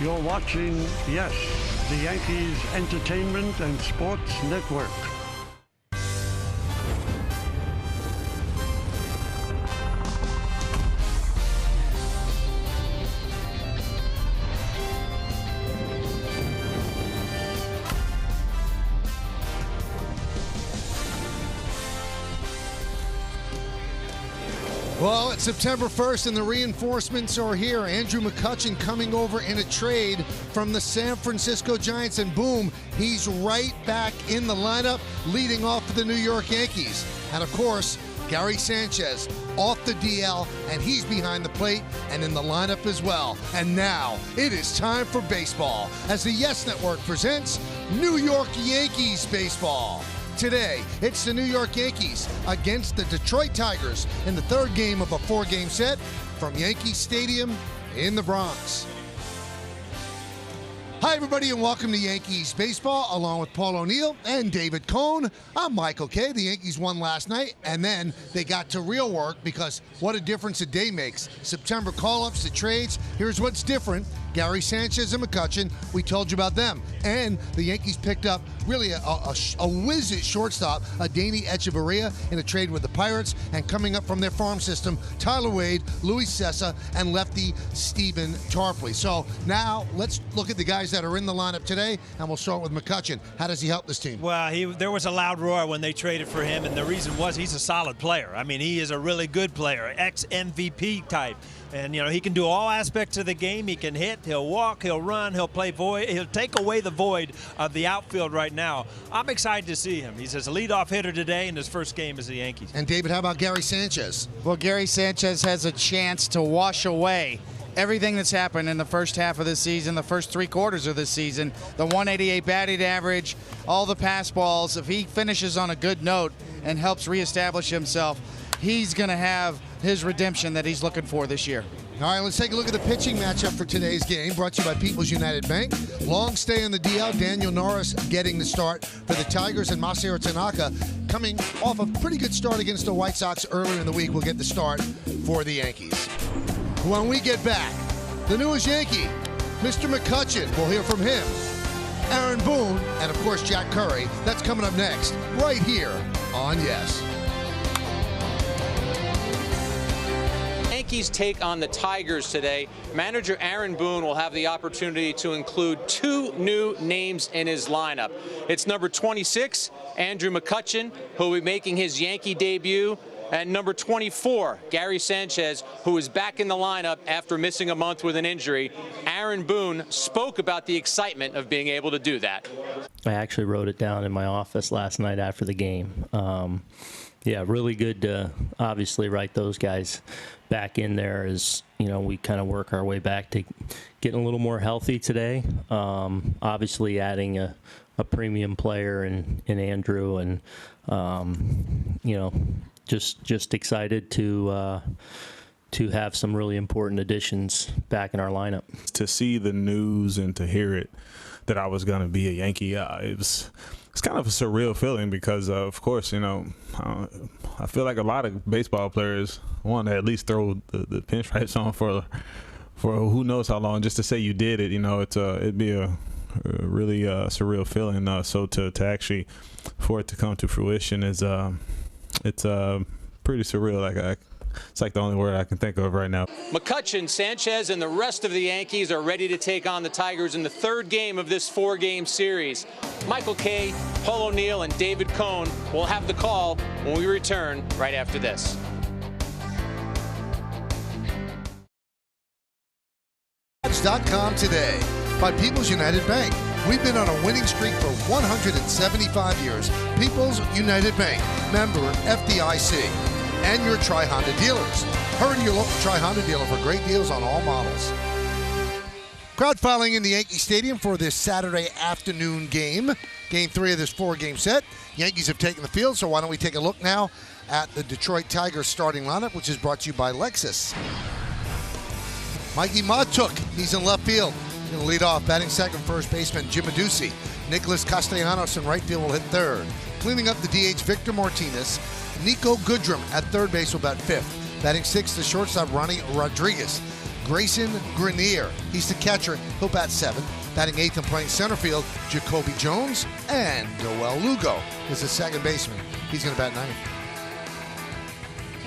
You're watching, yes, the Yankees Entertainment and Sports Network. Well, it's September 1st and the reinforcements are here. Andrew McCutchen coming over in a trade from the San Francisco Giants, and boom, he's right back in the lineup, leading off for the New York Yankees. And of course, Gary Sanchez off the DL, and he's behind the plate and in the lineup as well. And now it is time for baseball as the Yes Network presents New York Yankees baseball. Today, it's the New York Yankees against the Detroit Tigers in the third game of a four-game set from Yankee Stadium in the Bronx. Hi, everybody, and welcome to Yankees Baseball, along with Paul O'Neill and David Cohn. I'm Michael Kay. The Yankees won last night, and then they got to real work because what a difference a day makes. September call-ups, the trades. Here's what's different. Gary Sanchez and McCutchen, we told you about them. And the Yankees picked up really a whiz at shortstop, Adeiny Echeverria, in a trade with the Pirates. And coming up from their farm system, Tyler Wade, Luis Cessa, and lefty Stephen Tarpley. So now let's look at the guys that are in the lineup today, and we'll start with McCutchen. How does he help this team? Well, there was a loud roar when they traded for him, and the reason was he's a solid player. I mean, he is a really good player, ex-MVP type. And, you know, he can do all aspects of the game. He can hit, he'll walk, he'll run, he'll play void. He'll take away the void of the outfield right now. I'm excited to see him. He's a leadoff hitter today in his first game as the Yankees. And, David, how about Gary Sanchez? Well, Gary Sanchez has a chance to wash away everything that's happened in the first half of the season, the first three quarters of the season, the 188 batting average, all the pass balls. If he finishes on a good note and helps reestablish himself, he's going to have his redemption that he's looking for this year. All right, let's take a look at the pitching matchup for today's game, brought to you by People's United Bank. Long stay on the DL, Daniel Norris getting the start for the Tigers, and Masahiro Tanaka coming off a pretty good start against the White Sox earlier in the week will get the start for the Yankees. When we get back, the newest Yankee, Mr. McCutchen, we'll hear from him, Aaron Boone, and of course Jack Curry. That's coming up next, right here on Yes. Yankees take on the Tigers today. Manager Aaron Boone will have the opportunity to include two new names in his lineup. It's number 26, Andrew McCutchen, who will be making his Yankee debut, and number 24, Gary Sanchez, who is back in the lineup after missing a month with an injury. Aaron Boone spoke about the excitement of being able to do that. I actually wrote it down in my office last night after the game. Yeah, really good to obviously write those guys back in there as, you know, we kind of work our way back to getting a little more healthy today. Obviously adding a premium player in Andrew, and, you know, just excited to have some really important additions back in our lineup. To see the news and to hear it that I was going to be a Yankee, it's kind of a surreal feeling because, of course, you know, I feel like a lot of baseball players want to at least throw the pinstripes on for who knows how long, just to say you did it. You know, it'd be a really surreal feeling. So to actually for it to come to fruition is it's pretty surreal. It's like the only word I can think of right now. McCutchen, Sanchez, and the rest of the Yankees are ready to take on the Tigers in the third game of this four-game series. Michael Kay, Paul O'Neill, and David Cohn will have the call when we return right after this. .com today by People's United Bank. We've been on a winning streak for 175 years. People's United Bank, member FDIC. And your Tri-Honda dealers. Hurry to your local Tri-Honda dealer for great deals on all models. Crowd filing in the Yankee Stadium for this Saturday afternoon game. Game 3 of this four-game set. Yankees have taken the field, so why don't we take a look now at the Detroit Tigers starting lineup, which is brought to you by Lexus. Mikey Matuk, he's in left field. Going to lead off, batting second, first baseman Jim Adduci. Nicholas Castellanos in right field will hit third. Cleaning up the DH, Victor Martinez. Nico Goodrum at third base will bat fifth. Batting sixth, the shortstop Ronnie Rodriguez. Grayson Grenier. He's the catcher. He'll bat 7. Batting 8th and playing center field, Jacoby Jones. And Noel Lugo is the second baseman. He's going to bat 9th.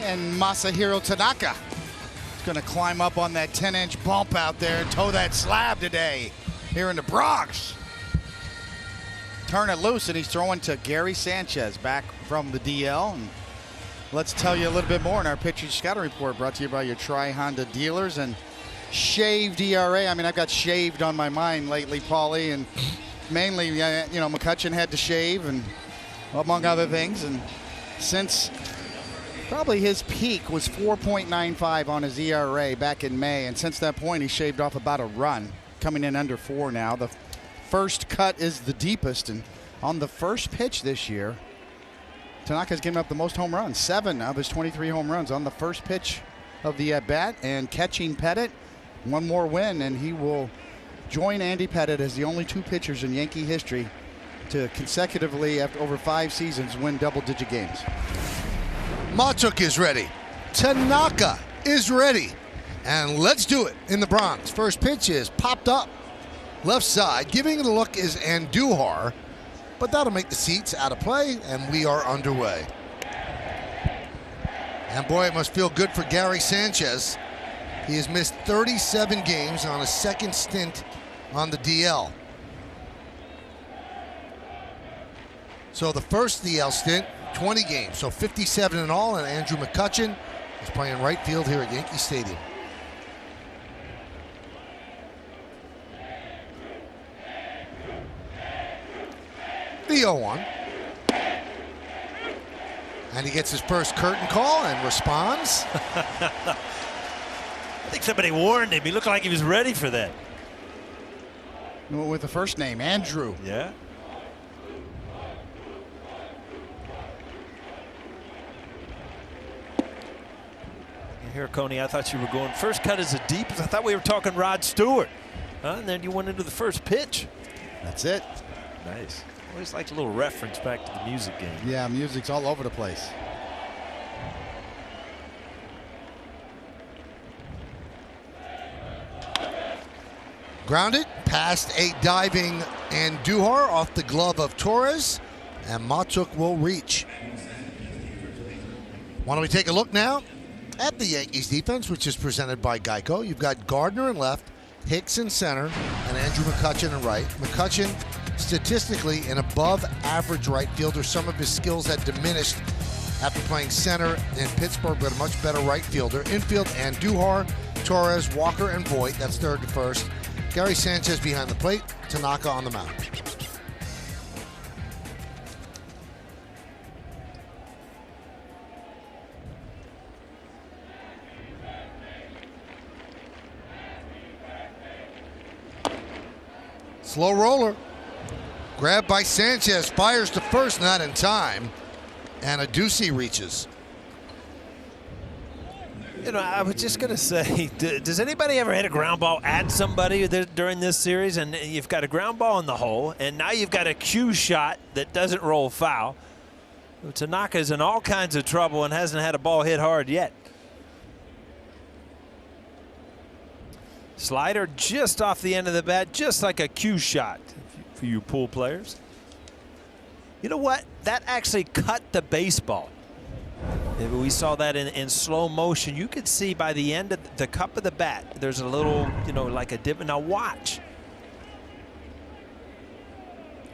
And Masahiro Tanaka is going to climb up on that 10-inch bump out there and toe that slab today here in the Bronx. Turn it loose, and he's throwing to Gary Sanchez back from the DL. And let's tell you a little bit more in our pitching scouting report, brought to you by your Tri-Honda dealers. And shaved ERA. I mean, I've got shaved on my mind lately, Paulie, and mainly, McCutchen had to shave, and among other things. And since probably his peak was 4.95 on his ERA back in May, and since that point, he shaved off about a run, coming in under 4 now. The first cut is the deepest, and on the first pitch this year, Tanaka's given up the most home runs, 7 of his 23 home runs on the first pitch of the at-bat, and catching Pettit. One more win, and he will join Andy Pettit as the only 2 pitchers in Yankee history to consecutively, after over 5 seasons, win double-digit games. Matuk is ready. Tanaka is ready. And let's do it in the Bronx. First pitch is popped up. Left side. Giving it a look is Andujar. But that'll make the seats out of play, and we are underway. And boy, it must feel good for Gary Sanchez. He has missed 37 games on a second stint on the DL. So the first DL stint, 20 games, so 57 in all, and Andrew McCutchen is playing right field here at Yankee Stadium. The 0-1. And he gets his first curtain call and responds. I think somebody warned him. He looked like he was ready for that. With the first name, Andrew. Yeah. Here, Coney, I thought you were going first cut is a deep. I thought we were talking Rod Stewart. And then you went into the first pitch. That's it. Nice. Always liked a little reference back to the music game. Yeah, music's all over the place. Grounded past a diving Andujar off the glove of Torres, and Matuk will reach. Why don't we take a look now at the Yankees defense, which is presented by Geico. You've got Gardner in left, Hicks in center, and Andrew McCutchen in right. McCutchen statistically an above average right fielder. Some of his skills had diminished after playing center in Pittsburgh, but a much better right fielder. Infield, Andujar, Torres, Walker, and Voit. That's third to first. Gary Sanchez behind the plate, Tanaka on the mound. Slow roller. Grabbed by Sanchez, fires to first, not in time. And Adduci reaches. You know, I was just going to say, does anybody ever hit a ground ball at somebody during this series, and you've got a ground ball in the hole, and now you've got a cue shot that doesn't roll foul? Tanaka's in all kinds of trouble and hasn't had a ball hit hard yet. Slider just off the end of the bat, just like a cue shot for you pool players. You know what? That actually cut the baseball. We saw that in slow motion. You could see by the end of the cup of the bat, there's a little, like a dip. Now watch.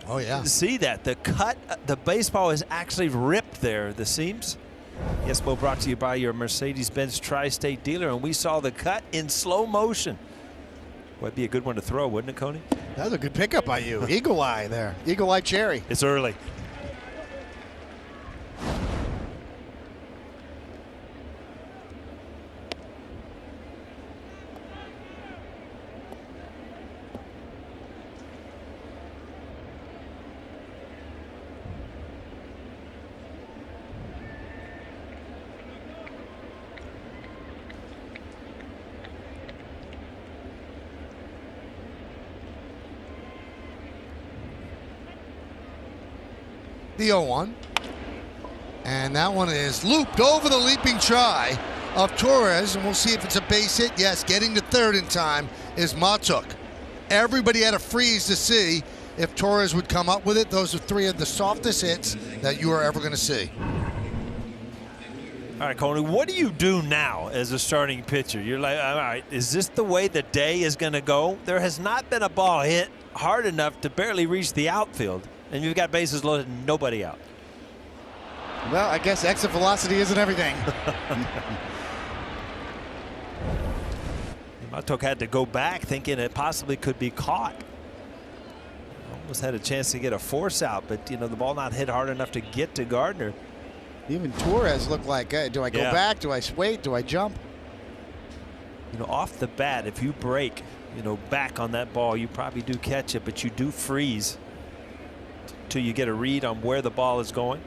Oh, yeah. See that? The baseball is actually ripped there, the seams. Yes, Bo, brought to you by your Mercedes-Benz Tri-State dealer, and we saw the cut in slow motion. Would be a good one to throw, wouldn't it, Coney? That was a good pickup by you. Eagle eye there. Eagle eye cherry. It's early. The 0-1. And that one is looped over the leaping try. of Torres, and we'll see if it's a base hit. Yes, getting to third in time is Matuk. Everybody had a freeze to see if Torres would come up with it. Those are three of the softest hits that you are ever going to see. All right, Coney, what do you do now as a starting pitcher? You're like, all right, is this the way the day is going to go? There has not been a ball hit hard enough to barely reach the outfield, and you've got bases loaded and nobody out. Well, I guess exit velocity isn't everything. Matuk had to go back thinking it possibly could be caught. Almost had a chance to get a force out, but the ball not hit hard enough to get to Gardner. Even Torres looked like, do I go back? Do I wait? Do I jump? Off the bat, if you break, back on that ball, you probably do catch it, but you do freeze till you get a read on where the ball is going.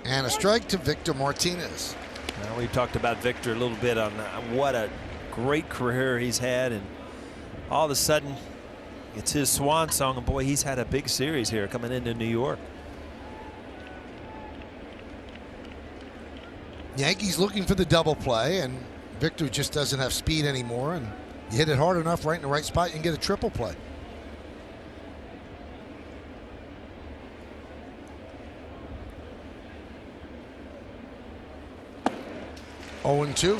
And a strike to Victor Martinez. Well, we talked about Victor a little bit on what a great career he's had, and all of a sudden it's his swan song, and boy, he's had a big series here coming into New York. Yankees looking for the double play, and Victor just doesn't have speed anymore, and you hit it hard enough right in the right spot, you can get a triple play. Oh, and 2.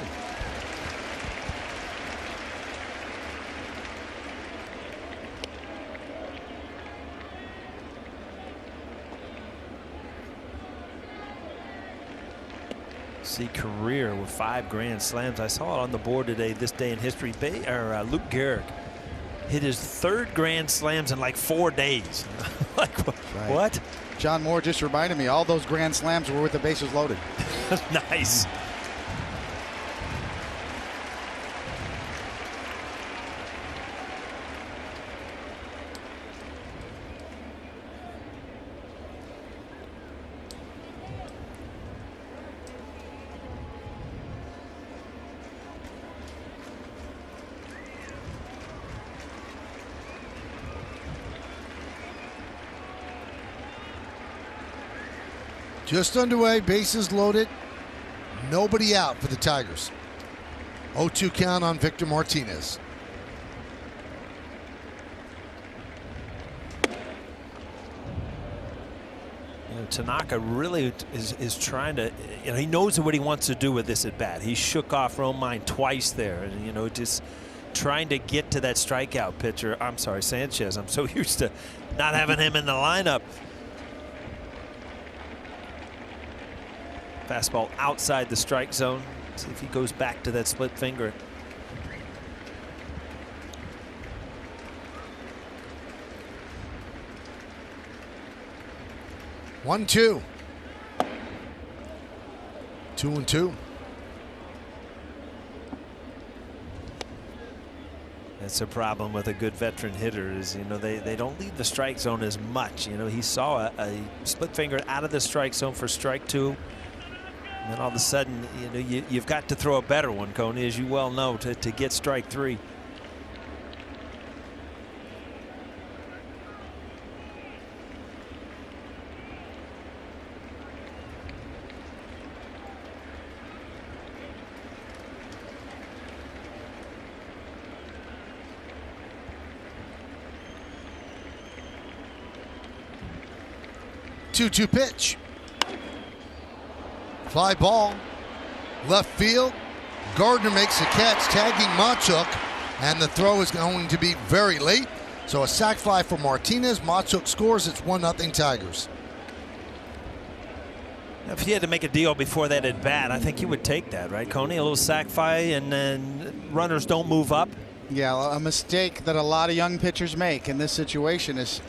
See career with 5 grand slams. I saw it on the board today, this day in history. Luke Gehrig hit his 3rd grand slams in like 4 days. Like, what? John Moore just reminded me, all those grand slams were with the bases loaded. Nice. Just underway, bases loaded, nobody out for the Tigers. 0-2 count on Victor Martinez. Tanaka really is trying to, he knows what he wants to do with this at bat. He shook off Romine twice there, and just trying to get to that strikeout pitcher. I'm sorry, Sanchez. I'm so used to not having him in the lineup. Fastball outside the strike zone. See if he goes back to that split finger. One, 2. 2-2. That's a problem with a good veteran hitter is, they don't leave the strike zone as much. He saw a split finger out of the strike zone for strike 2. And then all of a sudden, you've got to throw a better one, Coney, as you well know, to get strike 3. Two pitch. Fly ball. Left field. Gardner makes a catch, tagging Matuk, and the throw is going to be very late. So a sac fly for Martinez. Matuk scores. It's 1-0 Tigers. If he had to make a deal before that at bat, I think he would take that, right, Coney? A little sac fly, and then runners don't move up. Yeah, a mistake that a lot of young pitchers make in this situation is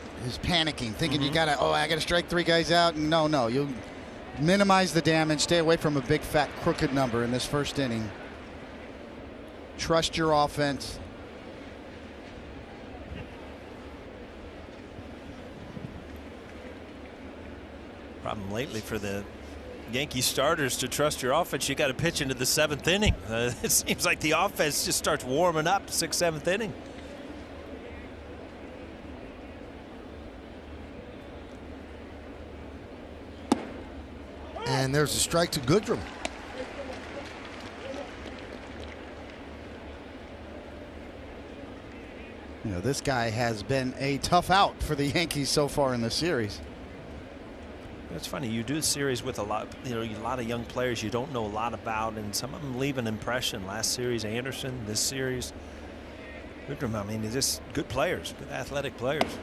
panicking, thinking I gotta strike 3 guys out. And no, you minimize the damage, stay away from a big fat crooked number in this first inning. Trust your offense. Problem lately for the Yankee starters to trust your offense, you got to pitch into the 7th inning. It seems like the offense just starts warming up 6th, 7th inning. And there's a strike to Goodrum. You know, this guy has been a tough out for the Yankees so far in the series. It's funny, you do a series with a lot of young players you don't know a lot about, and some of them leave an impression. Last series, Anderson. This series, Goodrum. I mean, they're just good players, good athletic players.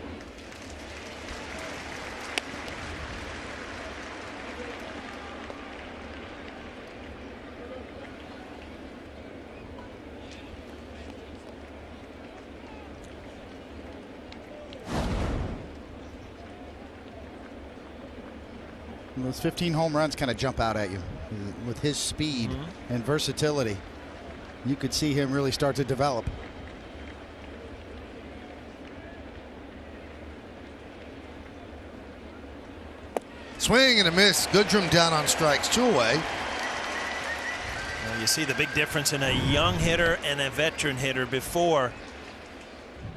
Those 15 home runs kind of jump out at you with his speed and versatility. You could see him really start to develop. Swing and a miss. Goodrum down on strikes, 2 away. Well, you see the big difference in a young hitter and a veteran hitter. Before,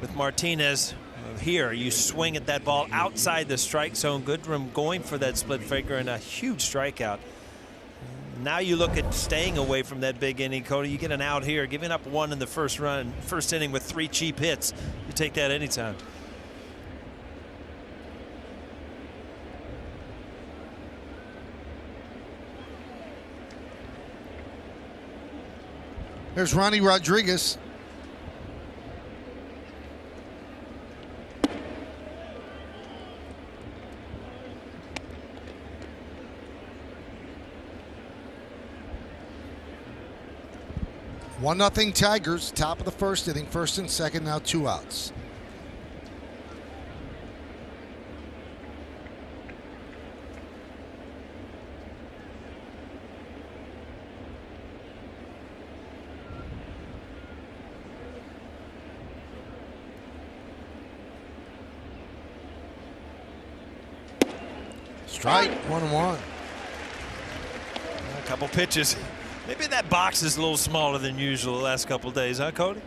with Martinez, here you swing at that ball outside the strike zone. Goodrum going for that split finger and a huge strikeout. Now you look at staying away from that big inning, Cody. You get an out here, giving up 1 in the first inning with 3 cheap hits. You take that anytime. There's Ronnie Rodriguez. One nothing Tigers, top of the first inning, first and second, now 2 outs. Strike, 1-1. A couple pitches. Maybe that box is a little smaller than usual the last couple of days, huh, Cody?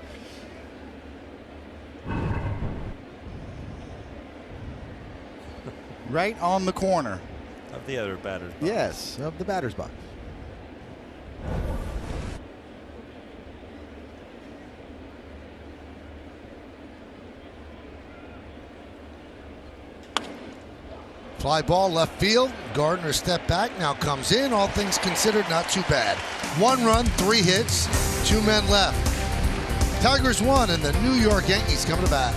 Right on the corner. Of the other batter's box. Yes, of the batter's box. Fly ball left field. Gardner step back, now comes in. All things considered, not too bad. 1 run, 3 hits, 2 men left. Tigers won, and the New York Yankees coming to bat.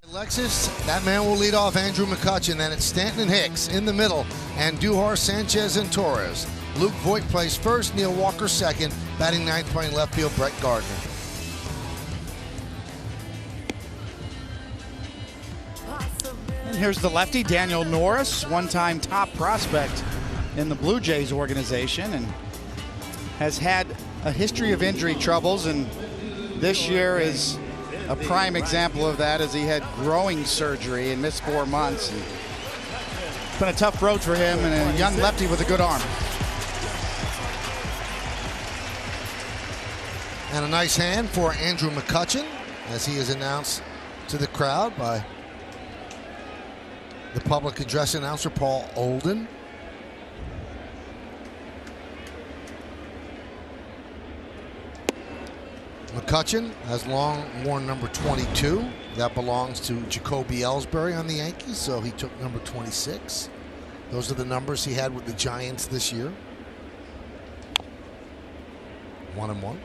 Alexis, that man will lead off Andrew McCutchen. Then it's Stanton and Hicks in the middle, and Duhar, Sanchez, and Torres. Luke Voigt plays first, Neil Walker second. Batting ninth, playing left field, Brett Gardner. And here's the lefty, Daniel Norris, one-time top prospect in the Blue Jays organization, and has had a history of injury troubles, and this year is a prime example of that, as he had growing surgery and missed 4 months. And it's been a tough road for him, and a young lefty with a good arm. And a nice hand for Andrew McCutchen, as he is announced to the crowd by the public address announcer Paul Olden. McCutchen has long worn number 22. That belongs to Jacoby Ellsbury on the Yankees, so he took number 26. Those are the numbers he had with the Giants this year. 1-1.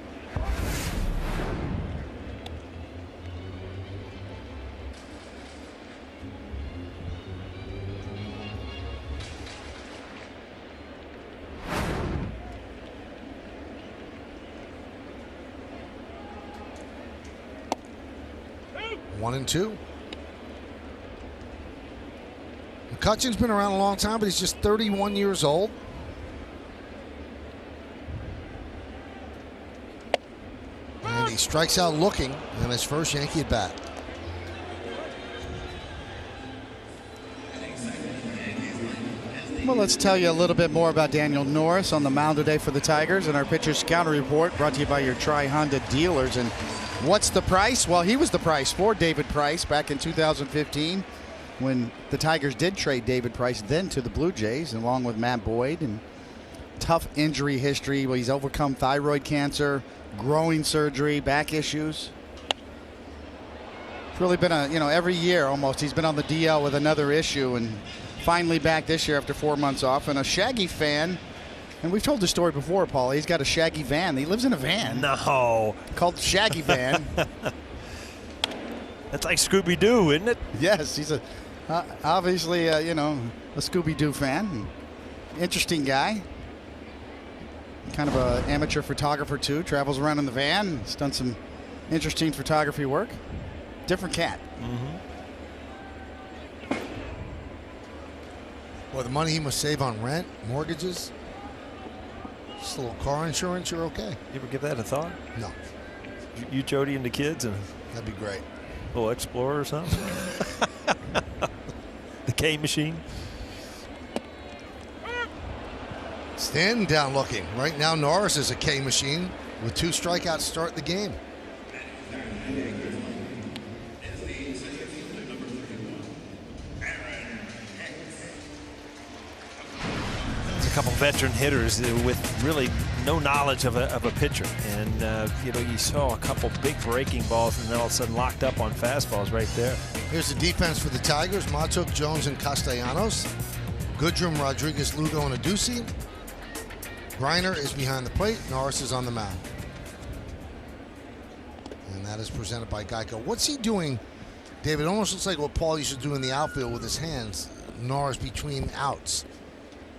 One and two. McCutchen's been around a long time, but he's just 31 years old. And he strikes out looking in his first Yankee at bat. Well, let's tell you a little bit more about Daniel Norris on the mound today for the Tigers, and our pitcher's counter report brought to you by your Tri-Honda dealers. And what's the price? Well, he was the price for David Price back in 2015. when the Tigers did trade David Price then to the Blue Jays, along with Matt Boyd, and tough injury history. Well, he's overcome thyroid cancer, growing surgery, back issues. It's really been every year almost he's been on the DL with another issue, and finally back this year after 4 months off. And a Shaggy fan, and we've told the story before, Paul, he's got a Shaggy van. He lives in a van. No. Called Shaggy Van. That's like Scooby-Doo, isn't it? Yes, he's obviously a Scooby-Doo fan. Interesting guy. Kind of an amateur photographer too. Travels around in the van. He's done some interesting photography work. Different cat. Well, the money he must save on rent, mortgages, just a little car insurance, you're okay. You ever give that a thought? No. You Jody, and the kids, and that'd be great. A little Explorer or something? The K machine? Standing down looking. Right now, Norris is a K machine with 2 strikeouts start the game. There's a couple veteran hitters with really no knowledge of a pitcher. And, you saw a couple big breaking balls and then all of a sudden locked up on fastballs right there. Here's the defense for the Tigers. Matuk, Jones, and Castellanos. Goodrum, Rodriguez, Lugo, and Adduci. Griner is behind the plate. Norris is on the mound. And that is presented by Geico. What's he doing, David? It almost looks like what Paul used to do in the outfield with his hands. Norris between outs.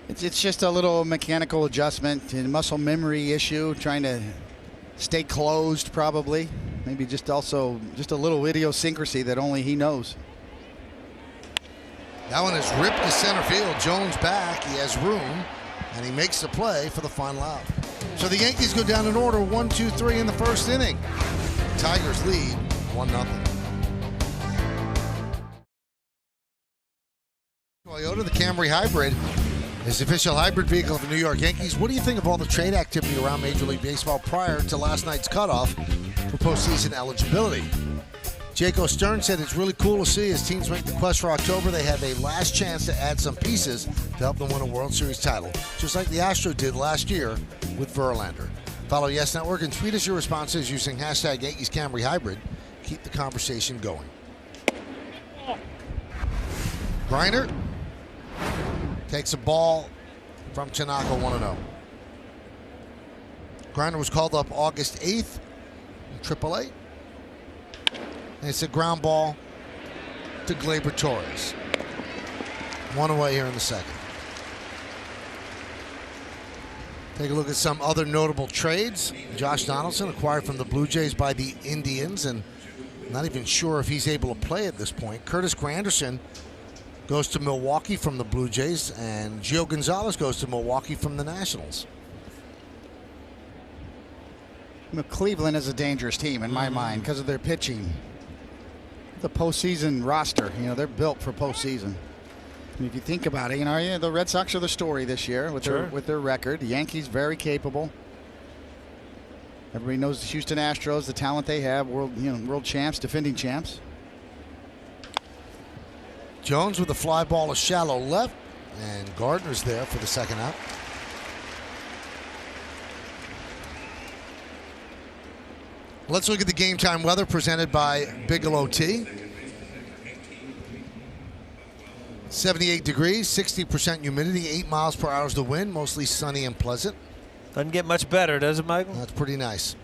It's just a little mechanical adjustment and muscle memory issue, trying to stay closed probably. Maybe just a little idiosyncrasy that only he knows. That one is ripped to center field. Jones back. He has room. And he makes the play for the final out. So the Yankees go down in order 1-2-3 in the first inning. Tigers lead 1-0. Toyota, the Camry Hybrid, is the official hybrid vehicle of the New York Yankees. What do you think of all the trade activity around Major League Baseball prior to last night's cutoff for postseason eligibility? Jaco Stern said it's really cool to see as teams make the quest for October. They have a last chance to add some pieces to help them win a World Series title, just like the Astros did last year with Verlander. Follow Yes Network and tweet us your responses using hashtag Yankees Camry Hybrid. Keep the conversation going. Griner takes a ball from Tanaka 1-0. Griner was called up August 8th in AAA. And it's a ground ball to Gleyber Torres. 1 away here in the second. Take a look at some other notable trades. Josh Donaldson acquired from the Blue Jays by the Indians, and not even sure if he's able to play at this point. Curtis Granderson goes to Milwaukee from the Blue Jays, and Gio Gonzalez goes to Milwaukee from the Nationals. Cleveland is a dangerous team in my mind because of their pitching. The postseason roster, they're built for postseason. I mean, if you think about it, the Red Sox are the story this year with their record. The Yankees very capable. Everybody knows the Houston Astros, the talent they have, world champs, defending champs. Jones with a fly ball to shallow left, and Gardner's there for the second out. Let's look at the game time weather presented by Bigelow Tea. 78 degrees, 60% humidity, 8 miles per hour is the wind, mostly sunny and pleasant. Doesn't get much better, does it, Michael? That's pretty nice.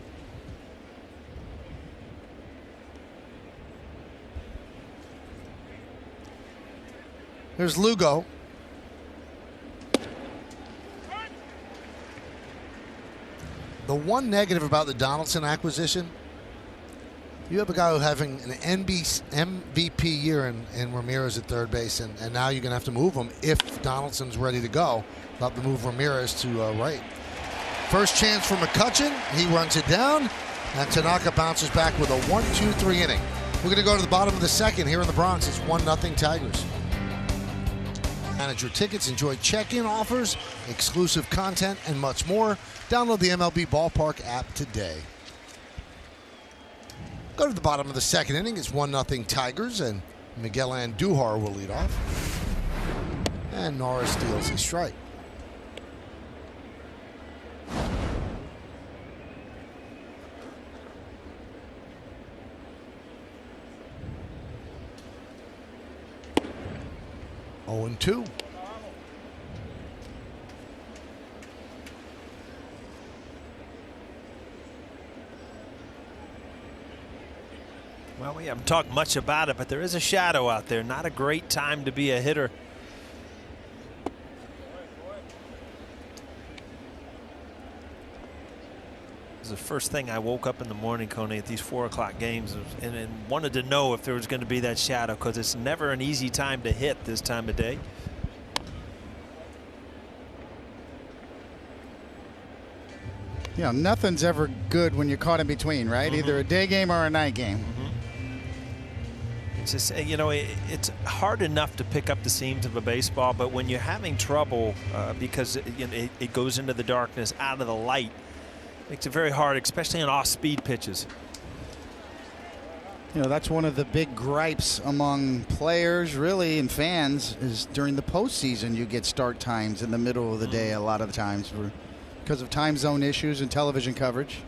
There's Lugo. The one negative about the Donaldson acquisition, you have a guy who's having an MVP year in Ramirez at third base, and now you're going to have to move him if Donaldson's ready to go. You'll have to move Ramirez to right. First chance for McCutchen. He runs it down, and Tanaka bounces back with a 1-2-3 inning. We're going to go to the bottom of the second here in the Bronx. It's 1-0 Tigers. Manage your tickets, enjoy check-in offers, exclusive content, and much more. Download the MLB Ballpark app today. Go to the bottom of the second inning. It's 1-0 Tigers, and Miguel Andujar will lead off. And Norris steals his strike. Oh, and 2. Well, we haven't talked much about it, but there is a shadow out there. Not a great time to be a hitter. It was the first thing I woke up in the morning, Coney, at these 4 o'clock games, and wanted to know if there was going to be that shadow, because it's never an easy time to hit this time of day. You know, nothing's ever good when you're caught in between, right? Either a day game or a night game. It's just, you know, it's hard enough to pick up the seams of a baseball, but when you're having trouble because it goes into the darkness, out of the light, it makes it very hard, especially on off-speed pitches. You know, that's one of the big gripes among players, really, and fans, is during the postseason you get start times in the middle of the day a lot of the times because of time zone issues and television coverage.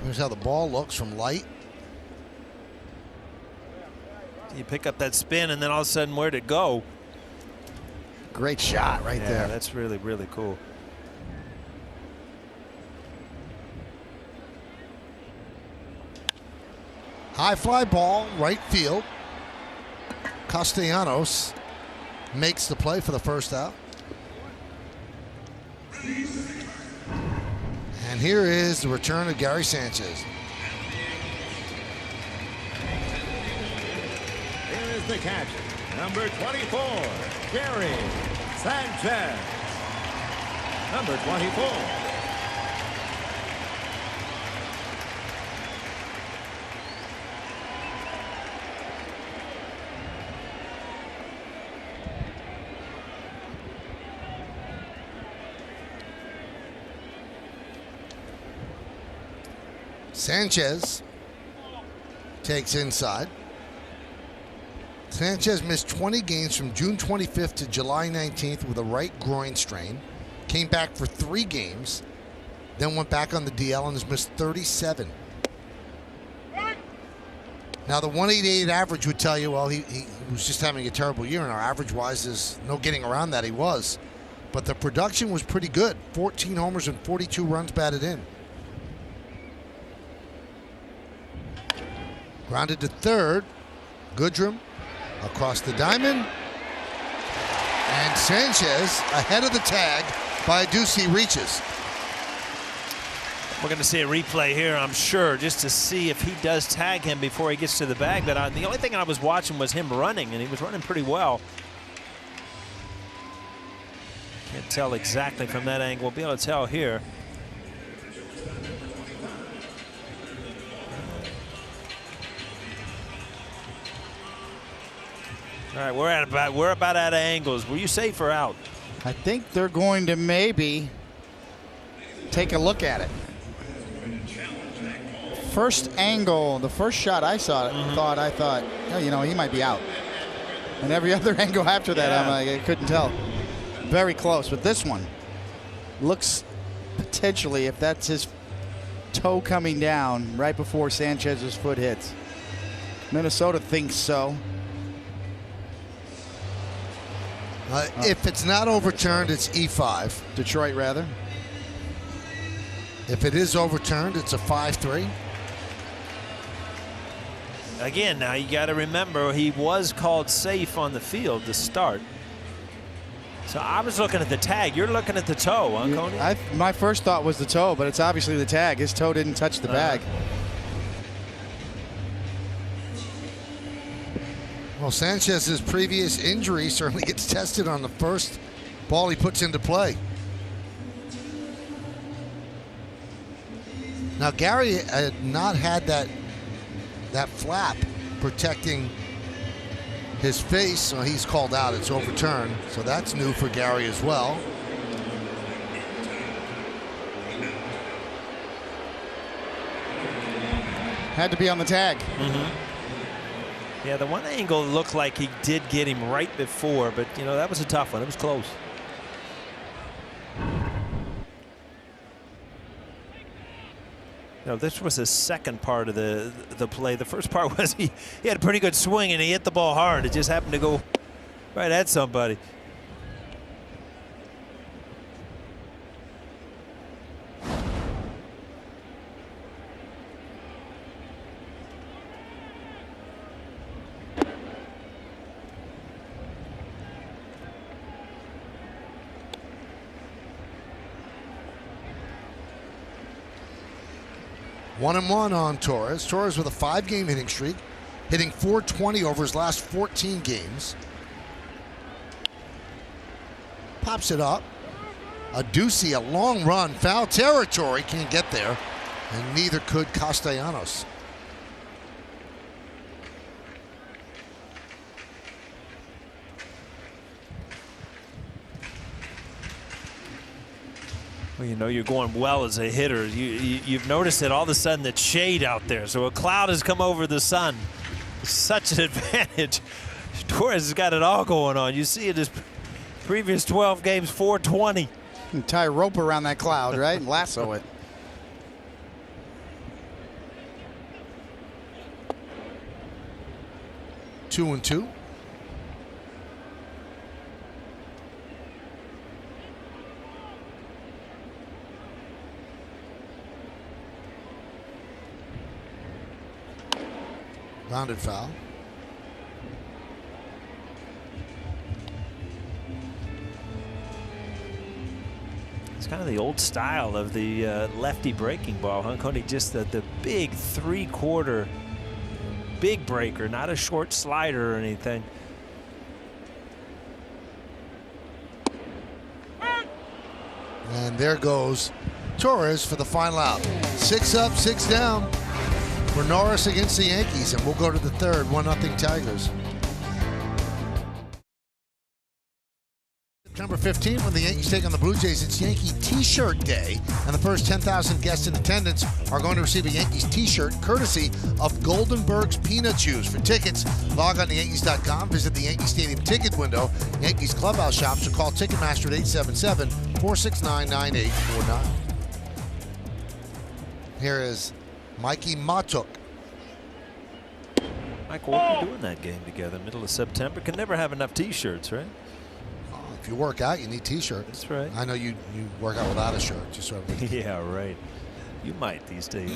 Here's how the ball looks from light. You pick up that spin, and then all of a sudden, where'd it go? Great shot right there. Yeah, that's really, really cool. High fly ball, right field. Castellanos makes the play for the first out. And here is the return of Gary Sanchez. Here is the catcher, number 24, Gary Sanchez. Number 24. Sanchez takes inside. Sanchez missed 20 games from June 25th to July 19th with a right groin strain. Came back for 3 games, then went back on the DL and has missed 37. Now the 188 average would tell you, well, he was just having a terrible year, and our average-wise is no getting around that. He was. But the production was pretty good. 14 homers and 42 runs batted in. Grounded to third. Goodrum across the diamond. And Sanchez ahead of the tag by Ducey reaches. We're going to see a replay here, I'm sure, just to see if he does tag him before he gets to the bag. But the only thing I was watching was him running, and he was running pretty well. Can't tell exactly from that angle. We'll be able to tell here. All right, we're about out of angles. Were you safe or out? I think they're going to maybe take a look at it. First angle, the first shot I saw, I thought, oh, you know, he might be out. And every other angle after that, I'm like, I couldn't tell. Very close, but this one looks potentially, if that's his toe coming down right before Sanchez's foot hits. Minnesota thinks so. If it's not overturned, it's E5. Detroit, rather. If it is overturned, it's a 5-3. Again, now you got to remember he was called safe on the field to start. So I was looking at the tag. You're looking at the toe, huh, Coney? My first thought was the toe, but it's obviously the tag. His toe didn't touch the bag. Well, Sanchez's previous injury certainly gets tested on the first ball he puts into play. Now, Gary had not had that flap protecting his face, so he's called out. It's overturned, so that's new for Gary as well. Had to be on the tag. Yeah, the one angle looked like he did get him right before, but you know that was a tough one. It was close. You know, this was the second part of the play. The first part was he had a pretty good swing and he hit the ball hard. It just happened to go right at somebody. One and one on Torres. Torres with a 5-game hitting streak, hitting .420 over his last 14 games. Pops it up. A deucey, a long run, foul territory, can't get there, and neither could Castellanos. Well, you know you're going well as a hitter. You've noticed that all of a sudden it's shade out there, so a cloud has come over the sun. Such an advantage. Torres has got it all going on. You see it his previous 12 games, .420. You can tie a rope around that cloud, right? And lasso it. 2-2. Rounded foul. It's kind of the old style of the lefty breaking ball, huh, Cody? Just the big 3/4 big breaker, not a short slider or anything. And there goes Torres for the final out. 6 up, 6 down for Norris against the Yankees, and we'll go to the third. 1-0 Tigers. September 15th, when the Yankees take on the Blue Jays, it's Yankee T-shirt day, and the first 10,000 guests in attendance are going to receive a Yankees T-shirt courtesy of Goldenberg's Peanut Chews. For tickets, log on to Yankees.com, visit the Yankee Stadium ticket window, Yankees clubhouse shops, or call Ticketmaster at 877-469-9849. Here is Mikey Matuk. Michael, what are you doing that game together, middle of September? Can never have enough T-shirts, right? If you work out, you need T-shirts. That's right. I know you work out without a shirt. Just sort of. Yeah, right. You might these days.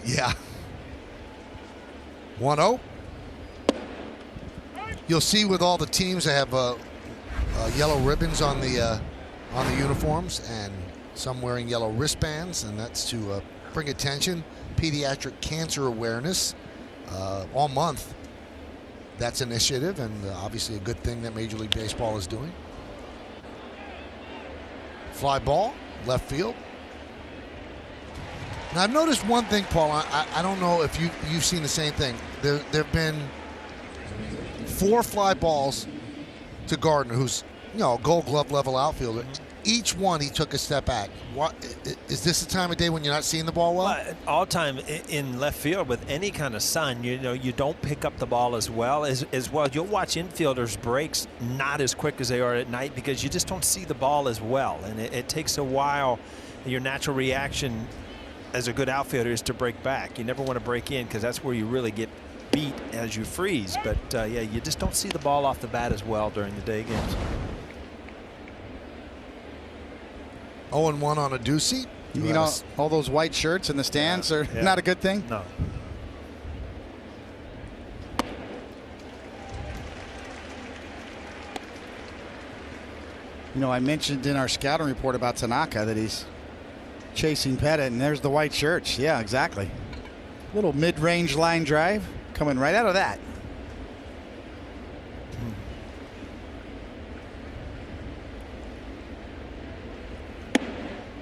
Yeah. 1-0. You'll see with all the teams they have yellow ribbons on the uniforms, and some wearing yellow wristbands, and that's to bring attention, pediatric cancer awareness all month. That's an initiative, and obviously a good thing that Major League Baseball is doing. Fly ball, left field. Now I've noticed one thing, Paul. I don't know if you've seen the same thing. There have been 4 fly balls to Gardner, who's Gold Glove level outfielder. Each one he took a step back. What is this the time of day when you're not seeing the ball well? All time in left field with any kind of sun, you don't pick up the ball as well. You'll watch infielders breaks not as quick as they are at night because you just don't see the ball as well, and it takes a while. Your natural reaction as a good outfielder is to break back. You never want to break in because that's where you really get beat as you freeze. But yeah, you just don't see the ball off the bat as well during the day games. 0-1 on a deucey. All those white shirts in the stands are not a good thing? No. I mentioned in our scouting report about Tanaka that he's chasing Pettit, and there's the white shirts. Yeah, exactly. Little mid-range line drive coming right out of that.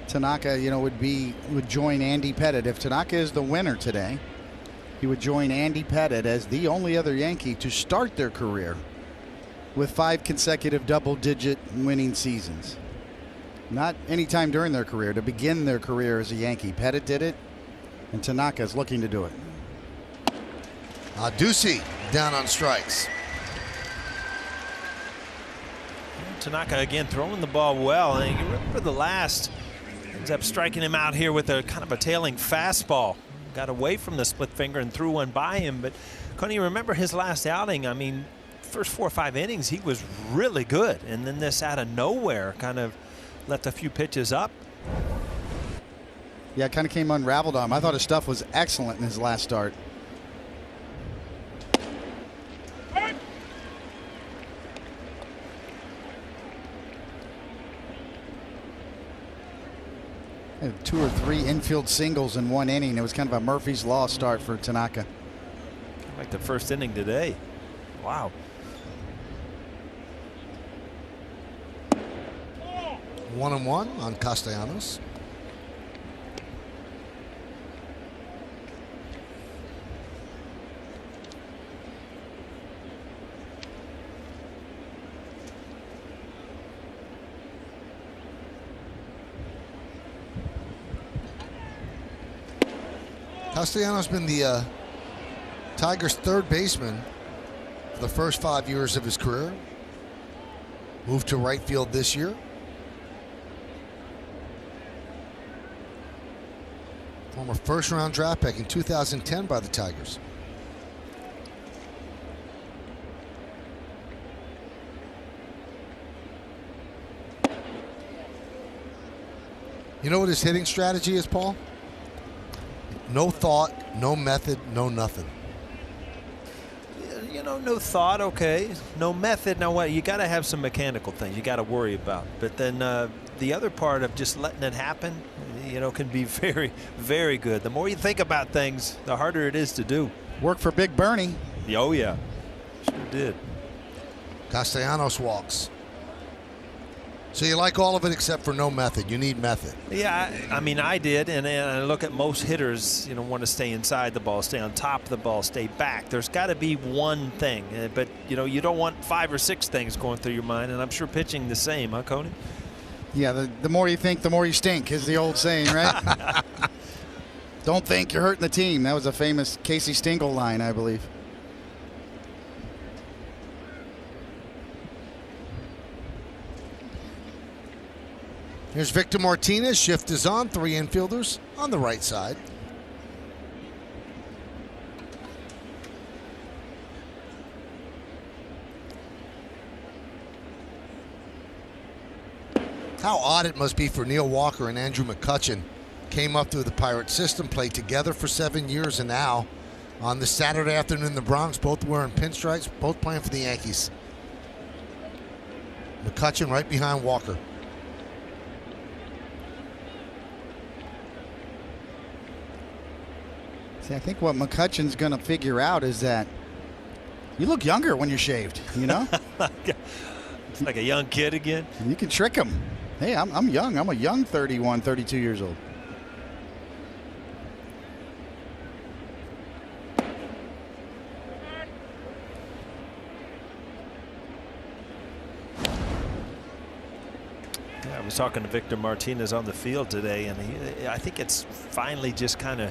Tanaka, would join Andy Pettit. If Tanaka is the winner today, he would join Andy Pettit as the only other Yankee to start their career with 5 consecutive double-digit winning seasons. Not any time during their career, to begin their career as a Yankee. Pettit did it, and Tanaka is looking to do it. Ducey down on strikes. Tanaka again throwing the ball well. And you remember the last, ends up striking him out here with a kind of a tailing fastball. Got away from the split finger and threw one by him. But Coney, you remember his last outing? I mean, first 4 or 5 innings, he was really good. And then this out of nowhere kind of left a few pitches up. Yeah, it kind of came unraveled on him. I thought his stuff was excellent in his last start. Had 2 or 3 infield singles in 1 inning. It was kind of a Murphy's Law start for Tanaka. Like the first inning today. Wow. 1-1 on Castellanos. Castellanos been the Tigers' third baseman for the first 5 years of his career. Moved to right field this year. Former first-round draft pick in 2010 by the Tigers. You know what his hitting strategy is, Paul? No thought, no method, no nothing. You know, no thought, okay. No method. Now, what? You got to have some mechanical things you got to worry about. But then the other part of just letting it happen, you know, can be very, very good. The more you think about things, the harder it is to do. Worked for Big Bernie. Oh, yeah. Sure did. Castellanos walks. So you like all of it except for no method. You need method. Yeah, I mean, I did, and I look at most hitters, you know, want to stay inside the ball, stay on top of the ball, stay back. There's got to be one thing, but, you know, you don't want 5 or 6 things going through your mind, and I'm sure pitching the same, huh, Coney? Yeah, the more you think, the more you stink is the old saying, right? Don't think, you're hurting the team. That was a famous Casey Stengel line, I believe. Here's Victor Martinez. Shift is on. 3 infielders on the right side. How odd it must be for Neil Walker and Andrew McCutchen. Came up through the Pirate system, played together for 7 years, and now on this Saturday afternoon in the Bronx, both wearing pinstripes, both playing for the Yankees. McCutchen right behind Walker. See, I think what McCutchen's going to figure out is that you look younger when you're shaved, you know? It's like a young kid again. You can trick him. Hey, I'm young. I'm a young 31, 32 years old. Yeah, I was talking to Victor Martinez on the field today, and I think it's finally just kind of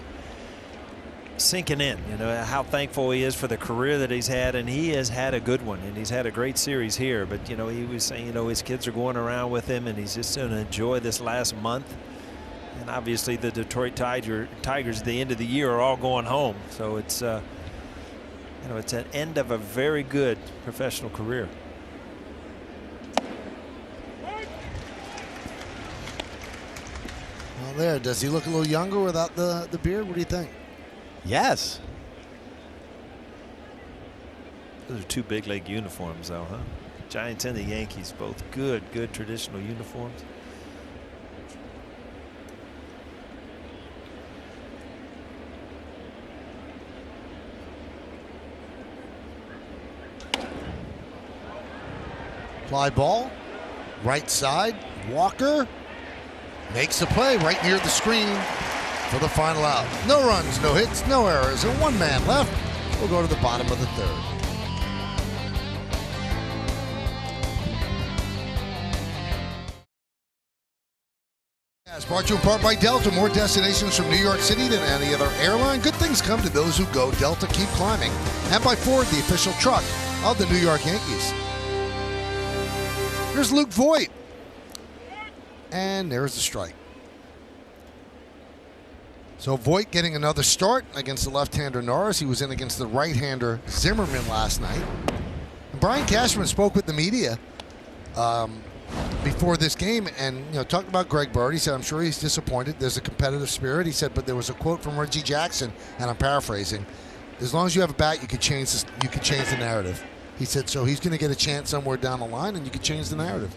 sinking in, you know, how thankful he is for the career that he's had, and he has had a good one, and he's had a great series here. But, you know, he was saying, you know, his kids are going around with him, and he's just going to enjoy this last month. And obviously the Detroit Tigers at the end of the year are all going home. So it's, you know, it's an end of a very good professional career. Well, there. Does he look a little younger without the beard? What do you think? Yes. Those are 2 big league uniforms, though, huh? Giants and the Yankees, both good traditional uniforms. Fly ball, right side. Walker makes the play right near the screen for the final out. No runs, no hits, no errors, and 1 man left. We'll go to the bottom of the 3rd. It's brought to you in part by Delta. More destinations from New York City than any other airline. Good things come to those who go. Delta, keep climbing. And by Ford, the official truck of the New York Yankees. Here's Luke Voigt. And there's the strike. So Voigt getting another start against the left-hander Norris. He was in against the right-hander Zimmerman last night. And Brian Cashman spoke with the media before this game and talked about Greg Bird. He said, I'm sure he's disappointed. There's a competitive spirit. He said, but there was a quote from Reggie Jackson, and I'm paraphrasing. As long as you have a bat, you could change this, you could change the narrative. He said, so he's going to get a chance somewhere down the line, and you could change the narrative.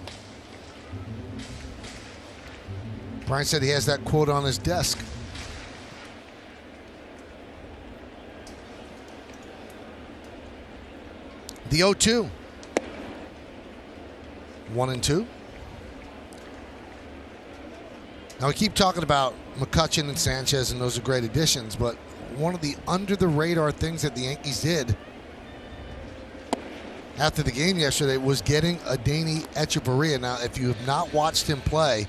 Brian said he has that quote on his desk. The 0-2. 1-2. Now we keep talking about McCutchen and Sanchez, and those are great additions, but one of the under-the-radar things that the Yankees did after the game yesterday was getting Adeiny Echeverria. Now, if you have not watched him play,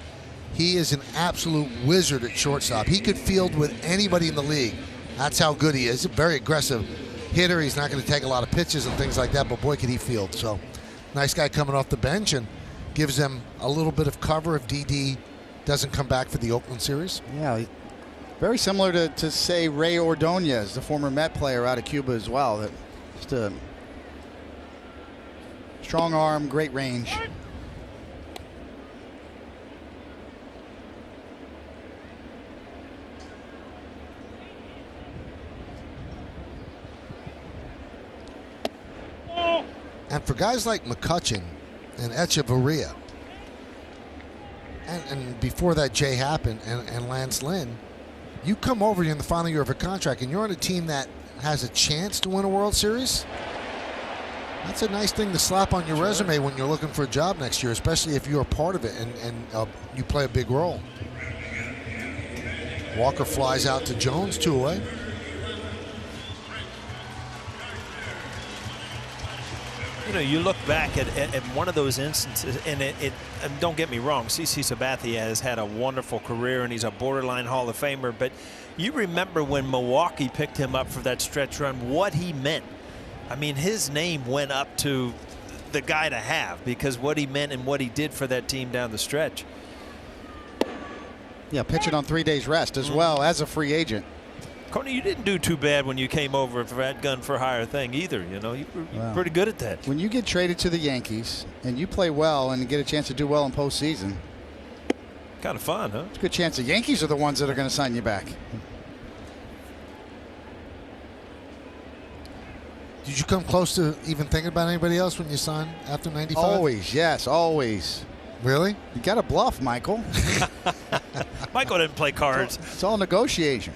he is an absolute wizard at shortstop. He could field with anybody in the league. That's how good he is. A very aggressive hitter. He's not going to take a lot of pitches and things like that, but boy, could he field. So, nice guy coming off the bench and gives them a little bit of cover if DD doesn't come back for the Oakland series. Yeah, very similar to say, Ray Ordonez, the former Met player out of Cuba as well. That just a strong arm, great range. And for guys like McCutchen and Echeverria, and before that Jay happened, and Lance Lynn, you come over in the final year of a contract and you're on a team that has a chance to win a World Series. That's a nice thing to slap on your resume when you're looking for a job next year, especially if you're a part of it and you play a big role. Walker flies out to Jones, 2 away. You look back at one of those instances, and and don't get me wrong, CC Sabathia has had a wonderful career, and he's a borderline Hall of Famer, but you remember when Milwaukee picked him up for that stretch run, what he meant. I mean, his name went up to the guy to have because what he meant and what he did for that team down the stretch. Yeah, pitching on 3 days rest as well as a free agent. Coney, you didn't do too bad when you came over for that gun for hire thing either. You were pretty good at that. When you get traded to the Yankees and you play well and get a chance to do well in postseason, kind of fun, huh? It's a good chance the Yankees are the ones that are going to sign you back. Did you come close to even thinking about anybody else when you signed after 95? Always, yes, always. Really? You got to bluff, Michael. Michael didn't play cards. It's all negotiation.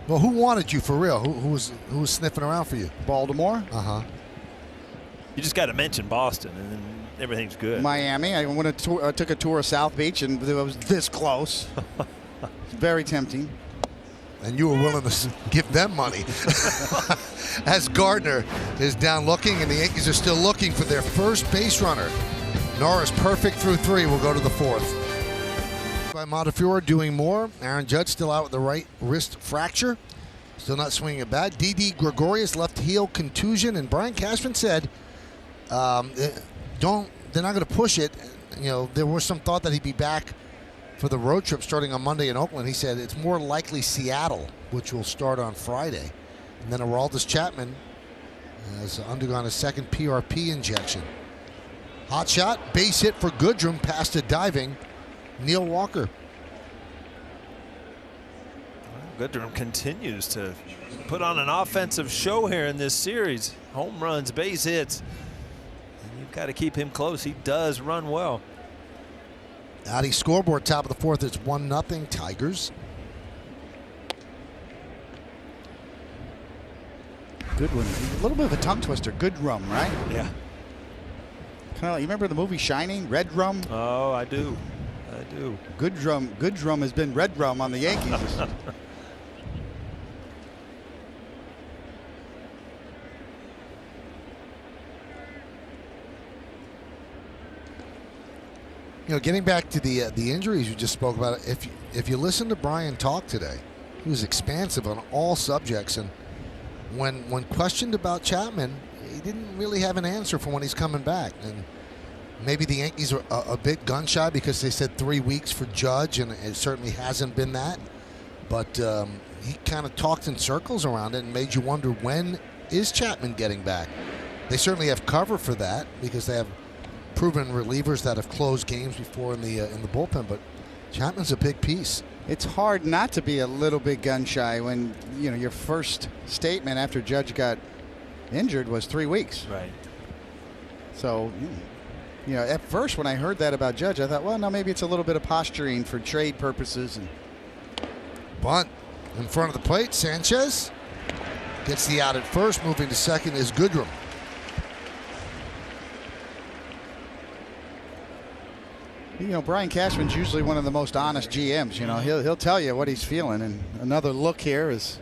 Well, who wanted you for real? Who was sniffing around for you? Baltimore. Uh-huh. You just got to mention Boston, and then everything's good. Miami. I took a tour of South Beach, and it was this close. It's very tempting. And you were willing to give them money. As Gardner is down looking, and the Yankees are still looking for their first base runner. Norris perfect through 3. We'll go to the 4th. By Montefiore doing more. Aaron Judge still out with the right wrist fracture. Still not swinging a bat. Didi Gregorius left heel contusion, and Brian Cashman said they're not going to push it. There was some thought that he'd be back for the road trip starting on Monday in Oakland. He said it's more likely Seattle, which will start on Friday. And then Aroldis Chapman has undergone a second PRP injection. Hot shot, base hit for Goodrum past a diving Neil Walker. Goodrum continues to put on an offensive show here in this series. Home runs, base hits. And you've got to keep him close. He does run well. Audi scoreboard, top of the 4th. It's 1-0 Tigers. Good one. A little bit of a tongue twister. Good rum, right? Yeah. Kind of. You remember the movie Shining? Red rum. Oh, I do. I do. Good drum has been red rum on the Yankees. You know, getting back to the injuries you just spoke about, if you listen to Brian talk today, he was expansive on all subjects, and when questioned about Chapman, he didn't really have an answer for when he's coming back. And maybe the Yankees are a bit gun shy because they said 3 weeks for Judge, and it certainly hasn't been that. But he kind of talked in circles around it and made you wonder, when is Chapman getting back? They certainly have cover for that because they have proven relievers that have closed games before in the bullpen, but Chapman's a big piece. It's hard not to be a little bit gun shy when, you know, your first statement after Judge got injured was 3 weeks. Right. So, you know, at first when I heard that about Judge, I thought, well, no, maybe it's a little bit of posturing for trade purposes. And bunt in front of the plate. Sanchez gets the out at first. Moving to second is Goodrum. you know, Brian Cashman's usually one of the most honest GMs. You know, he'll tell you what he's feeling. And another look here is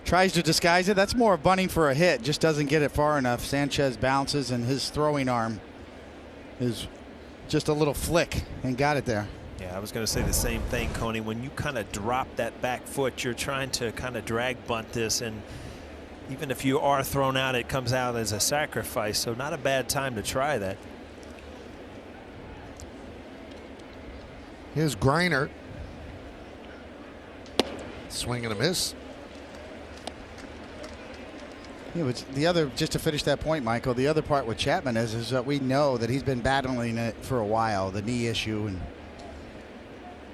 tries to disguise it. That's more of bunting for a hit. Just doesn't get it far enough. Sanchez bounces, and his throwing arm is just a little flick and got it there. Yeah, I was going to say the same thing, Coney. When you kind of drop that back foot, you're trying to kind of drag bunt this, and even if you are thrown out, it comes out as a sacrifice. So not a bad time to try that. Here's Griner. Swing and a miss. Yeah, but the other, just to finish that point, Michael, the other part with Chapman is that we know that he's been battling it for a while, the knee issue,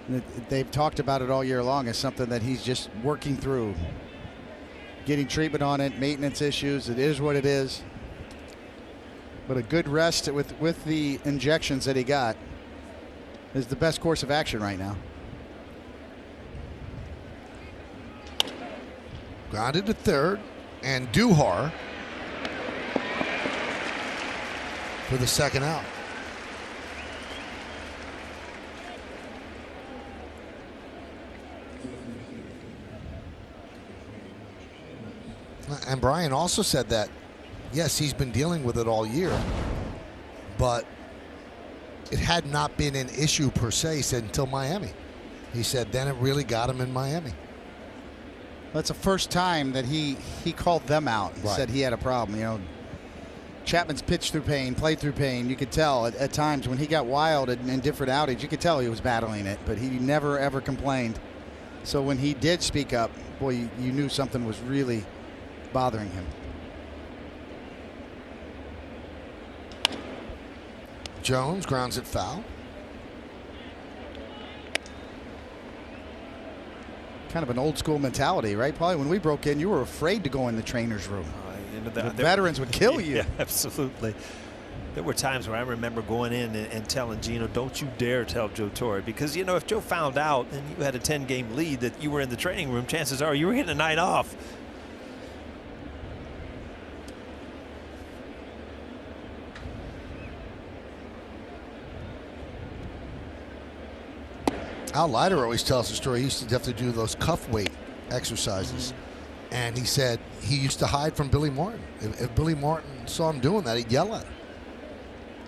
and they've talked about it all year long as something that he's just working through, getting treatment on it, maintenance issues. It is what it is. But a good rest with the injections that he got is the best course of action right now. Grounded to third, and Duhar for the second out. And Brian also said that, yes, he's been dealing with it all year, but it had not been an issue per se, he said, until Miami. He said then it really got him in Miami. That's the first time that he called them out and said he had a problem. You know, Chapman's pitched through pain, played through pain. You could tell at times when he got wild in different outings, you could tell he was battling it, but he never, ever complained. So when he did speak up, boy, you knew something was really bothering him. Jones grounds it foul. Kind of an old school mentality, right? Probably when we broke in, you were afraid to go in the trainer's room. The veterans would kill you. Yeah, absolutely. There were times where I remember going in and telling Gino, don't you dare tell Joe Torre, because, you know, if Joe found out and you had a 10-game lead that you were in the training room, chances are you were getting a night off. Al Leiter always tells the story. He used to have to do those cuff weight exercises. And he said he used to hide from Billy Martin. If Billy Martin saw him doing that, he'd yell at him.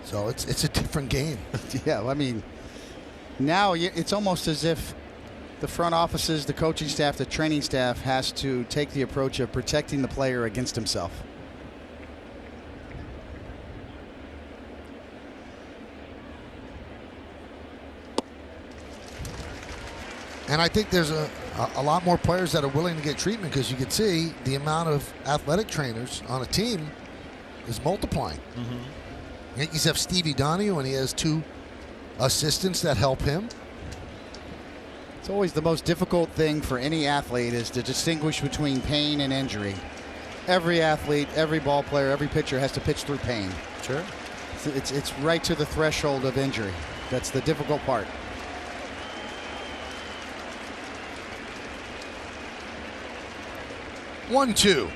So it's a different game. Yeah, I mean, now it's almost as if the front offices, the coaching staff, the training staff has to take the approach of protecting the player against himself. And I think there's a lot more players that are willing to get treatment, because you can see the amount of athletic trainers on a team is multiplying. Yankees have Stevie Donahue, and he has 2 assistants that help him. It's always the most difficult thing for any athlete is to distinguish between pain and injury. Every athlete, every ball player, every pitcher has to pitch through pain. Sure. It's right to the threshold of injury. That's the difficult part. One-two.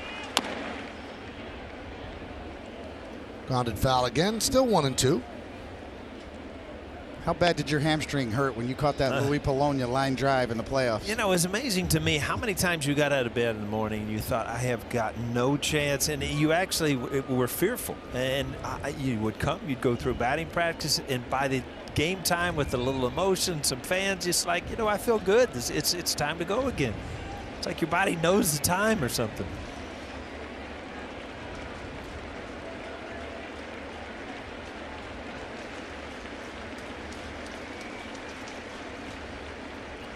Grounded foul again. Still 1-2. How bad did your hamstring hurt when you caught that Louis Polonia line drive in the playoffs? You know, it was amazing to me how many times you got out of bed in the morning and you thought, I have got no chance, and you actually were fearful. And you would come, you'd go through batting practice, and by the game time with a little emotion, some fans, just like, you know, I feel good. It's time to go again. It's like your body knows the time or something.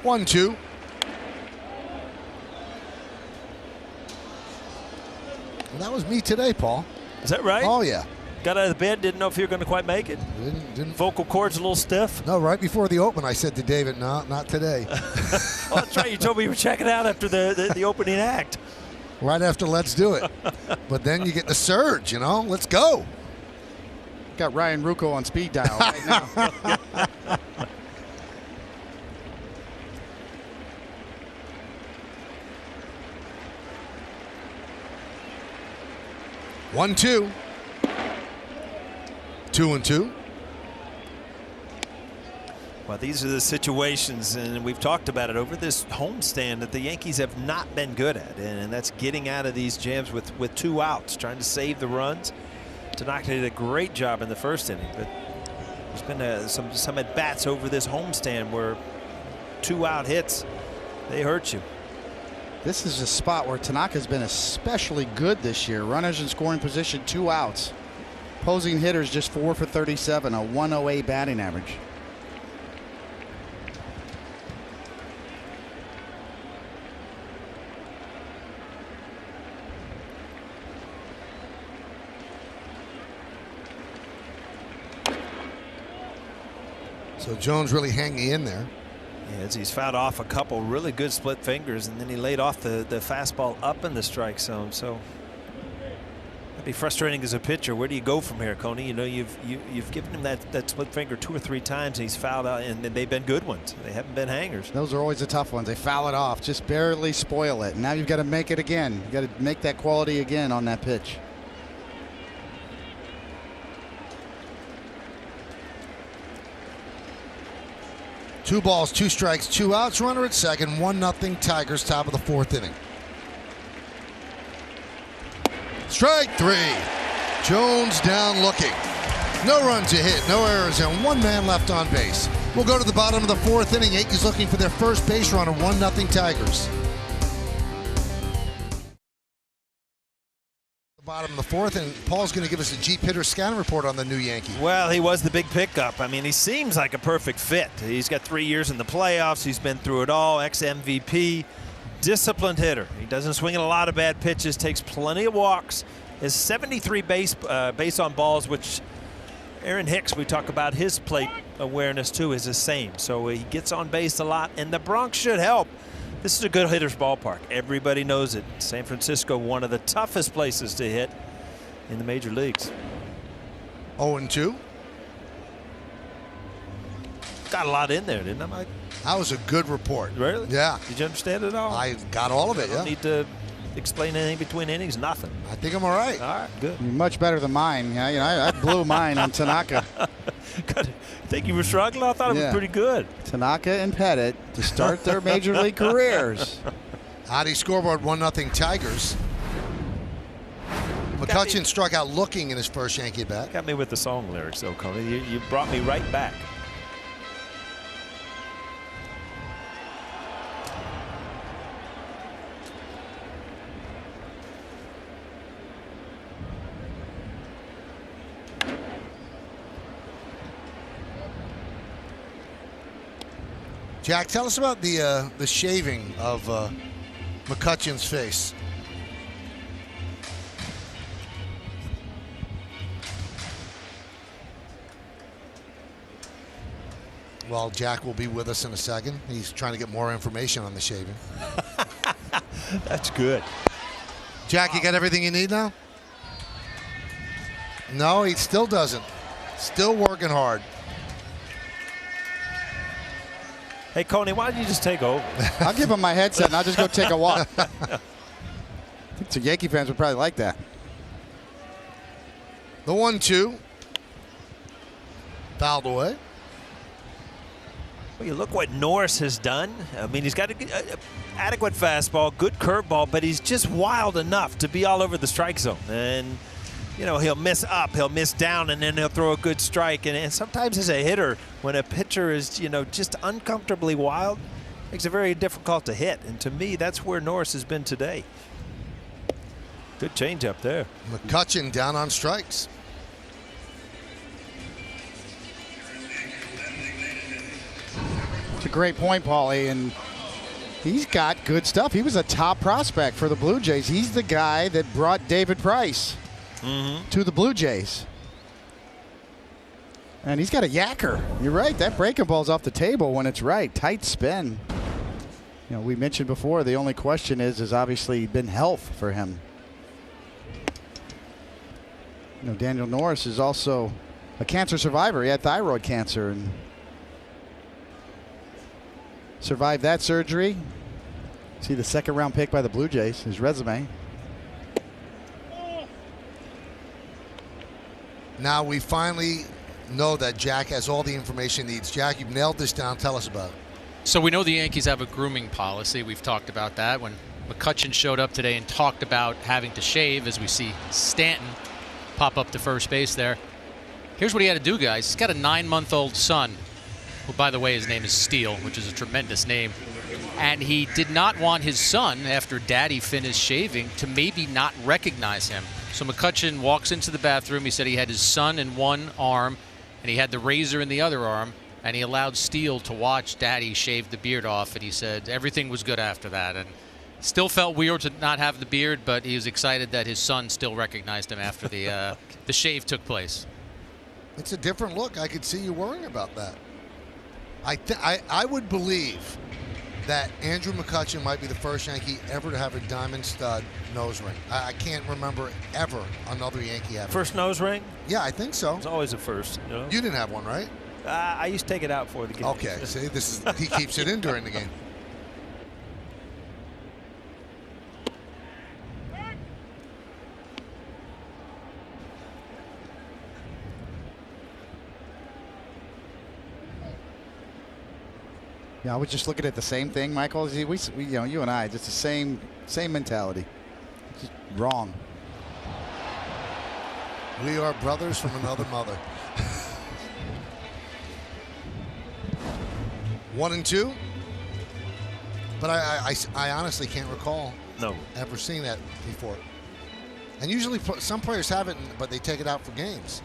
One, two. Well, that was me today, Paul. Is that right? Oh, yeah. Got out of the bed, didn't know if you were going to quite make it. Didn't. Vocal cords a little stiff. No, right before the open, I said to David, no, not today. Well, that's right. You told me you were checking out after the opening act. Right after Let's Do It. But then you get the surge, you know. Let's go. Got Ryan Rucco on speed dial right now. 1-2. 2-2. Well, these are the situations, and we've talked about it over this homestand, that the Yankees have not been good at, and that's getting out of these jams with 2 outs, trying to save the runs. Tanaka did a great job in the first inning, but there's been some at bats over this homestand where 2-out hits, they hurt you. This is a spot where Tanaka's been especially good this year. Runners in scoring position, 2 outs. Opposing hitters just 4 for 37, a 108 batting average. So Jones really hanging in there. Yeah, he's fouled off a couple really good split fingers, and then he laid off the fastball up in the strike zone. So that'd be frustrating as a pitcher. Where do you go from here, Coney? You know, you've given him that split finger 2 or 3 times, and he's fouled out, and they've been good ones. They haven't been hangers. Those are always the tough ones. They foul it off, just barely spoil it. And now you've got to make it again. You've got to make that quality again on that pitch. Two balls, 2 strikes, 2 outs. Runner at second. 1-0 Tigers, top of the 4th inning. Strike 3. Jones down looking. No runs to hit, no errors, and 1 man left on base. We'll go to the bottom of the 4th inning. Yankees looking for their first base runner. 1-0 Tigers. Bottom of the 4th, and Paul's going to give us a Jeep hitter scanner report on the new Yankee. Well, he was the big pickup. I mean, he seems like a perfect fit. He's got 3 years in the playoffs. He's been through it all. Ex-MVP, disciplined hitter. He doesn't swing at a lot of bad pitches, takes plenty of walks. His 73 base on balls, which Aaron Hicks, we talk about his plate awareness too, is the same. So he gets on base a lot, and the Bronx should help. This is a good hitter's ballpark. Everybody knows it. San Francisco, one of the toughest places to hit in the major leagues. 0-2. Got a lot in there, didn't I, Mike? That was a good report. Really? Yeah. Did you understand it all? I got all of it, I don't need to explain anything between innings. Nothing. I think I'm all right. All right, good. You're much better than mine. Yeah, you know, I blew mine on Tanaka. Good. Think you were struggling? I thought it was pretty good. Tanaka and Pettit to start their major league careers. Audi scoreboard 1-0 Tigers. McCutchen struck out looking in his first Yankee at bat. Got me with the song lyrics, though, Coney. You brought me right back. Jack, tell us about the shaving of McCutchen's face. Well, Jack will be with us in a second. He's trying to get more information on the shaving. That's good. Jack, you got everything you need now? No, he still doesn't. Still working hard. Hey, Coney, why don't you just take over? I'll give him my headset and I'll just go take a walk. I think some Yankee fans would probably like that. The 1-2. Fouled away. Well, you look what Norris has done. I mean, he's got an adequate fastball, good curveball, but he's just wild enough to be all over the strike zone. And you know, he'll miss up, he'll miss down, and then he'll throw a good strike. And sometimes as a hitter, when a pitcher is, you know, just uncomfortably wild, makes it very difficult to hit. And to me, that's where Norris has been today. Good change up there. McCutchen down on strikes. It's a great point, Paulie, and he's got good stuff. He was a top prospect for the Blue Jays. He's the guy that brought David Price to the Blue Jays. And he's got a yacker. You're right. That breaking ball's off the table when it's right. Tight spin. You know, we mentioned before, the only question is obviously been health for him. You know, Daniel Norris is also a cancer survivor. He had thyroid cancer and survived that surgery. See the 2nd round pick by the Blue Jays, his resume. Now we finally know that Jack has all the information he needs. Jack, you've nailed this down. Tell us about it. So we know the Yankees have a grooming policy. We've talked about that. When McCutchen showed up today and talked about having to shave, as we see Stanton pop up to first base there. Here's what he had to do, guys. He's got a 9-month-old son, who, by the way, his name is Steele, which is a tremendous name. And he did not want his son, after Daddy finished shaving, to maybe not recognize him. So McCutchen walks into the bathroom. He said he had his son in one arm, and he had the razor in the other arm, and he allowed Steele to watch Daddy shave the beard off, and he said everything was good after that. And still felt weird to not have the beard, but he was excited that his son still recognized him after the shave took place. It's a different look. I could see you worrying about that. I would believe that Andrew McCutchen might be the first Yankee ever to have a diamond stud nose ring. I can't remember ever another Yankee having First nose ring? Yeah, I think so. It's always a first. You know? You didn't have one, right? I used to take it out for the game. Okay, see, he keeps it in during the game. Yeah, I was just looking at the same thing, Michael. We you know, you and I, just the same mentality. Just wrong. We are brothers from another mother. 1-2. But I honestly can't recall ever seeing that before. And usually some players have it, but they take it out for games.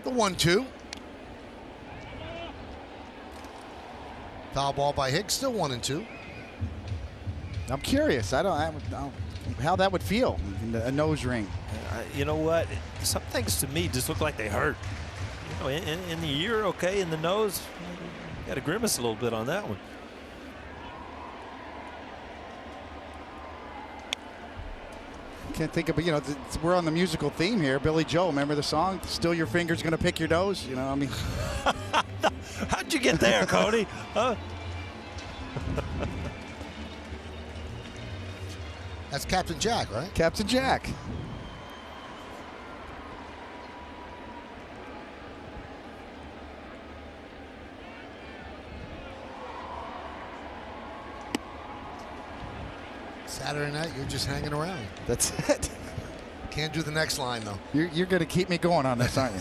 The 1-2. Foul ball by Hicks, still 1-2. I'm curious. I don't know how that would feel, a nose ring. You know what? Some things to me just look like they hurt. You know, in the ear, okay, in the nose, got to grimace a little bit on that one. Can't think of, you know, we're on the musical theme here. Billy Joel, remember the song? Still your finger's gonna pick your nose. You know, I mean. How'd you get there, Cody? Huh? That's Captain Jack, right? Captain Jack. Saturday night, you're just hanging around. That's it. Can't do the next line, though. You're going to keep me going on this, aren't you?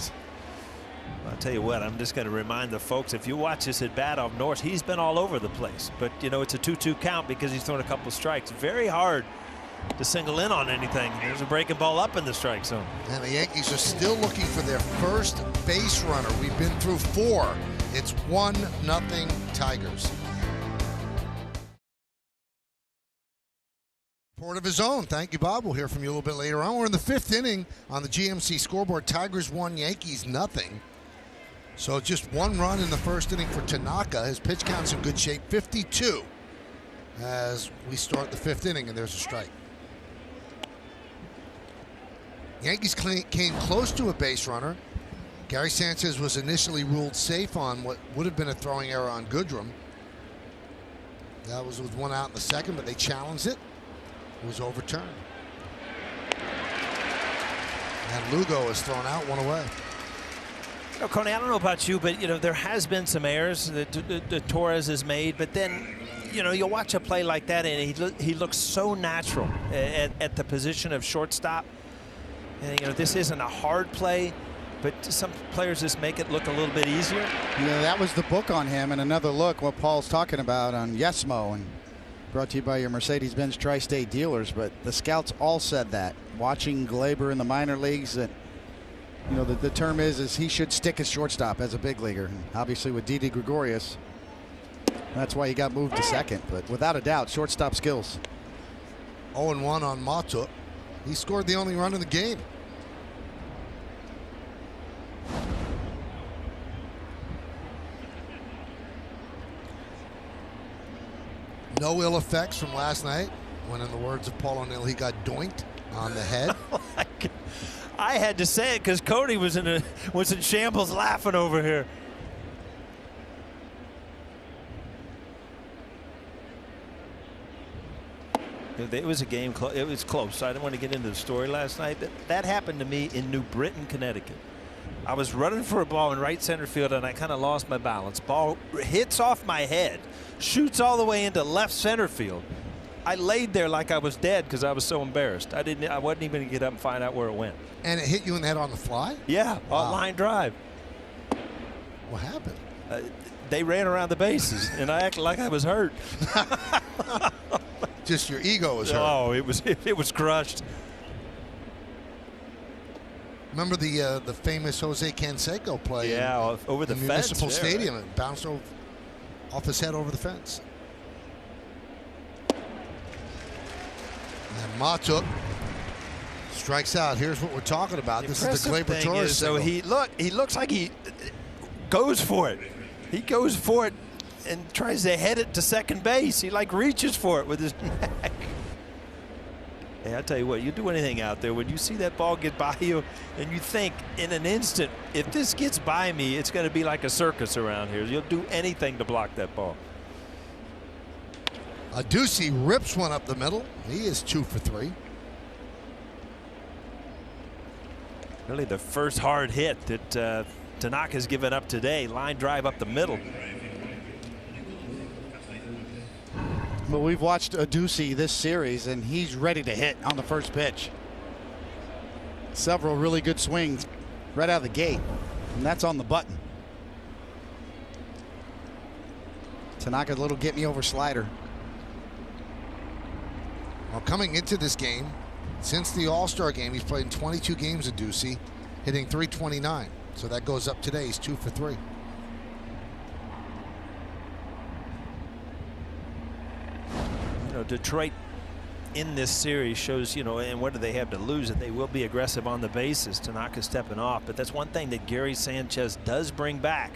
I'll tell you what, I'm just going to remind the folks, if you watch this at bat off Norris, he's been all over the place. But, you know, it's a 2-2 count because he's thrown a couple of strikes. Very hard to single in on anything. There's a breaking ball up in the strike zone. And the Yankees are still looking for their first base runner. We've been through 4. It's 1-0 Tigers. Report of his own. Thank you, Bob. We'll hear from you a little bit later on. We're in the 5th inning on the GMC scoreboard. Tigers 1, Yankees 0. So just 1 run in the first inning for Tanaka. His pitch count's in good shape, 52, as we start the 5th inning, and there's a strike. Yankees came close to a base runner. Gary Sanchez was initially ruled safe on what would have been a throwing error on Goodrum. That was with 1 out in the 2nd, but they challenged it. It was overturned. And Lugo is thrown out, 1 away. You know, Coney, I don't know about you, but, you know, there has been some errors that Torres has made, but then you know, you'll watch a play like that, and he looks so natural at the position of shortstop. And, you know, this isn't a hard play, but some players just make it look a little bit easier. You know, that was the book on him, and another look what Paul's talking about on Yesmo, and brought to you by your Mercedes-Benz Tri-State dealers. But the scouts all said that. Watching Glaber in the minor leagues, that, you know, the term is he should stick as shortstop as a big leaguer. And obviously with Didi Gregorius, that's why he got moved to second. But without a doubt, shortstop skills. 0-1 on Matuk. He scored the only run in the game. No ill effects from last night, when, in the words of Paul O'Neill, he got doinked on the head. I had to say it because Cody was in shambles laughing over here. It was a game. It was close. I didn't want to get into the story last night, but that happened to me in New Britain, Connecticut. I was running for a ball in right center field, and I kind of lost my balance. Ball hits off my head, shoots all the way into left center field. I laid there like I was dead because I was so embarrassed. I wasn't even going to get up and find out where it went. And it hit you in the head on the fly? Yeah, wow. Line drive. What happened? They ran around the bases, and I acted like I was hurt. Just your ego was hurt. Oh, it was crushed. Remember the famous Jose Canseco play? Yeah, over the in fence. Municipal Stadium. It bounced off his head over the fence. And Matuk strikes out. Here's what we're talking about. This is the Glaber Torres. So he looks like he goes for it. He goes for it and tries to head it to second base. He like reaches for it with his neck. Hey, I tell you what, you do anything out there, when you see that ball get by you and you think in an instant, if this gets by me, it's going to be like a circus around here. You'll do anything to block that ball. Ducey rips one up the middle. He is 2 for 3. Really the first hard hit that Tanaka's given up today. Line drive up the middle. But we've watched Ducey this series, and he's ready to hit on the first pitch. Several really good swings right out of the gate, and that's on the button. Tanaka's little get me over slider. Well, coming into this game, since the All-Star game, he's played in 22 games of Ducey, hitting .329. So that goes up today. He's 2 for 3. You know, Detroit in this series shows, you know, and what do they have to lose? That they will be aggressive on the bases. Tanaka stepping off, but that's one thing that Gary Sanchez does bring back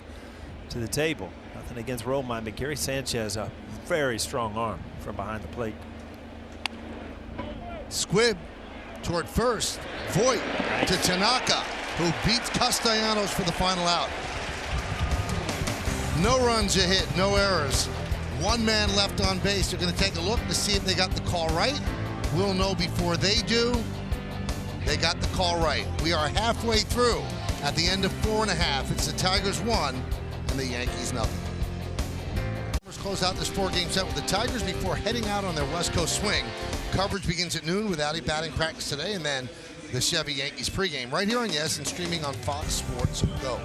to the table. Nothing against Romine, but Gary Sanchez, a very strong arm from behind the plate. Squibb toward first. Voit to Tanaka, who beats Castellanos for the final out. No runs a hit, no errors. One man left on base. They're going to take a look to see if they got the call right. We'll know before they do. They got the call right. We are halfway through at the end of 4.5. It's the Tigers 1 and the Yankees nothing. Close out this 4-game set with the Tigers before heading out on their West Coast swing. Coverage begins at noon with Audi batting practice today, and then the Chevy Yankees pregame right here on Yes and streaming on Fox Sports Go.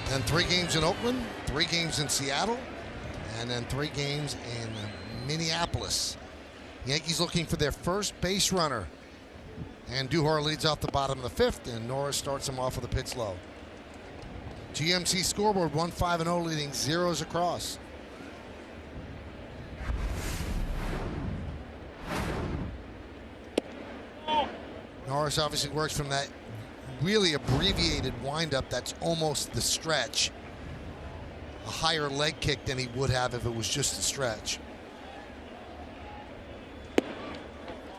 Then 3 games in Oakland, 3 games in Seattle, and then 3 games in Minneapolis. Yankees looking for their first base runner. And Duhar leads off the bottom of the 5th, and Norris starts him off with a pitch low. GMC scoreboard 1-5-0, leading zeros across. Norris obviously works from that really abbreviated windup that's almost the stretch. A higher leg kick than he would have if it was just a stretch.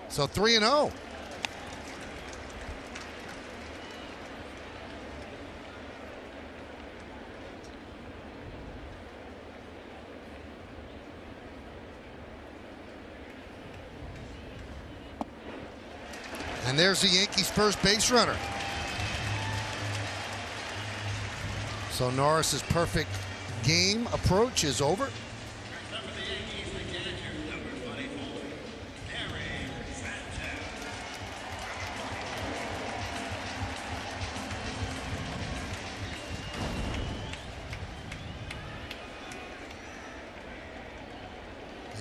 So 3-0. And there's the Yankees' first base runner. So Norris's perfect game approach is over.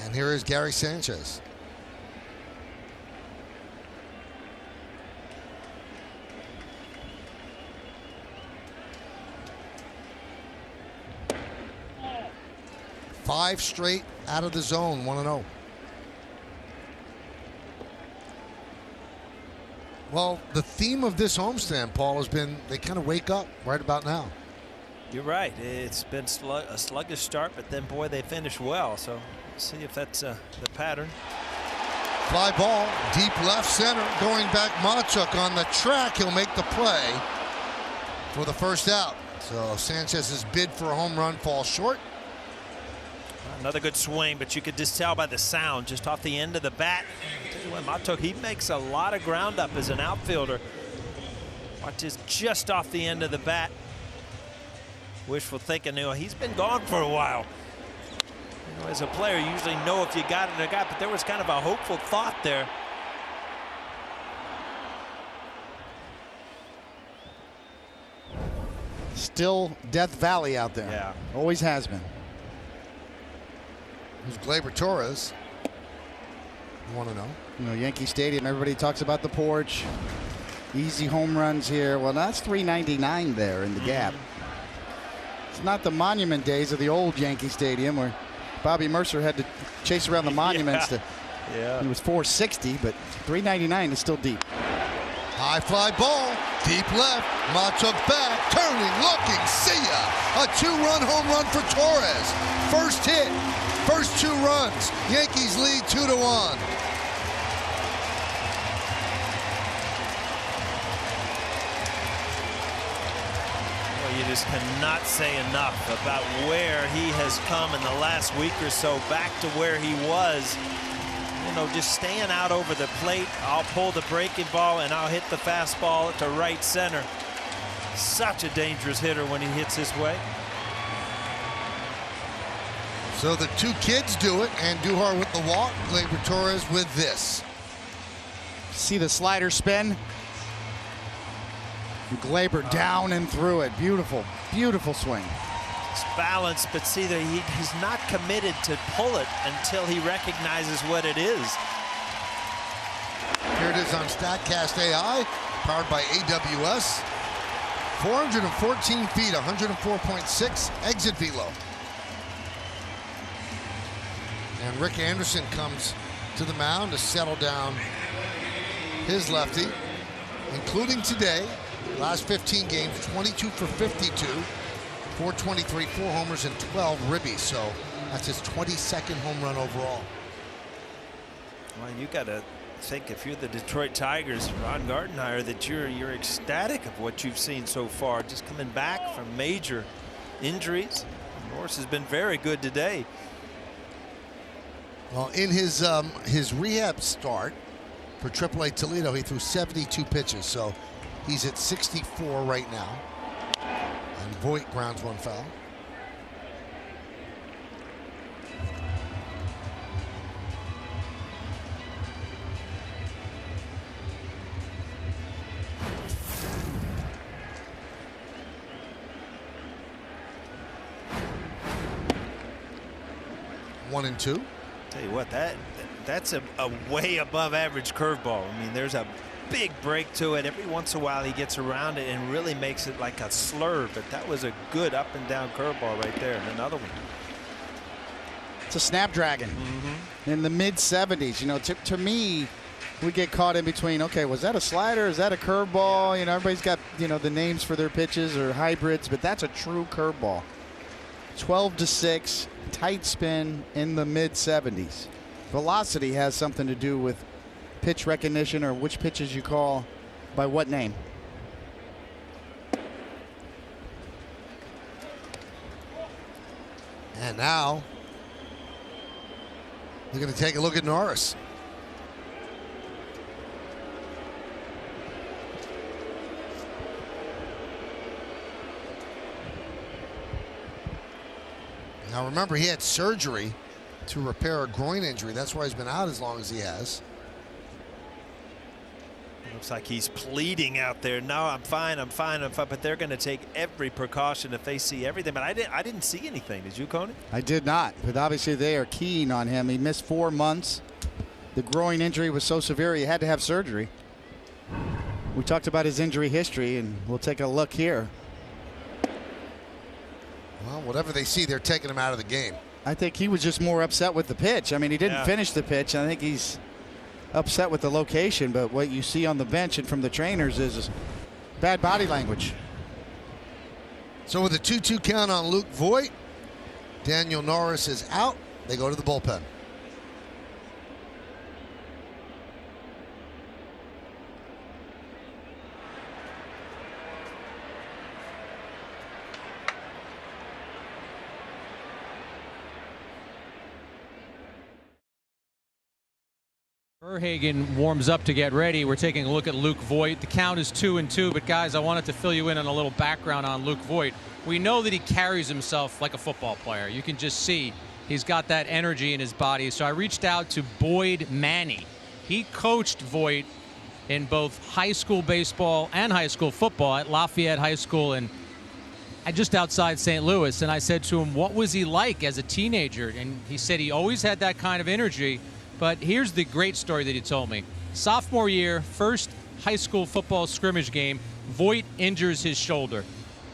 And here is Gary Sanchez. Five straight out of the zone, 1-0. Well, the theme of this homestand, Paul, has been they kind of wake up right about now. You're right. It's been a sluggish start, but then, boy, they finish well. So see if that's the pattern. Fly ball, deep left center, going back Machuk on the track. He'll make the play for the first out. So Sanchez's bid for a home run falls short. Another good swing, but you could just tell by the sound just off the end of the bat. Tell you what, Machuk, he makes a lot of ground up as an outfielder. Watch this just off the end of the bat. Wishful thinking, he's been gone for a while. As a player, you usually know if you got it or not, but there was kind of a hopeful thought there. Still Death Valley out there. Yeah. Always has been. Who's Gleyber Torres? 1-0. Yankee Stadium, everybody talks about the porch. Easy home runs here. Well, that's 399 there in the gap. It's not the monument days of the old Yankee Stadium where Bobby Mercer had to chase around the monuments. Yeah. It was 460, but 399 is still deep. High fly ball, deep left. Machuk back, turning, looking, see ya. A two-run home run for Torres. First hit, first two runs. Yankees lead 2-1. You just cannot say enough about where he has come in the last week or so, back to where he was. Just staying out over the plate. I'll pull the breaking ball and I'll hit the fastball to right center. Such a dangerous hitter when he hits his way. So the two kids do it, and Duhar with the walk, Gleyber Torres with this. See the slider spin? Gleyber down and through it. Beautiful, beautiful swing. It's balanced, but see that he's not committed to pull it until he recognizes what it is. Here it is on StatCast AI, powered by AWS. 414 feet, 104.6 exit velo. And Rick Anderson comes to the mound to settle down his lefty, including today. Last 15 games, 22 for 52, 423, 4 homers, and 12 ribbies. So that's his 22nd home run overall. Well, you got to think, if you're the Detroit Tigers, Ron Gardenhire, that you're ecstatic of what you've seen so far, just coming back from major injuries. Norris has been very good today. Well, in his rehab start for AAA Toledo, he threw 72 pitches, so he's at 64 right now. And Voit grounds one foul. One and two. Tell you what, that's a way above average curveball. I mean, there's a big break to it. Every once in a while he gets around it and really makes it like a slur, but that was a good up and down curveball right there. And another one. It's a Snapdragon in the mid 70s. You know, to me, we get caught in between. Okay, was that a slider? Is that a curveball? You know, everybody's got, you know, the names for their pitches or hybrids, but that's a true curveball. 12-6, tight spin in the mid 70s. Velocity has something to do with pitch recognition or which pitches you call by what name. And now we're going to take a look at Norris. Now remember, he had surgery to repair a groin injury. That's why he's been out as long as he has. Looks like he's pleading out there. No, I'm fine, I'm fine, I'm fine. But they're going to take every precaution if they see everything. But I didn't see anything. Did you, Coney? I did not. But obviously they are keen on him. He missed 4 months. The groin injury was so severe he had to have surgery. We talked about his injury history, and we'll take a look here. Well, whatever they see, they're taking him out of the game. I think he was just more upset with the pitch. I mean, he didn't finish the pitch. I think he's upset with the location, but what you see on the bench and from the trainers is bad body language. So with a 2-2 count on Luke Voit, Daniel Norris is out. They go to the bullpen. Verhagen warms up to get ready. We're taking a look at Luke Voit. The count is 2-2, but guys, I wanted to fill you in on a little background on Luke Voit. We know that he carries himself like a football player. You can just see he's got that energy in his body. So I reached out to Boyd Manny. He coached Voit in both high school baseball and high school football at Lafayette High School and just outside St. Louis. And I said to him, what was he like as a teenager? And he said he always had that kind of energy. But here's the great story that he told me. Sophomore year, first high school football scrimmage game, Voit injures his shoulder.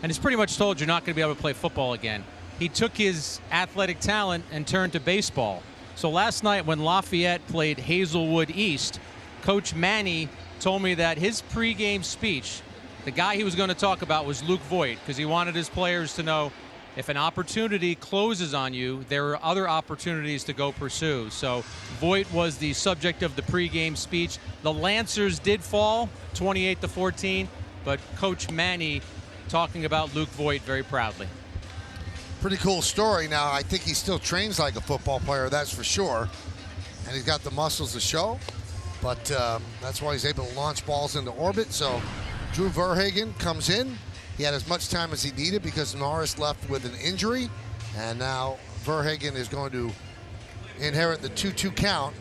And he's pretty much told you're not going to be able to play football again. He took his athletic talent and turned to baseball. So last night when Lafayette played Hazelwood East, Coach Manny told me that his pregame speech, the guy he was going to talk about was Luke Voit, because he wanted his players to know if an opportunity closes on you, there are other opportunities to go pursue. So Voit was the subject of the pregame speech. The Lancers did fall 28-14, but Coach Manny talking about Luke Voit very proudly. Pretty cool story. Now, I think he still trains like a football player, that's for sure. And he's got the muscles to show. But that's why he's able to launch balls into orbit. So Drew Verhagen comes in. He had as much time as he needed because Norris left with an injury. And now Verhagen is going to inherit the 2-2 count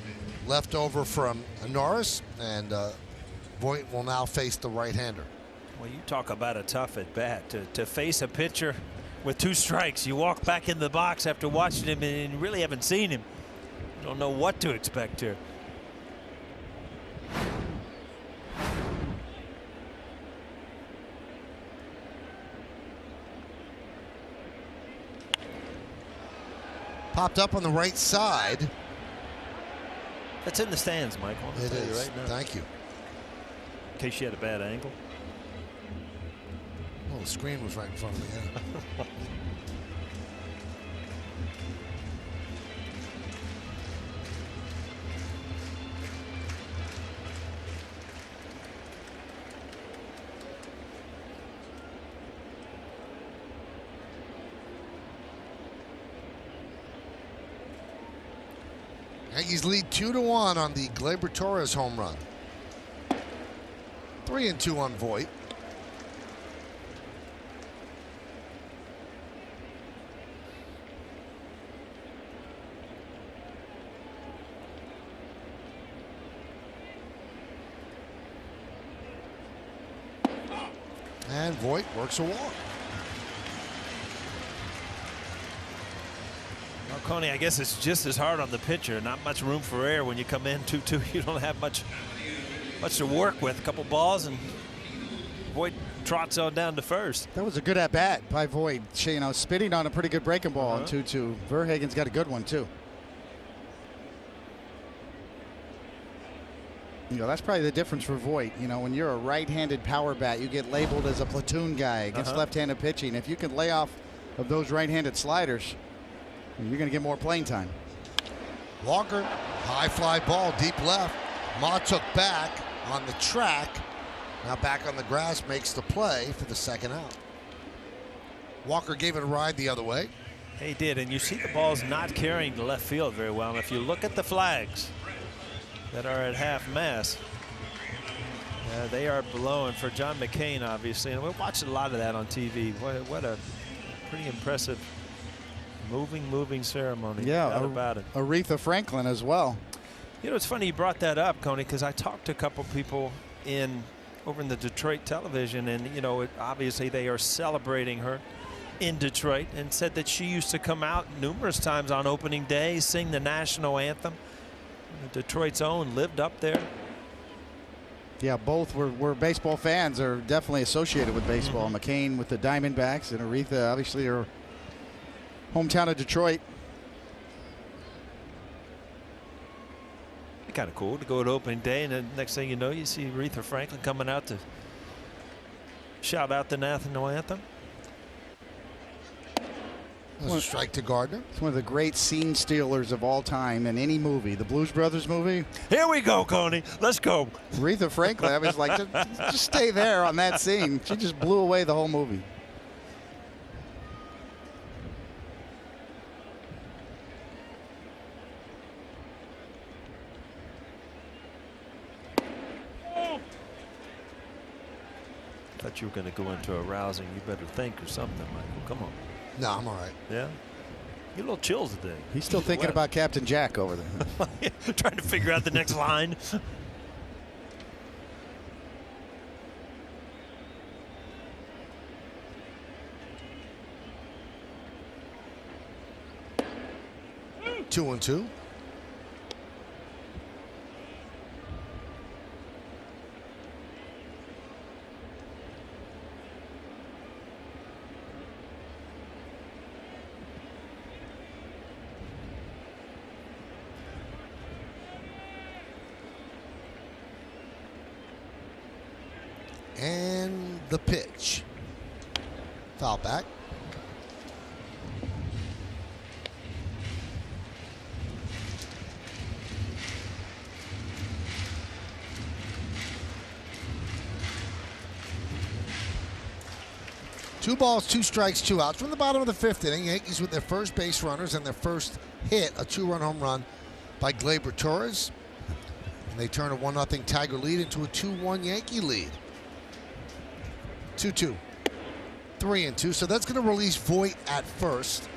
left over from Norris. And Voit will now face the right-hander. Well, you talk about a tough at-bat. To face a pitcher with 2 strikes, you walk back in the box after watching him and you really haven't seen him. You don't know what to expect here. Popped up on the right side. That's in the stands, Michael. It is. Right now. Thank you. In case you had a bad angle. Oh, the screen was right in front of me. Yeah. Yankees lead 2-1 on the Gleyber Torres home run. 3-2 on Voit. And Voit works a walk. Well, Coney, I guess it's just as hard on the pitcher. Not much room for error when you come in 2-2. You don't have much to work with. A couple balls and Voit trots on down to first. That was a good at-bat by Voit. You know, spitting on a pretty good breaking ball on 2-2. Verhagen's got a good one, too. You know, that's probably the difference for Voit. You know, when you're a right-handed power bat, you get labeled as a platoon guy against left-handed pitching. If you can lay off of those right-handed sliders, you're going to get more playing time. Walker, high fly ball, deep left. Ma took back on the track. Now back on the grass, makes the play for the second out. Walker gave it a ride the other way. He did, and you see the ball's not carrying the left field very well. And if you look at the flags that are at half mast, they are blowing for John McCain, obviously. And we watched a lot of that on TV. What a pretty impressive Moving ceremony. Yeah, Not about it. Aretha Franklin as well. You know, it's funny you brought that up, Coney, because I talked to a couple people over in the Detroit television, and you know, obviously they are celebrating her in Detroit, and said that she used to come out numerous times on opening day, sing the national anthem. Detroit's own lived up there. Yeah, both were baseball fans, are definitely associated with baseball. McCain with the Diamondbacks, and Aretha, obviously, her hometown of Detroit. Kind of cool to go to opening day, and then next thing you know, you see Aretha Franklin coming out to shout out the national anthem. It was a strike to Gardner. It's one of the great scene stealers of all time in any movie. The Blues Brothers movie. Here we go, Coney. Let's go. Aretha Franklin, I was like, just stay there on that scene. She just blew away the whole movie. Thought you were going to go into a rousing "you better think" or something, Michael. Come on. No, I'm all right. Yeah. You a little chills today. He's still thinking about Captain Jack over there. Trying to figure out the next line. Two and two. And the pitch. Foul back. Two balls, two strikes, two outs. From the bottom of the fifth inning, Yankees with their first base runners and their first hit, a two-run home run by Gleyber Torres. And they turn a 1-0 Tiger lead into a 2-1 Yankee lead. 2-2. 3-2. So that's going to release Voit at first.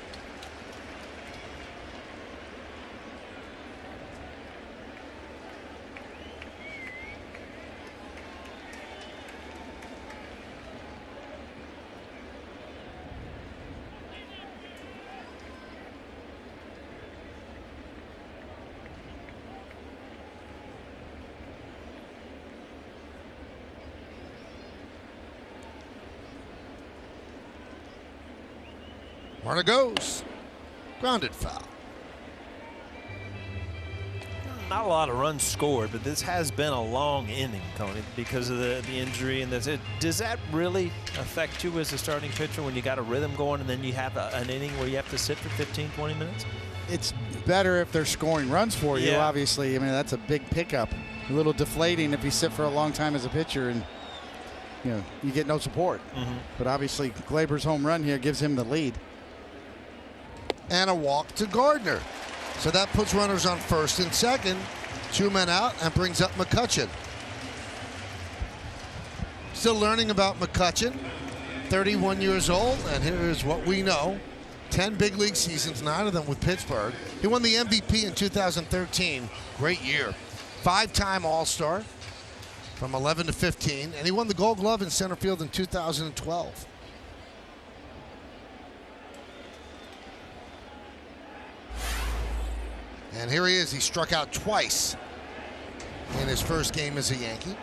Runner goes. Grounded foul. Not a lot of runs scored, but this has been a long inning, Tony, because of the injury. And does that really affect you as a starting pitcher when you got a rhythm going and then you have an inning where you have to sit for 15, 20 minutes? It's better if they're scoring runs for you, obviously. I mean, that's a big pickup. A little deflating if you sit for a long time as a pitcher and you get no support. But obviously, Gleyber's home run here gives him the lead. And a walk to Gardner. So that puts runners on first and second. Two men out and brings up McCutchen. Still learning about McCutchen. 31 years old, and here's what we know. 10 big league seasons, 9 of them with Pittsburgh. He won the MVP in 2013. Great year. 5-time All-Star from 11 to 15. And he won the Gold Glove in center field in 2012. And here he is. He struck out twice in his first game as a Yankee.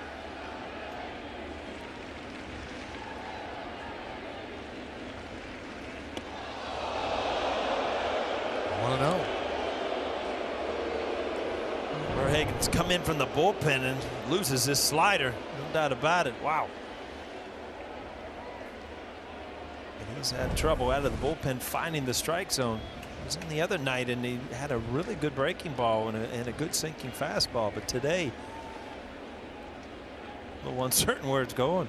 I want to know. Verhagen's come in from the bullpen and loses his slider. No doubt about it. Wow. And he's had trouble out of the bullpen finding the strike zone. He was in the other night and he had a really good breaking ball and a good sinking fastball. But today, a little uncertain where it's going.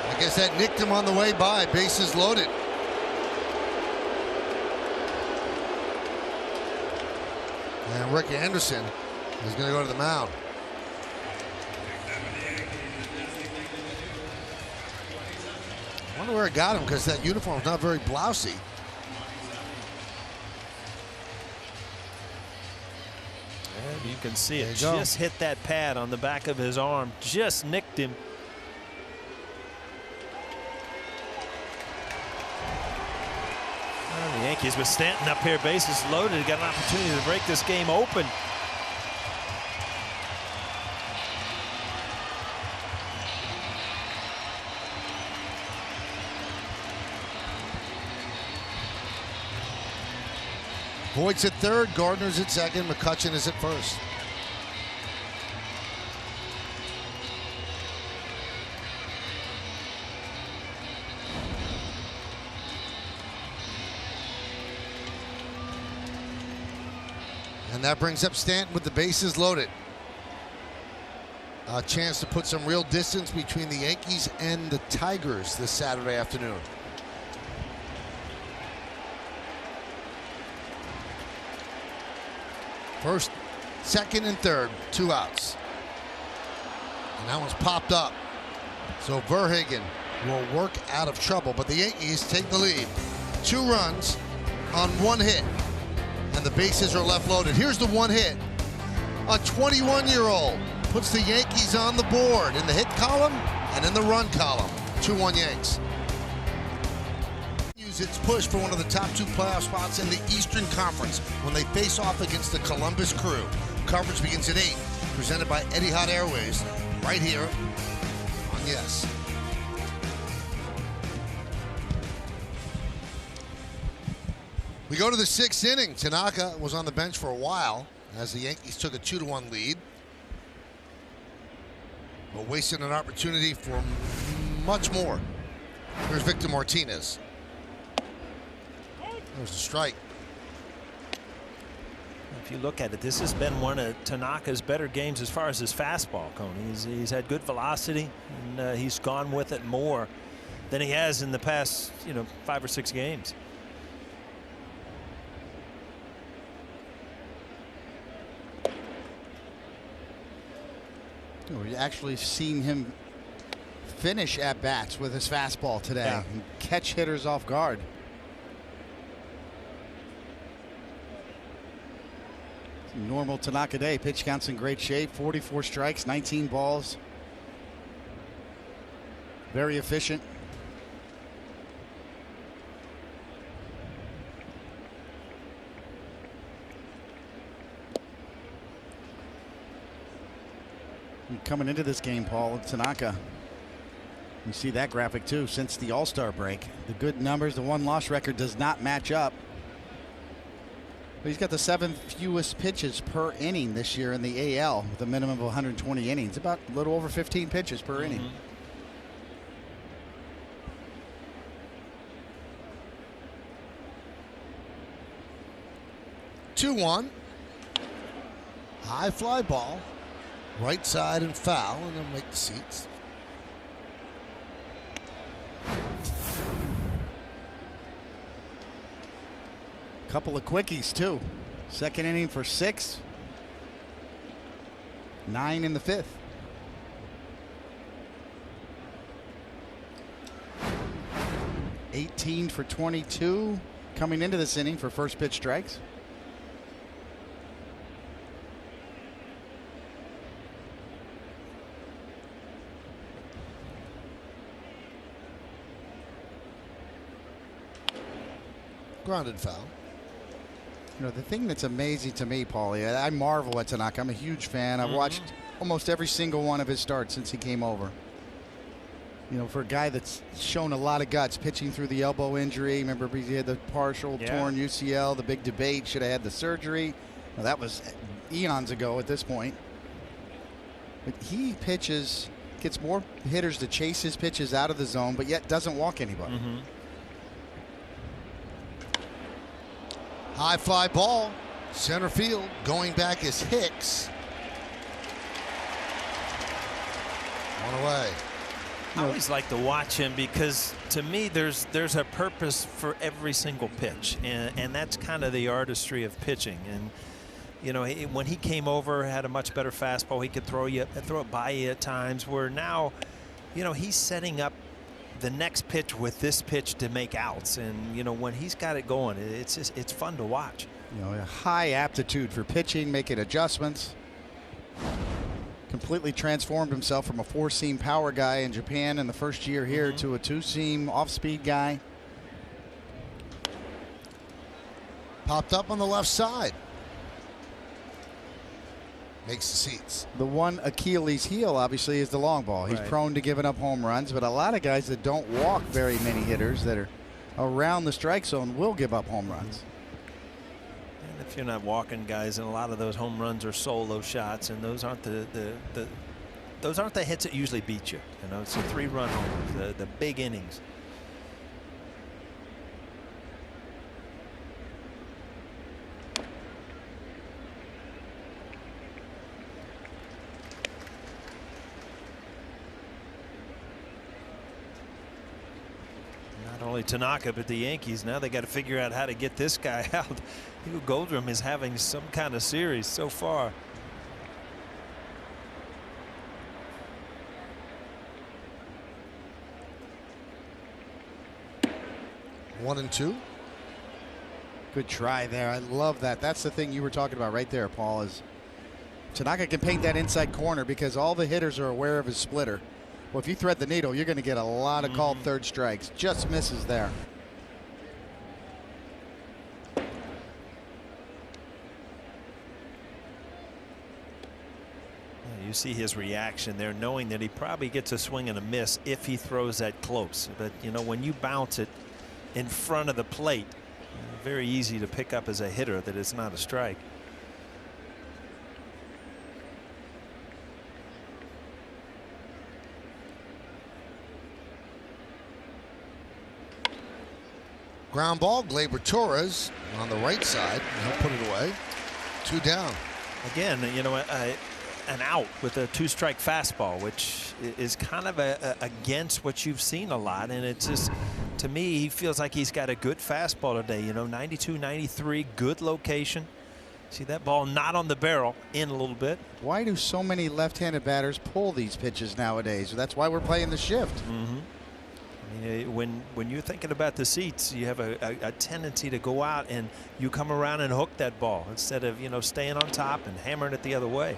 I guess that nicked him on the way by. Bases loaded. And Rick Anderson is going to go to the mound. I wonder where it got him, because that uniform is not very blousy. And you can see it There you just hit that pad on the back of his arm, just nicked him. Well, the Yankees with Stanton up here, bases loaded, got an opportunity to break this game open. Voigt's at third, Gardner's at second, McCutchen is at first. And that brings up Stanton with the bases loaded. A chance to put some real distance between the Yankees and the Tigers this Saturday afternoon. First, second, and third, 2 outs. And that one's popped up. So Verhagen will work out of trouble, but the Yankees take the lead. 2 runs on 1 hit, and the bases are left loaded. Here's the 1 hit. A 21-year-old puts the Yankees on the board in the hit column and in the run column. 2-1 Yanks. Its push for one of the top 2 playoff spots in the Eastern Conference when they face off against the Columbus Crew. Coverage begins at 8, presented by Etihad Airways, right here on Yes. We go to the 6th inning. Tanaka was on the bench for a while as the Yankees took a 2-1 lead, but wasted an opportunity for much more. Here's Victor Martinez. There's a strike. If you look at it, this has been one of Tanaka's better games as far as his fastball, Coney. He's had good velocity, and he's gone with it more than he has in the past, 5 or 6 games. We've actually seen him finish at bats with his fastball today and catch hitters off guard. Normal Tanaka day. Pitch count's in great shape. 44 strikes, 19 balls. Very efficient. And coming into this game, Paul, Tanaka, you see that graphic too. Since the All-Star break, the good numbers, the 1-loss record does not match up. But he's got the 7th fewest pitches per inning this year in the AL with a minimum of 120 innings. About a little over 15 pitches per inning. 2-1. High fly ball. Right side and foul, and they'll make the seats. Couple of quickies too. 2nd inning for 6. 9 in the 5th. $18 for 22 coming into this inning for first pitch strikes. Grounded foul. The thing that's amazing to me, Paulie, I marvel at Tanaka. I'm a huge fan. I've watched almost every single one of his starts since he came over. For a guy that's shown a lot of guts, pitching through the elbow injury. Remember, he had the partial torn UCL, the big debate, should have had the surgery. Well, that was eons ago at this point. But he pitches, gets more hitters to chase his pitches out of the zone, but yet doesn't walk anybody. High fly ball, center field. Going back is Hicks. One away. I always like to watch him because to me there's a purpose for every single pitch, and that's kind of the artistry of pitching. And You know, when he came over, had a much better fastball. He could throw it by you at times. Where now, you know, he's setting up the next pitch with this pitch to make outs. And you know, when he's got it going, it's fun to watch. You know, a high aptitude for pitching, making adjustments. Completely transformed himself from a 4-seam power guy in Japan in the first year here to a 2-seam off-speed guy. Popped up on the left side. Makes the seats. The one Achilles heel, obviously, is the long ball. He's prone to giving up home runs, but a lot of guys that don't walk very many hitters that are around the strike zone will give up home runs. And if you're not walking guys, and a lot of those home runs are solo shots, and those aren't those aren't the hits that usually beat you. You know, it's the 3-run homers, the big innings. Not only Tanaka, but the Yankees, now they got to figure out how to get this guy out. Hugo Goldrum is having some kind of series so far. One and two. Good try there. I love that. That's the thing you were talking about right there, Paul, is Tanaka can paint that inside corner because all the hitters are aware of his splitter. Well, if you thread the needle, you're going to get a lot of called third strikes. Just misses there. You see his reaction there, knowing that he probably gets a swing and a miss if he throws that close. But, you know, when you bounce it in front of the plate, very easy to pick up as a hitter that it's not a strike. Ground ball, Gleyber Torres on the right side. He'll put it away. 2 down. Again, you know, an out with a 2-strike fastball, which is kind of against what you've seen a lot. And it's just, to me, he feels like he's got a good fastball today. You know, 92, 93, good location. See that ball not on the barrel, in a little bit. Why do so many left-handed batters pull these pitches nowadays? That's why we're playing the shift. I mean, when you're thinking about the seats, you have a tendency to go out and you come around and hook that ball instead of, you know, staying on top and hammering it the other way.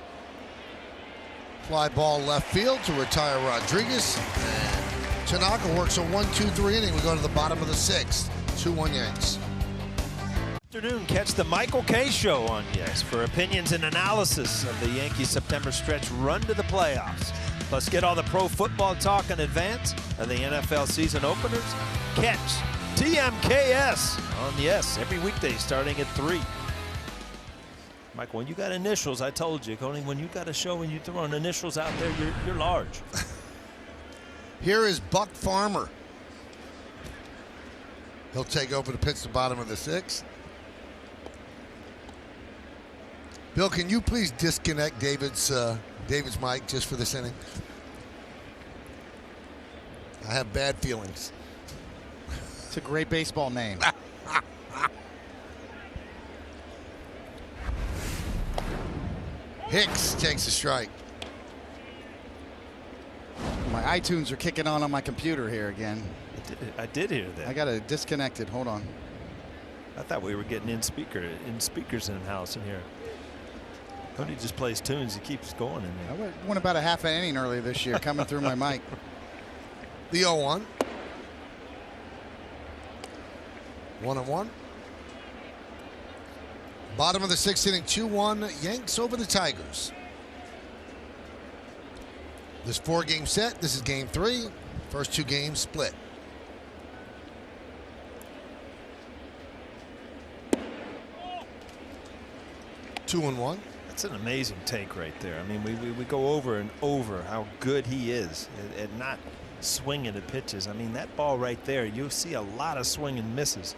Fly ball left field to retire Rodriguez. And Tanaka works a 1-2-3 inning. We go to the bottom of the 6th. 2-1 Yanks. Afternoon, catch the Michael Kay Show on Yes for opinions and analysis of the Yankees' September stretch run to the playoffs. Plus, get all the pro football talk in advance of the NFL season openers. Catch TMKS on Yes every weekday starting at 3. Michael, when you got initials, I told you, Coney, when you got a show and you throwing initials out there, you're large. Here is Buck Farmer. He'll take over to pitch the bottom of the 6th. Bill, can you please disconnect David's mic just for this inning? I have bad feelings. It's a great baseball name. Hicks takes a strike. My iTunes are kicking on my computer here again. I did hear that. I got to disconnect it. Hold on. I thought we were getting in speakers in house in here. Cody just plays tunes. He keeps going in there. I went about a half an inning earlier this year coming through my mic. The 0-1. 1-1. Bottom of the 6th inning, 2-1 Yanks over the Tigers. This 4-game set. This is game 3. First 2 games split. Two and one. That's an amazing take right there. I mean, we go over and over how good he is at not swinging at pitches. I mean, that ball right there, you'll see a lot of swing and misses.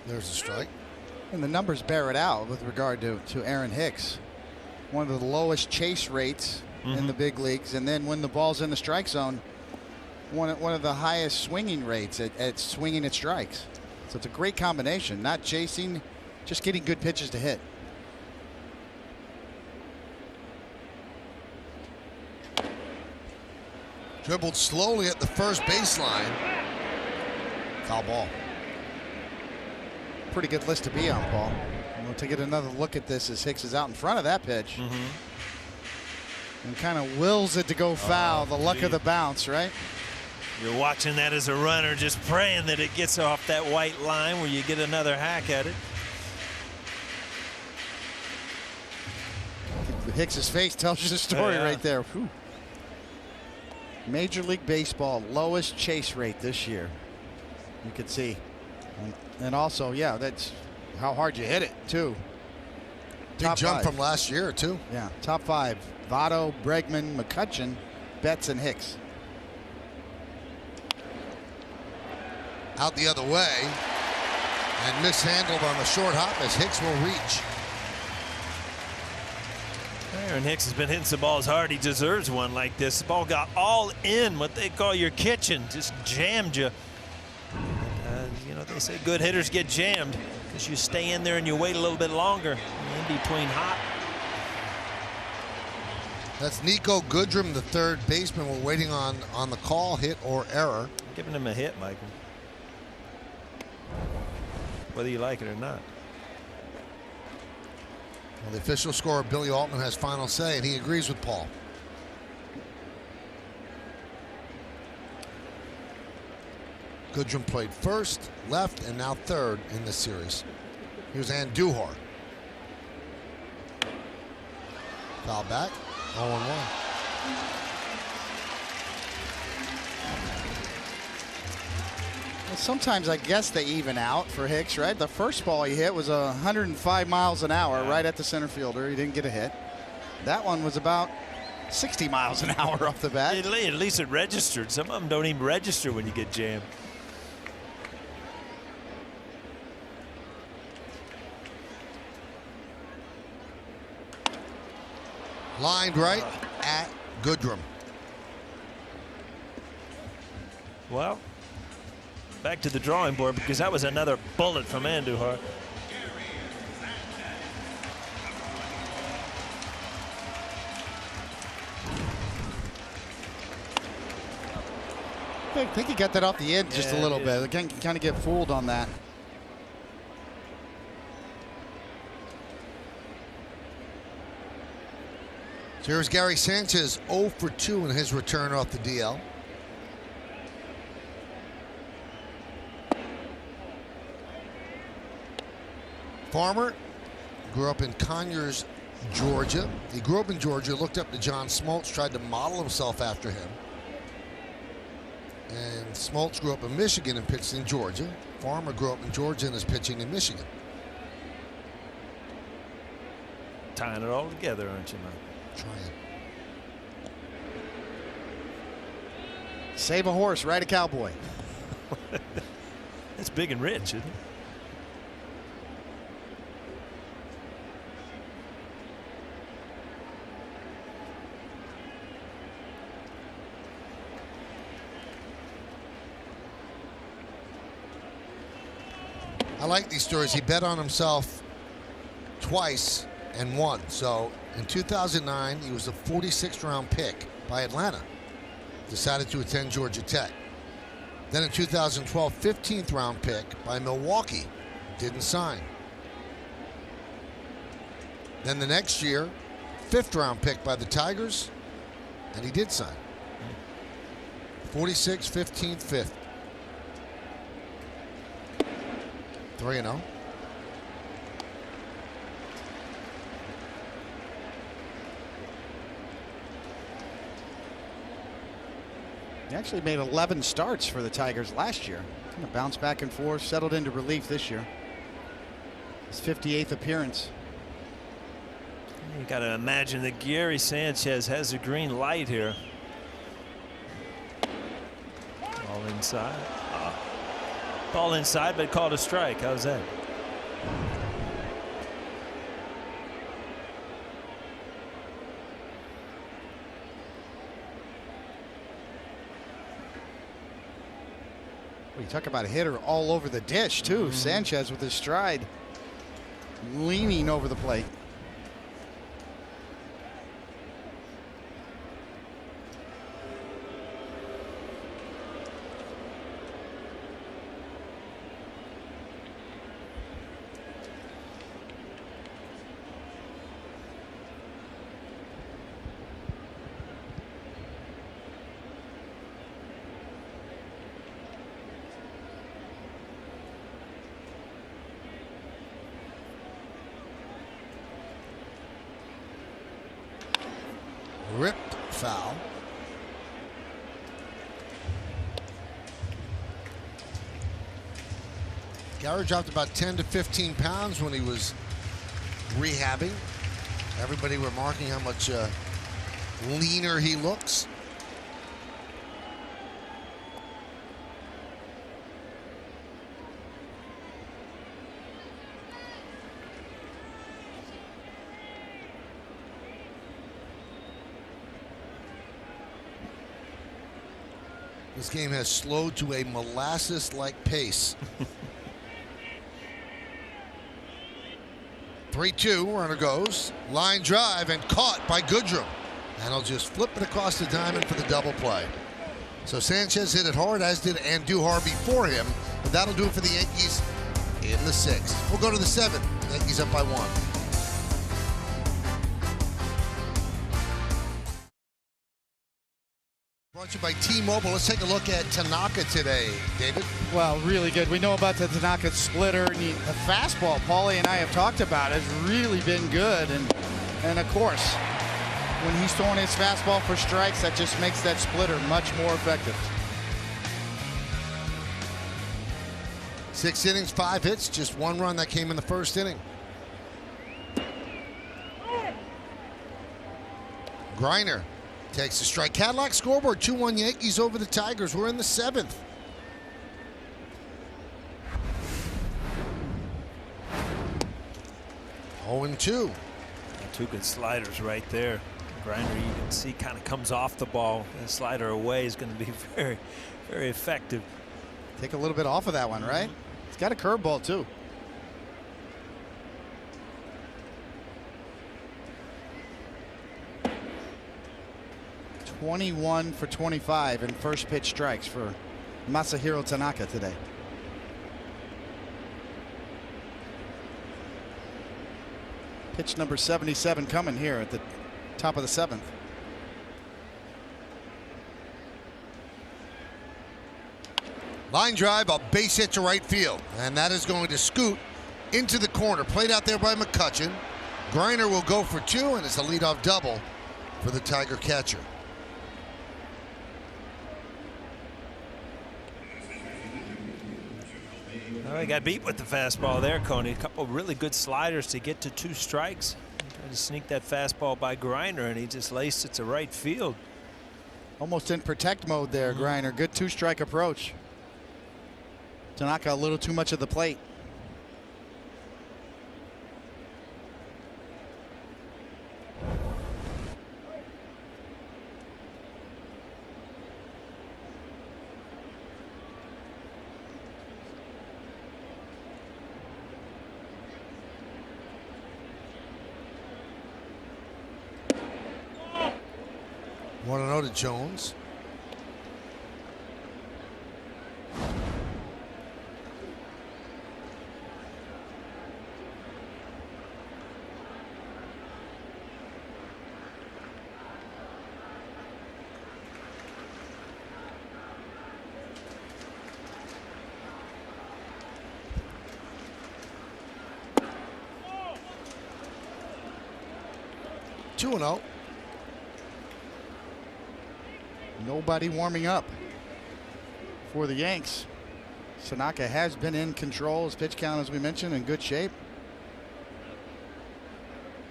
There's a strike. And the numbers bear it out with regard to Aaron Hicks. One of the lowest chase rates in the big leagues. And then when the ball's in the strike zone, one of the highest swinging rates at swinging at strikes. So it's a great combination. Not chasing, just getting good pitches to hit. Dribbled slowly at the first baseline. Foul ball. Pretty good list to be on, Paul. We'll take another look at this as Hicks is out in front of that pitch. And kind of wills it to go foul. The luck of the bounce, right? You're watching that as a runner, just praying that it gets off that white line where you get another hack at it. Hicks's face tells you the story right there. Whew. Major League Baseball lowest chase rate this year. You could see. And also, yeah, that's how hard you hit it, too. Big jump from last year, too. Yeah, top 5. Votto, Bregman, McCutchen, Betts, and Hicks. Out the other way. And mishandled on the short hop as Hicks will reach. Aaron Hicks has been hitting some balls hard. He deserves one like this. The ball got all in what they call your kitchen. Just jammed you. You know, they say good hitters get jammed because you stay in there and you wait a little bit longer in between hot. That's Nico Goodrum, the third baseman. We're waiting on the call, hit or error. I'm giving him a hit, Michael. Whether you like it or not. Well, the official scorer, Billy Altman, has final say, and he agrees with Paul. Goodrum played first, left, and now third in this series. Here's Andujar. Foul back, 0-1. Well, sometimes I guess they even out for Hicks, right? The first ball he hit was 105 miles an hour right at the center fielder. He didn't get a hit. That one was about 60 miles an hour off the bat. At least it registered. Some of them don't even register when you get jammed. Lined right at Goodrum. Well, back to the drawing board because that was another bullet from Andujar. I think he got that off the end just a little bit. Again, kind of get fooled on that. So here's Gary Sanchez, 0 for 2 in his return off the DL. Farmer grew up in Conyers, Georgia. He grew up in Georgia, looked up to John Smoltz, tried to model himself after him. And Smoltz grew up in Michigan and pitched in Georgia. Farmer grew up in Georgia and is pitching in Michigan. Tying it all together, aren't you, man? Trying. Save a horse, ride a cowboy. That's big and rich, isn't it? I like these stories. He bet on himself twice and won. So in 2009, he was a 46th round pick by Atlanta. Decided to attend Georgia Tech. Then in 2012, 15th round pick by Milwaukee. Didn't sign. Then the next year, 5th round pick by the Tigers, and he did sign. 46, 15th, 5th. 3-0. He actually made 11 starts for the Tigers last year. Kind of bounced back and forth, settled into relief this year. His 58th appearance. You got to imagine that Gary Sanchez has a green light here. Ball inside. Ball inside, but called a strike. How's that? You talk about a hitter all over the dish, too. Sanchez with his stride, leaning over the plate. Ripped foul. Gary dropped about 10 to 15 pounds when he was rehabbing. Everybody remarking how much leaner he looks. This game has slowed to a molasses-like pace. 3-2, runner goes. Line drive and caught by Goodrum. And he'll just flip it across the diamond for the double play. So Sanchez hit it hard, as did Andujar before him. And that'll do it for the Yankees in the 6th. We'll go to the 7th. Yankees up by 1. Brought to you by T-Mobile. Let's take a look at Tanaka today, David. Well, really good. We know about the Tanaka splitter. And the fastball, Paulie and I have talked about, has really been good. And of course, when he's throwing his fastball for strikes, that just makes that splitter much more effective. 6 innings, 5 hits, just 1 run that came in the first inning. Griner takes a strike. Cadillac scoreboard, 2-1 Yankees over the Tigers. We're in the 7th. Oh, 0-2. Two good sliders right there. Grinder, you can see, kind of comes off the ball. The slider away is going to be very, very effective. Take a little bit off of that one, right? It's got a curveball, too. $21 for 25 in first pitch strikes for Masahiro Tanaka today. Pitch number 77 coming here at the top of the 7th. Line drive, a base hit to right field. And that is going to scoot into the corner. Played out there by McCutchen. Griner will go for 2, and it's a leadoff double for the Tiger catcher. Oh, he got beat with the fastball there, Coney. A couple of really good sliders to get to 2 strikes. Tried to sneak that fastball by Griner, and he just laced it to right field. Almost in protect mode there, Griner. Good 2-strike approach. Tanaka a little too much of the plate. Want to know to Jones. Two and 0. Nobody warming up for the Yanks. Tanaka has been in control. His pitch count, as we mentioned, in good shape.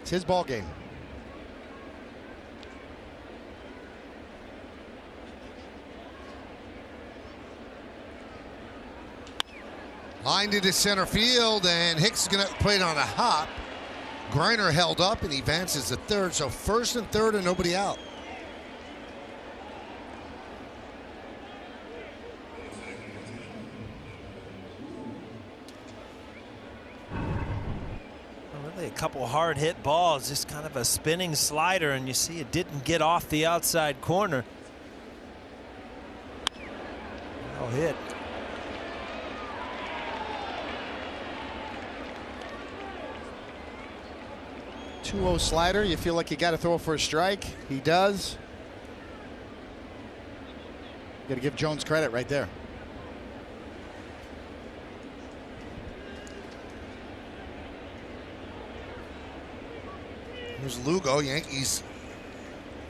It's his ball game. Lined into center field, and Hicks is going to play it on a hop. Griner held up, and he advances to third. So first and third, and nobody out. a couple hard hit balls, just kind of a spinning slider, and you see it didn't get off the outside corner. Oh, hit. .20 slider. You feel like you got to throw for a strike. He does. Got to give Jones credit right there. Here's Lugo. Yankees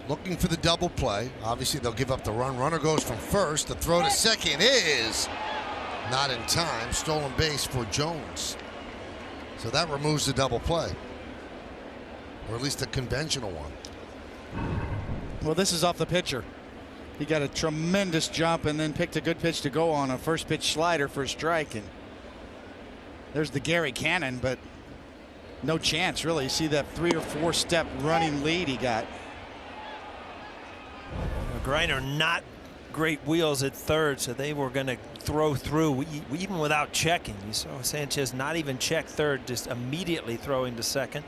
looking for the double play. Obviously, they'll give up the run. Runner goes from first. The throw to second is not in time. Stolen base for Jones. So that removes the double play, or at least a conventional one. Well, this is off the pitcher. He got a tremendous jump and then picked a good pitch to go on, a first pitch slider for a strike. And there's the Gary Cannon, but no chance, really. You see that 3 or 4 step running lead he got. Greiner not great wheels at third, so they were going to throw through even without checking. You saw Sanchez not even check third, just immediately throwing to second.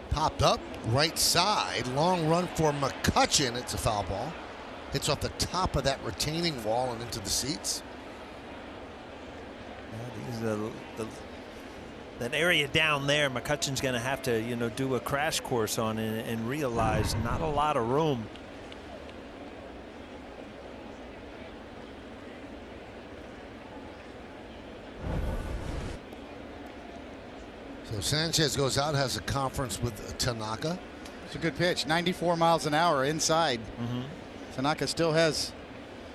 Popped up right side, long run for McCutchen. It's a foul ball. Hits off the top of that retaining wall and into the seats. Yeah, that area down there, McCutchen's going to have to, do a crash course on and realize not a lot of room. So Sanchez goes out, has a conference with Tanaka. It's a good pitch. 94 miles an hour inside. Tanaka still has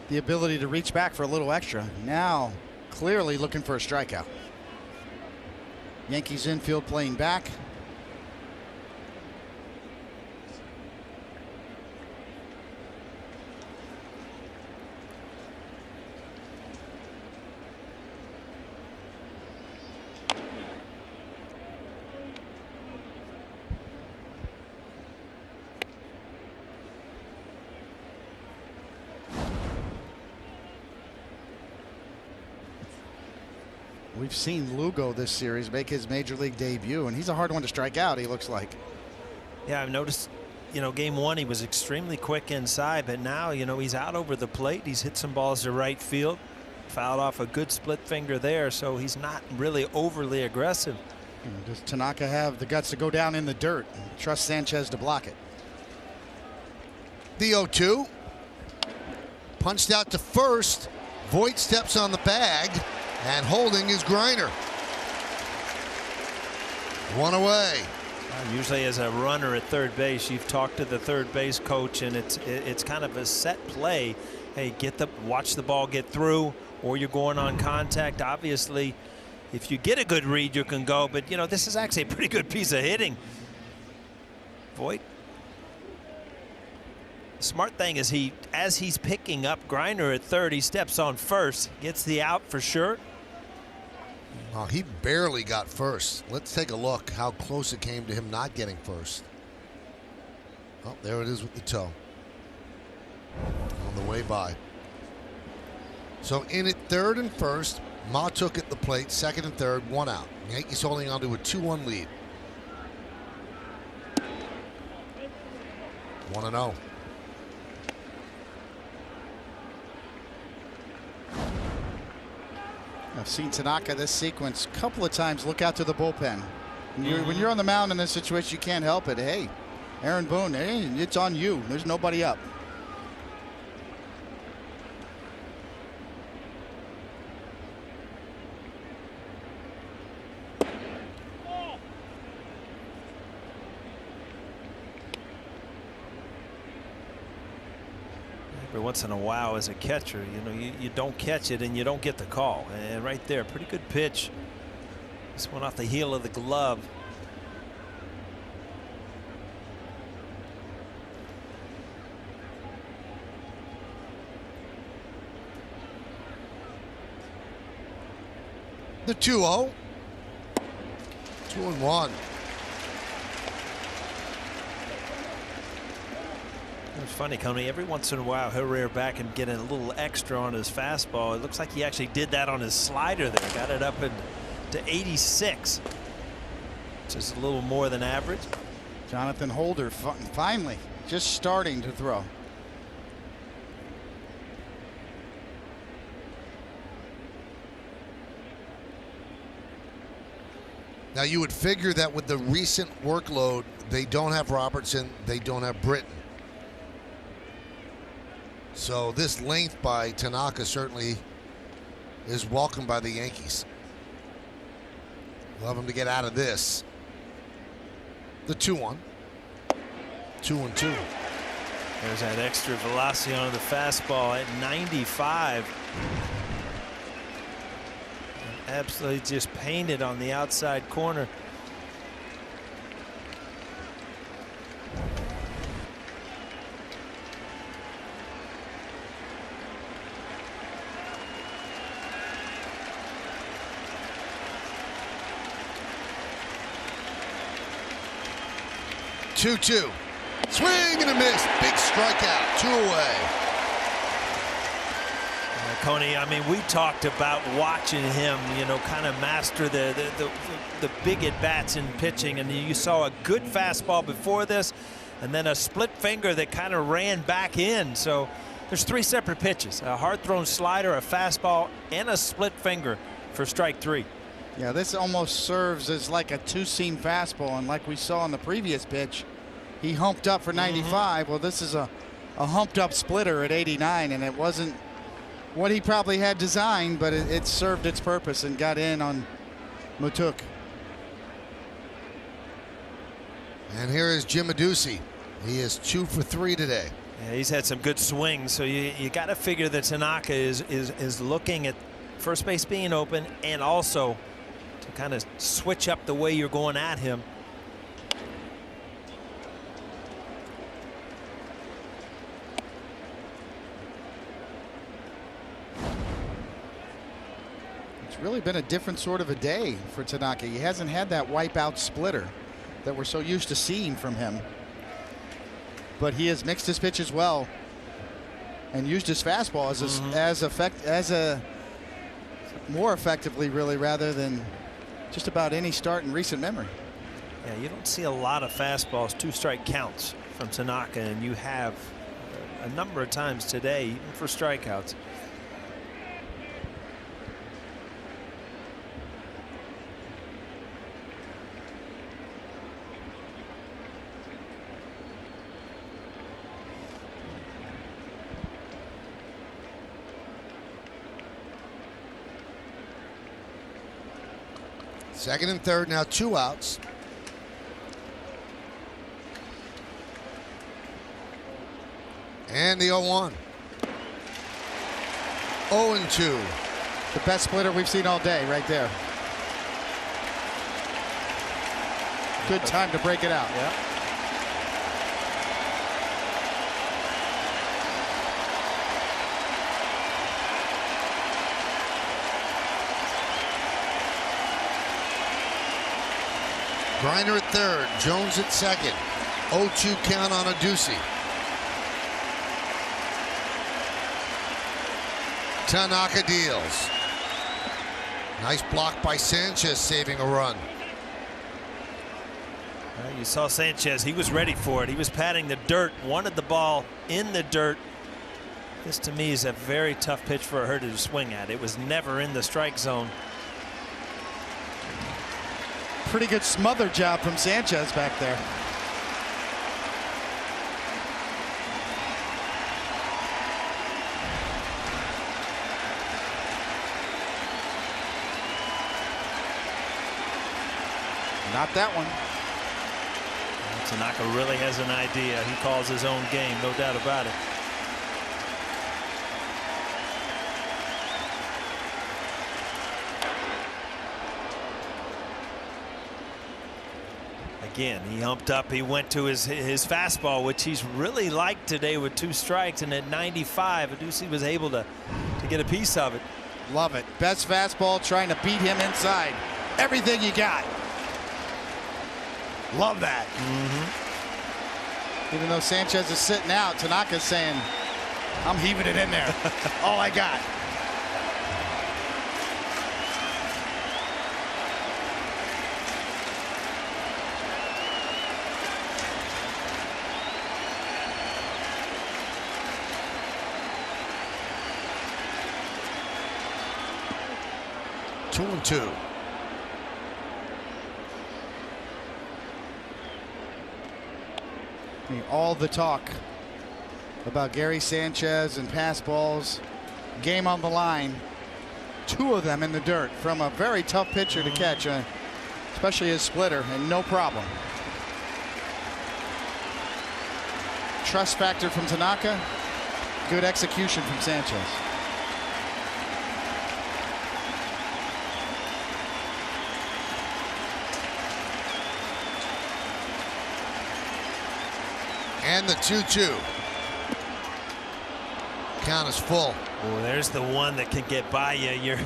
the ability to reach back for a little extra. Now clearly looking for a strikeout. Yankees infield playing back. We've seen Lugo this series make his major league debut, and he's a hard one to strike out, he looks like. Yeah, I've noticed, game one he was extremely quick inside, but now, he's out over the plate. He's hit some balls to right field, fouled off a good split finger there, so he's not really overly aggressive. Does Tanaka have the guts to go down in the dirt and trust Sanchez to block it? The 0-2. Punched out to first. Voit steps on the bag. And holding is Greiner. One away. Usually as a runner at third base, you've talked to the third base coach, and it's kind of a set play. Hey, watch the ball get through, or you're going on contact. Obviously, if you get a good read, you can go. But, this is actually a pretty good piece of hitting. Voit. Smart thing is as he's picking up Greiner at third, he steps on first, gets the out for sure. Oh, he barely got first. Let's take a look how close it came to him not getting first. Oh, there it is with the toe. On the way by. So in at third and first, Ma took at the plate, second and third, one out. Yankees holding on to a 2-1 lead. 1-0. I've seen Tanaka this sequence a couple of times look out to the bullpen. When you're on the mound in this situation, you can't help it. Hey, Aaron Boone, hey, it's on you. There's nobody up. Every once in a while, as a catcher, you don't catch it and you don't get the call. And right there, pretty good pitch. This one off the heel of the glove. The 2-0. 2-1. It's funny, Coney. Every once in a while, he'll rear back and get a little extra on his fastball. It looks like he actually did that on his slider there. Got it up and to 86, which is a little more than average. Jonathan Holder finally just starting to throw. Now you would figure that with the recent workload, they don't have Robertson, they don't have Britton. So this length by Tanaka certainly is welcomed by the Yankees. Love them to get out of this. The 2-1. 2-2. There's that extra velocity on the fastball at 95. Absolutely just painted on the outside corner. Two. Swing and a miss. Big strikeout. 2 away. Coney, I mean, we talked about watching him, you know, kind of master the big at-bats in pitching, and you saw a good fastball before this, and then a split finger that kind of ran back in. So there's 3 separate pitches: a hard-thrown slider, a fastball, and a split finger for strike 3. Yeah, this almost serves as like a two-seam fastball, and like we saw on the previous pitch, he humped up for 95. Well, this is a humped-up splitter at 89, and it wasn't what he probably had designed, but it served its purpose and got in on Mutuk. And here is Jim Adduci. He is 2 for 3 today. Yeah, he's had some good swings, so you got to figure that Tanaka is looking at first base being open, and also to kind of switch up the way you're going at him. Really been a different sort of a day for Tanaka. He hasn't had that wipeout splitter that we're so used to seeing from him, but he has mixed his pitches well and used his fastball as more effectively, really, rather than just about any start in recent memory. Yeah, you don't see a lot of fastballs 2-strike counts from Tanaka, and you have a number of times today, even for strikeouts. Second and third, now 2 outs. And the 0-1. 0-2. The best splitter we've seen all day right there. Good time to break it out. Yeah. Griner at third, Jones at second. 0-2 count on Adduci. Tanaka deals. Nice block by Sanchez, saving a run. You saw Sanchez. He was ready for it. He was patting the dirt, wanted the ball in the dirt. This, to me, is a very tough pitch for a hitter to swing at. It was never in the strike zone. Pretty good smother job from Sanchez back there. Not that one. Tanaka really has an idea. He calls his own game, no doubt about it. Again, he humped up. He went to his fastball, which he's really liked today with 2 strikes. And at 95, Adduci was able to get a piece of it. Love it. Best fastball, trying to beat him inside. Everything you got. Love that. Even though Sanchez is sitting out, Tanaka's saying, I'm heaving it in there. All I got. 2-2. I mean, all the talk about Gary Sanchez and pass balls, game on the line, 2 of them in the dirt from a very tough pitcher to catch, especially his splitter, and no problem. Trust factor from Tanaka, good execution from Sanchez. And the 2-2. Count is full. Oh, there's the one that can get by you.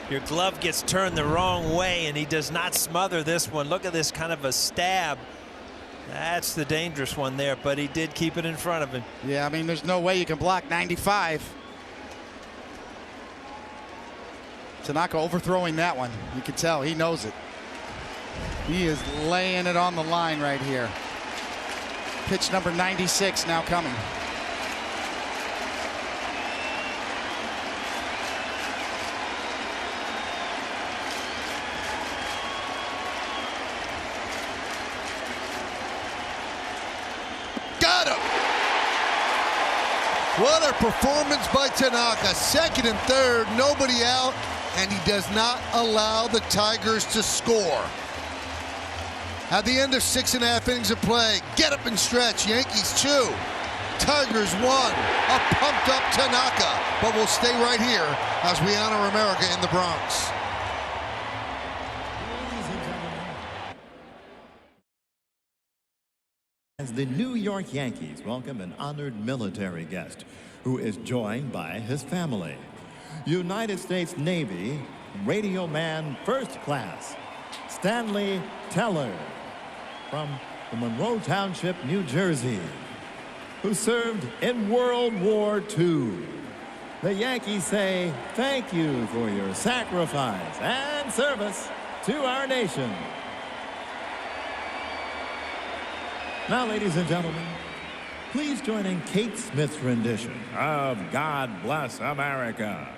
Your glove gets turned the wrong way, and he does not smother this one. Look at this kind of a stab. That's the dangerous one there, but he did keep it in front of him. Yeah, I mean, there's no way you can block 95. Tanaka overthrowing that one. You can tell he knows it. He is laying it on the line right here. Pitch number 96 now coming. Got him! What a performance by Tanaka. Second and third, nobody out, and he does not allow the Tigers to score. At the end of 6.5 innings of play, get up and stretch. Yankees 2, Tigers 1. A pumped up Tanaka, but we'll stay right here as we honor America in the Bronx. As the New York Yankees welcome an honored military guest who is joined by his family. United States Navy Radio Man First Class, Stanley Teller, from the Monroe Township, New Jersey, who served in World War II. The Yankees say thank you for your sacrifice and service to our nation. Now, ladies and gentlemen, please join in Kate Smith's rendition of God Bless America.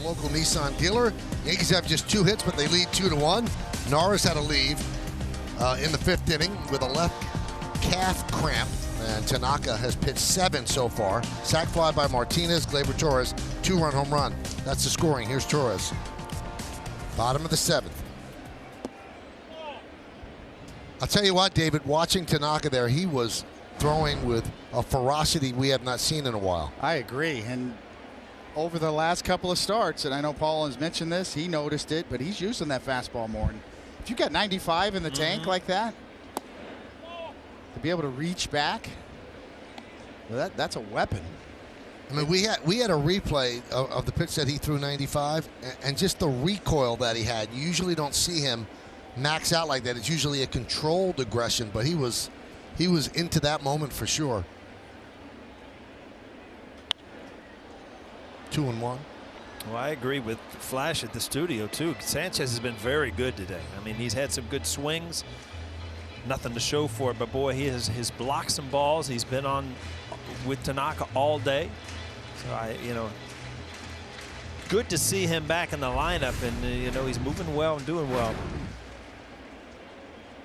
Local Nissan dealer. Yankees have just 2 hits, but they lead 2-1. Norris had to leave in the 5th inning with a left calf cramp, and Tanaka has pitched 7 so far. Sac fly by Martinez, Gleyber Torres, 2-run home run. That's the scoring. Here's Torres. Bottom of the 7th. I'll tell you what, David, watching Tanaka there, he was throwing with a ferocity we have not seen in a while. I agree, and over the last couple of starts, and I know Paul has mentioned this, he noticed it, but he's using that fastball more. And if you got 95 in the tank like that, to be able to reach back, well, that's a weapon. I mean, we had a replay of the pitch that he threw 95, and just the recoil that he had. You usually don't see him max out like that. It's usually a controlled aggression, but he was into that moment for sure. 2-1. Well, I agree with Flash at the studio too. Sanchez has been very good today. I mean, he's had some good swings. Nothing to show for it, but boy, he has blocked some balls. He's been on with Tanaka all day. So good to see him back in the lineup, and he's moving well and doing well.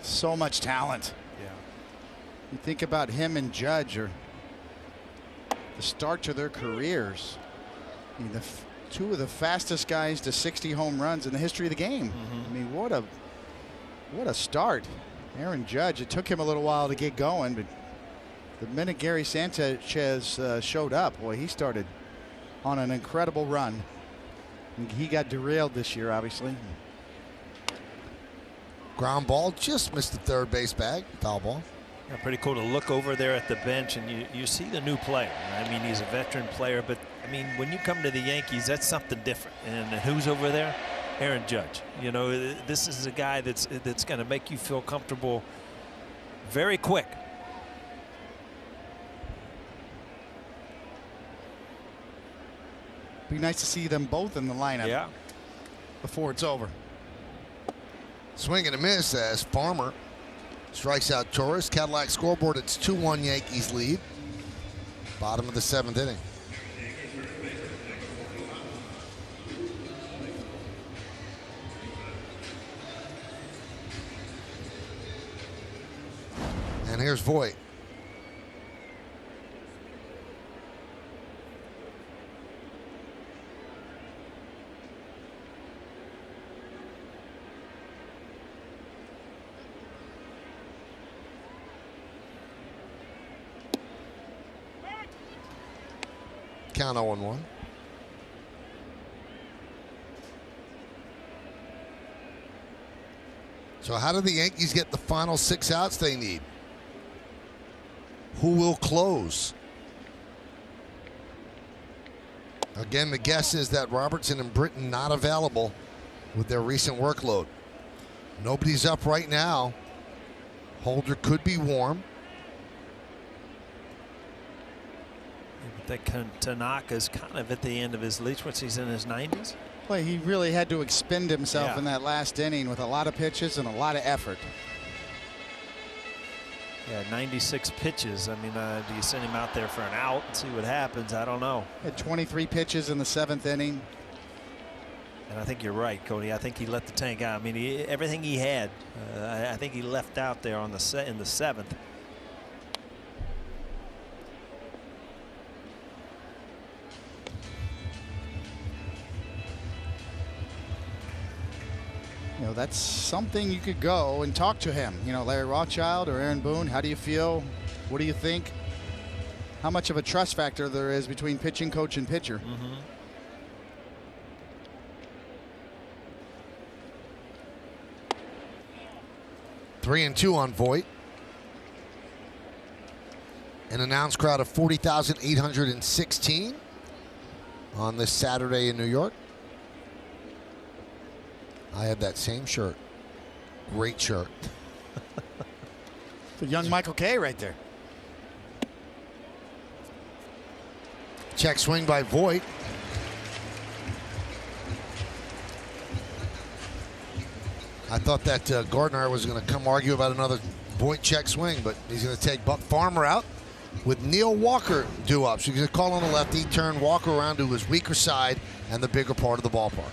So much talent. Yeah. You think about him and Judge, or the start to their careers. I mean, 2 of the fastest guys to 60 home runs in the history of the game. I mean, what a start. Aaron Judge, it took him a little while to get going, but The minute Gary Sanchez showed up, boy, he started on an incredible run. And he got derailed this year, obviously. Ground ball, just missed the third base bag. Foul ball. Yeah, pretty cool to look over there at the bench and you see the new player. I mean, he's a veteran player, but I mean, when you come to the Yankees, that's something different. And who's over there? Aaron Judge. You know, this is a guy that's going to make you feel comfortable very quick. Be nice to see them both in the lineup. Yeah. Before it's over. Swing and a miss as Farmer strikes out Torres. Cadillac scoreboard, it's 2-1 Yankees lead. Bottom of the 7th inning. And here's Voit. Count 0-1. So how do the Yankees get the final 6 outs they need? Who will close? Again, the guess is that Robertson and Britton not available with their recent workload. Nobody's up right now. Holder could be warm. I think Tanaka's kind of at the end of his leash once he's in his 90s. Well, he really had to expend himself Yeah. in that last inning with a lot of pitches and a lot of effort. Yeah, 96 pitches. I mean, do you send him out there for an out and see what happens? I don't know. Had 23 pitches in the 7th inning. And I think you're right, Cody. I think he let the tank out. I mean, everything he had, I think he left out there on the in the 7th. You know, that's something you could go and talk to him. You know, Larry Rothschild or Aaron Boone, how do you feel? What do you think? How much of a trust factor there is between pitching coach and pitcher? Mm-hmm. Three and 2 on Voit. An announced crowd of 40,816 on this Saturday in New York. I had that same shirt. Great shirt. The young Michael Kay right there. Check swing by Voit. I thought that Gardner was going to come argue about another Voit check swing, but he's going to take Buck Farmer out with Neil Walker due up. So he's going to call on the lefty, turn Walker around to his weaker side and the bigger part of the ballpark.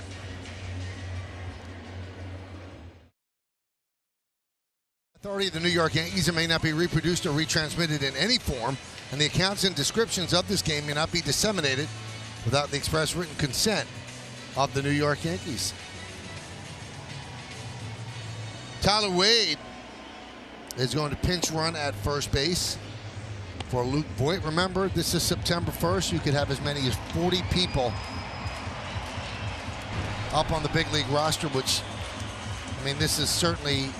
Authority of the New York Yankees, it may not be reproduced or retransmitted in any form, and the accounts and descriptions of this game may not be disseminated without the express written consent of the New York Yankees. Tyler Wade is going to pinch run at first base for Luke Voit. Remember, this is September 1st. You could have as many as 40 people up on the big league roster, which, I mean, this is certainly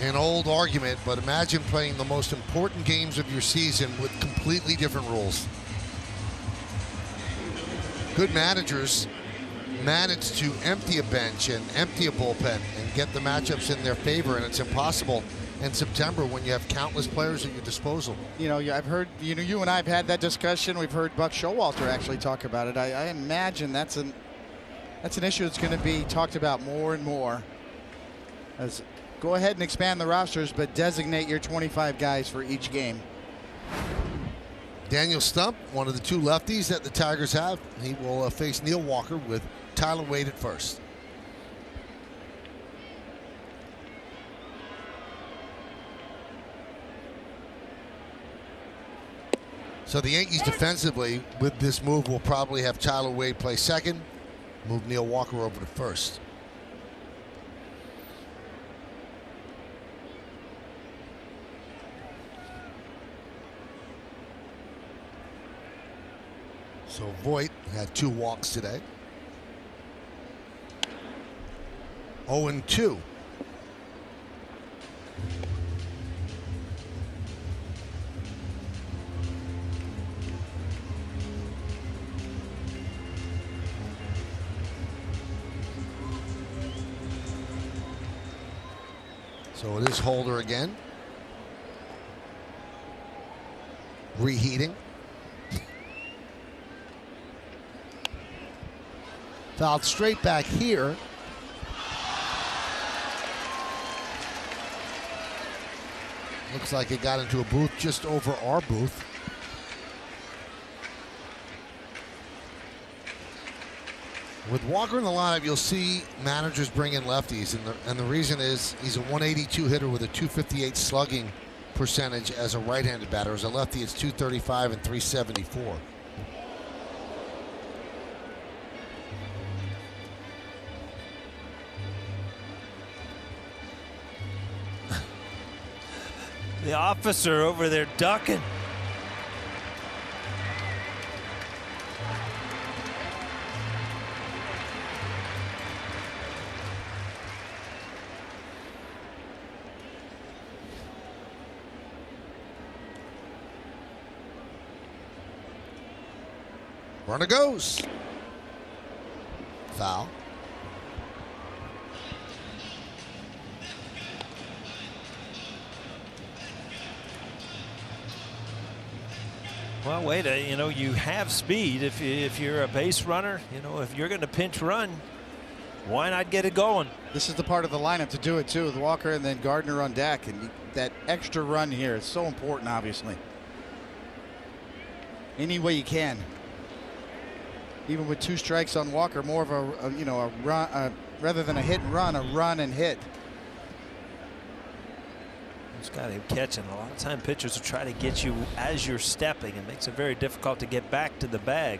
an old argument, but imagine playing the most important games of your season with completely different rules. Good managers manage to empty a bench and empty a bullpen and get the matchups in their favor, and it's impossible in September when you have countless players at your disposal. You know, I've heard, you know, you and I have had that discussion. We've heard Buck Showalter actually talk about it. I imagine that's an issue that's going to be talked about more and more. As go ahead and expand the rosters, but designate your 25 guys for each game. Daniel Stump, one of the 2 lefties that the Tigers have, he will face Neil Walker with Tyler Wade at first. So the Yankees defensively with this move will probably have Tyler Wade play second, move Neil Walker over to first. So Voit had 2 walks today. 0-2. So it is Holder again. Reheating. Fouled straight back here. Looks like it got into a booth just over our booth. With Walker in the lineup, you'll see managers bring in lefties, and the reason is he's a 182 hitter with a 258 slugging percentage as a right-handed batter. As a lefty, it's 235 and 374. The officer over there ducking. Runner goes. Foul. Well, wait, you know, you have speed if you're a base runner. You know, if you're going to pinch run, why not get it going? This is the part of the lineup to do it too, with Walker and then Gardner on deck, and that extra run here is so important, obviously. Any way you can. Even with 2 strikes on Walker, more of a you know, a run rather than a hit and run, a run and hit. It's got him catching. A lot of time pitchers will try to get you as you're stepping. It makes it very difficult to get back to the bag.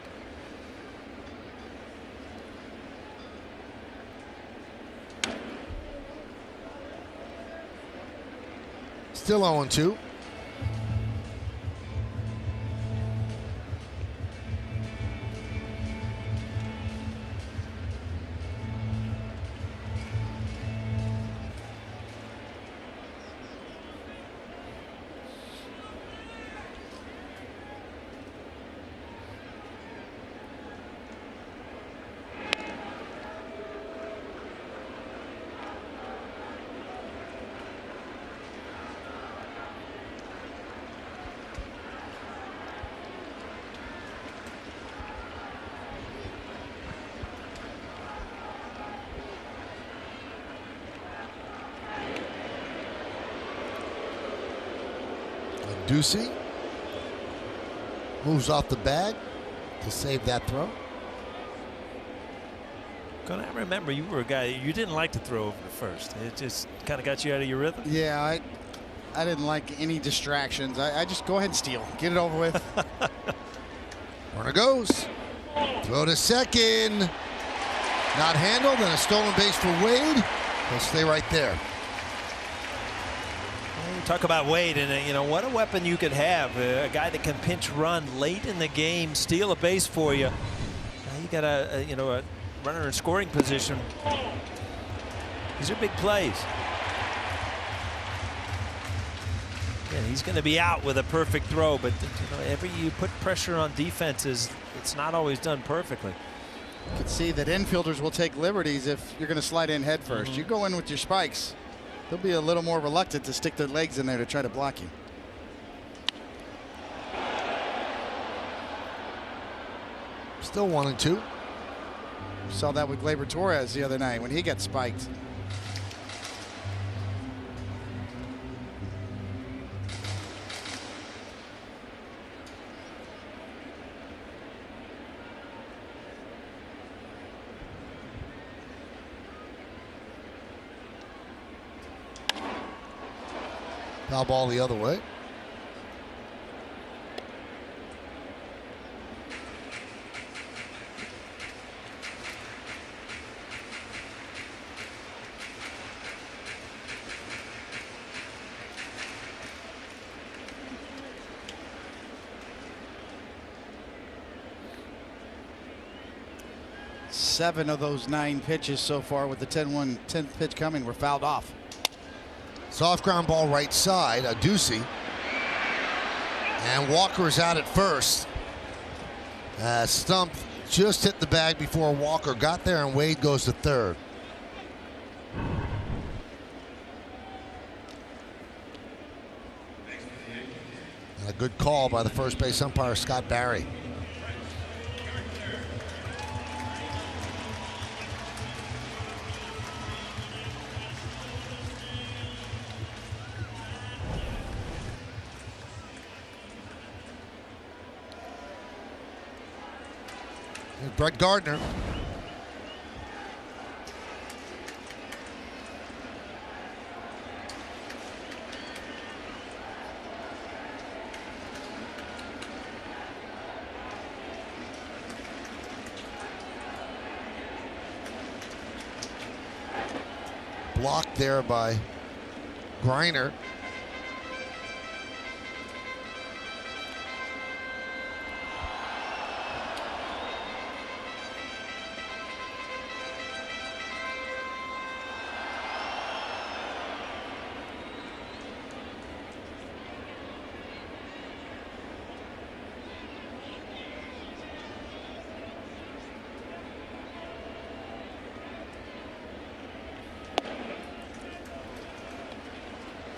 Still 0-2. Ducey moves off the bag to save that throw. I remember you were a guy, you didn't like to throw over the first. It just kind of got you out of your rhythm. Yeah, I didn't like any distractions. I just go ahead and steal. Get it over with. Runner goes. Throw to second. Not handled, and a stolen base for Wade. He'll stay right there. Talk about Wade, and you know what a weapon you could have, a guy that can pinch run late in the game, steal a base for you. Now you got a runner in scoring position. These are big plays. Yeah, he's going to be out with a perfect throw, but you put pressure on defenses, it's not always done perfectly. You can see that infielders will take liberties if you're going to slide in head first. You go in with your spikes, they'll be a little more reluctant to stick their legs in there to try to block you. Still 1-2. Saw that with Gleyber Torres the other night when he got spiked. Foul ball the other way. 7 of those 9 pitches so far with the 10th pitch coming were fouled off. Soft ground ball right side, a Ducey. And Walker's out at first. Stump just hit the bag before Walker got there, and Wade goes to third. And a good call by the first base umpire, Scott Barry. Brett Gardner. Blocked there by Griner.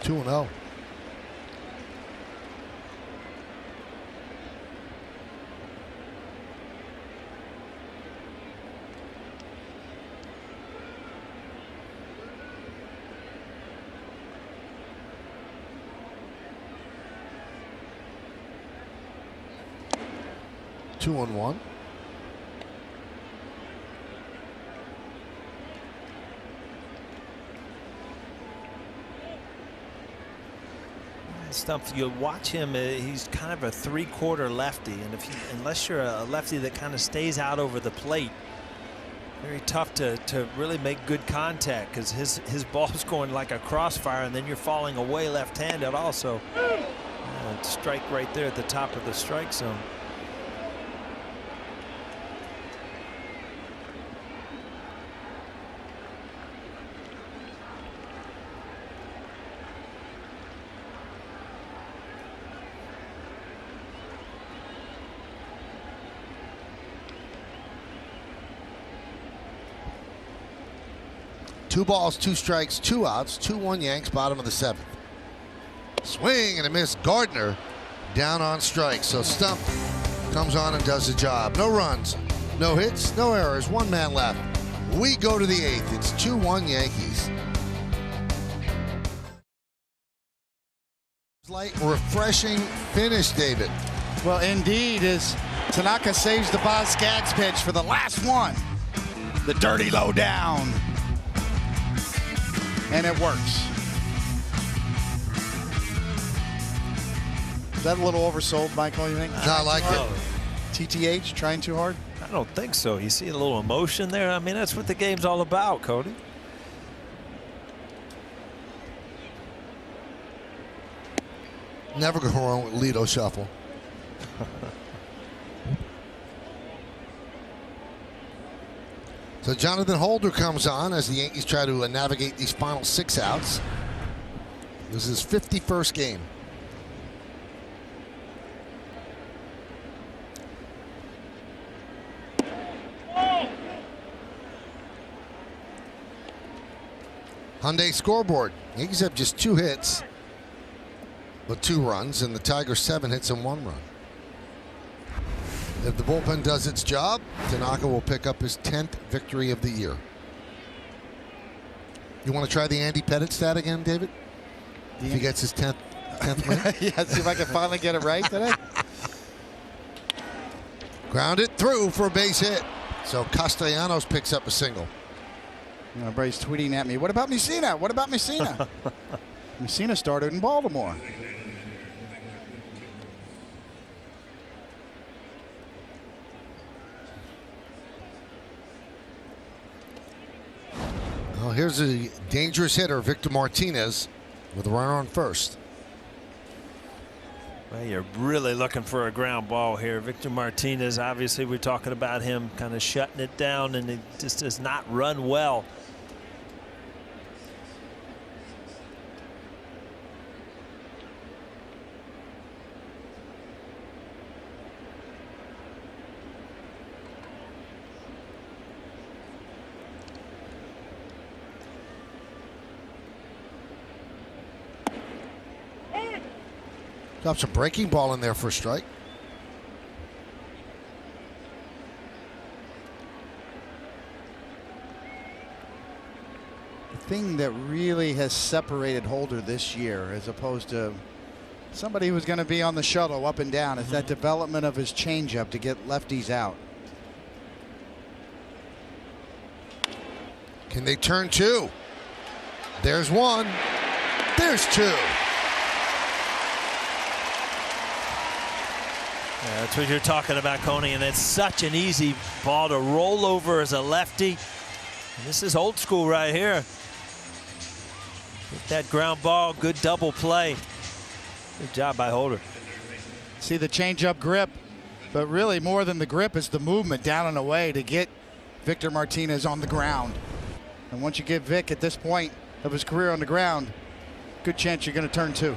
Two and 0. Two and 1. Stump, you watch him, he's kind of a three-quarter lefty, and unless you're a lefty that kind of stays out over the plate, very tough to really make good contact, because his ball's going like a crossfire, and then you're falling away left-handed also. Strike right there at the top of the strike zone. Two balls, two strikes, two outs, 2-1 Yanks, bottom of the 7th. Swing and a miss. Gardner down on strike. So Stump comes on and does the job. No runs, no hits, no errors, 1 man left. We go to the 8th. It's 2-1 Yankees. Light, refreshing finish, David. Well, indeed, as Tanaka saves the Boz Skaggs pitch for the last one. The dirty low down. And it works. Is that a little oversold, Michael, you think? Not like it. TTH, trying too hard? I don't think so. You see a little emotion there? I mean, that's what the game's all about, Cody. Never go wrong with Lido Shuffle. So Jonathan Holder comes on as the Yankees try to navigate these final 6 outs. This is his 51st game. Hyundai scoreboard. Yankees have just 2 hits, but 2 runs, and the Tigers 7 hits and 1 run. If the bullpen does its job, Tanaka will pick up his 10th victory of the year. You want to try the Andy Pettitte stat again, David? If he gets his 10th win? Yeah, see if I can finally get it right today. Grounded through for a base hit. So Castellanos picks up a single. Everybody's tweeting at me, what about Messina? What about Messina? Messina started in Baltimore. Well, here's a dangerous hitter, Victor Martinez, with a runner on first. Well, you're really looking for a ground ball here. Victor Martinez, obviously we're talking about him kind of shutting it down, and it just does not run well. Got some breaking ball in there for a strike. The thing that really has separated Holder this year, as opposed to somebody who's going to be on the shuttle up and down, is that development of his changeup to get lefties out. Can they turn two? There's one. There's two. Yeah, that's what you're talking about, Coney, and it's such an easy ball to roll over as a lefty. And this is old school right here. Get that ground ball, good double play. Good job by Holder. See the changeup grip, but really more than the grip is the movement down and away to get Victor Martinez on the ground. And once you get Vic at this point of his career on the ground, good chance you're going to turn two.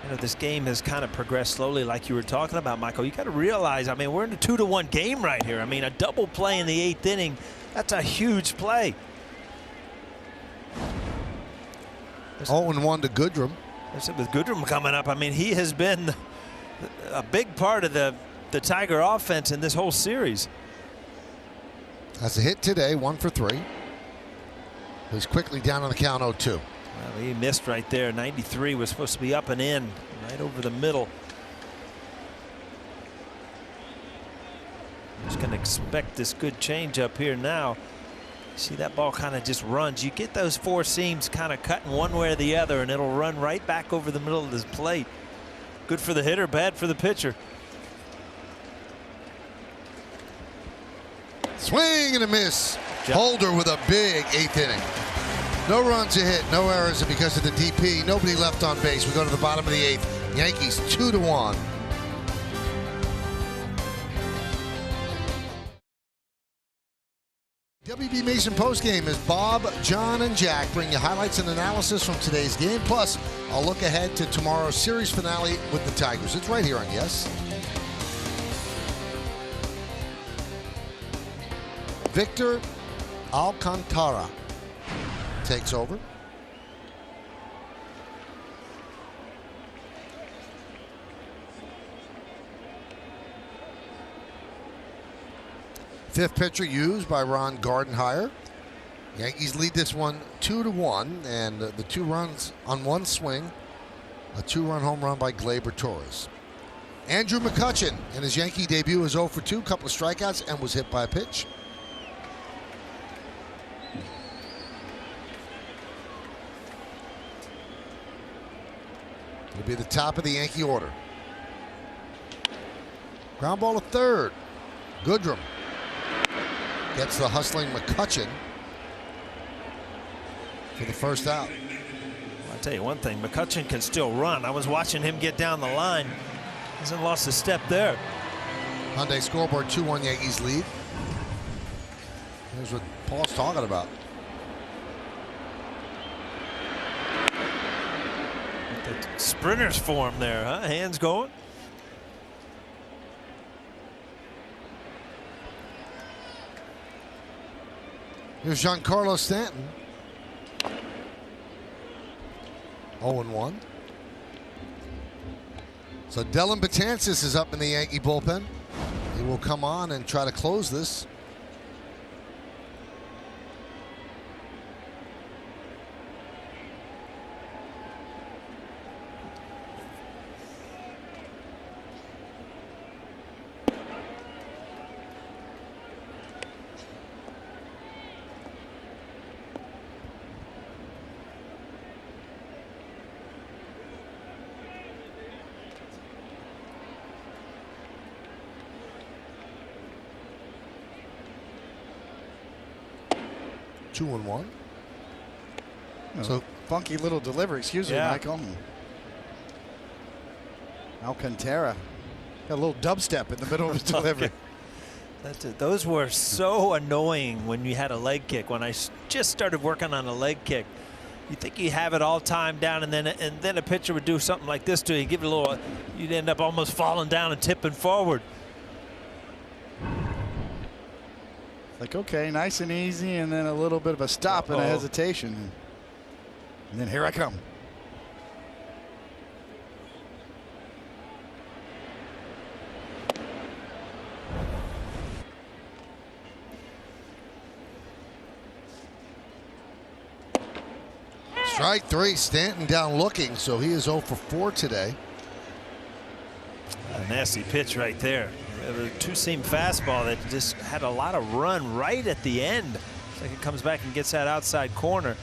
You know, this game has kind of progressed slowly like you were talking about, Michael. You got to realize, I mean, we're in a 2-1 game right here. I mean, a double play in the 8th inning, that's a huge play. 0-1 to Goodrum. With Goodrum coming up, I mean, he has been a big part of the Tiger offense in this whole series. That's a hit today, 1 for 3. He's quickly down on the count 0-2. Well, he missed right there. 93 was supposed to be up and in, right over the middle. Just going to expect this good change up here now. See that ball kind of just runs. You get those four seams kind of cutting one way or the other, and it'll run right back over the middle of this plate. Good for the hitter, bad for the pitcher. Swing and a miss. Holder with a big 8th inning. No runs a hit, no errors, and because of the DP, nobody left on base. We go to the bottom of the 8th. Yankees 2-1. WB Mason postgame as Bob, John, and Jack bring you highlights and analysis from today's game, plus a look ahead to tomorrow's series finale with the Tigers. It's right here on Yes. Victor Alcantara takes over. Fifth pitcher used by Ron Gardenhire. Yankees lead this one 2-1, and the 2 runs on one swing. A 2-run home run by Gleyber Torres. Andrew McCutchen in his Yankee debut is 0 for 2, couple of strikeouts, and was hit by a pitch. It'll be the top of the Yankee order. Ground ball to third. Goodrum gets the hustling McCutchen for the first out. Well, I'll tell you one thing, McCutchen can still run. I was watching him get down the line. Hasn't lost a step there. Hyundai scoreboard, 2-1 Yankees lead. Here's what Paul's talking about. The sprinter's form there, huh? Hands going. Here's Giancarlo Stanton. 0-1. So Dellin Betances is up in the Yankee bullpen. He will come on and try to close this. Two and one. Oh. So Funky little delivery. Excuse me, Michael. Alcantara got a little dubstep in the middle of his delivery. That's it. Those were so annoying when you had a leg kick. When I just started working on a leg kick, you think you have it all timed down, and then a pitcher would do something like this to you, give it a little, you'd end up almost falling down and tipping forward. Like, okay, nice and easy, and then a little bit of a stop and a hesitation. And then here I come. Strike 3, Stanton down looking, so he is 0 for 4 today. A nasty pitch right there. A two-seam fastball that just had a lot of run right at the end. It's like it comes back and gets that outside corner.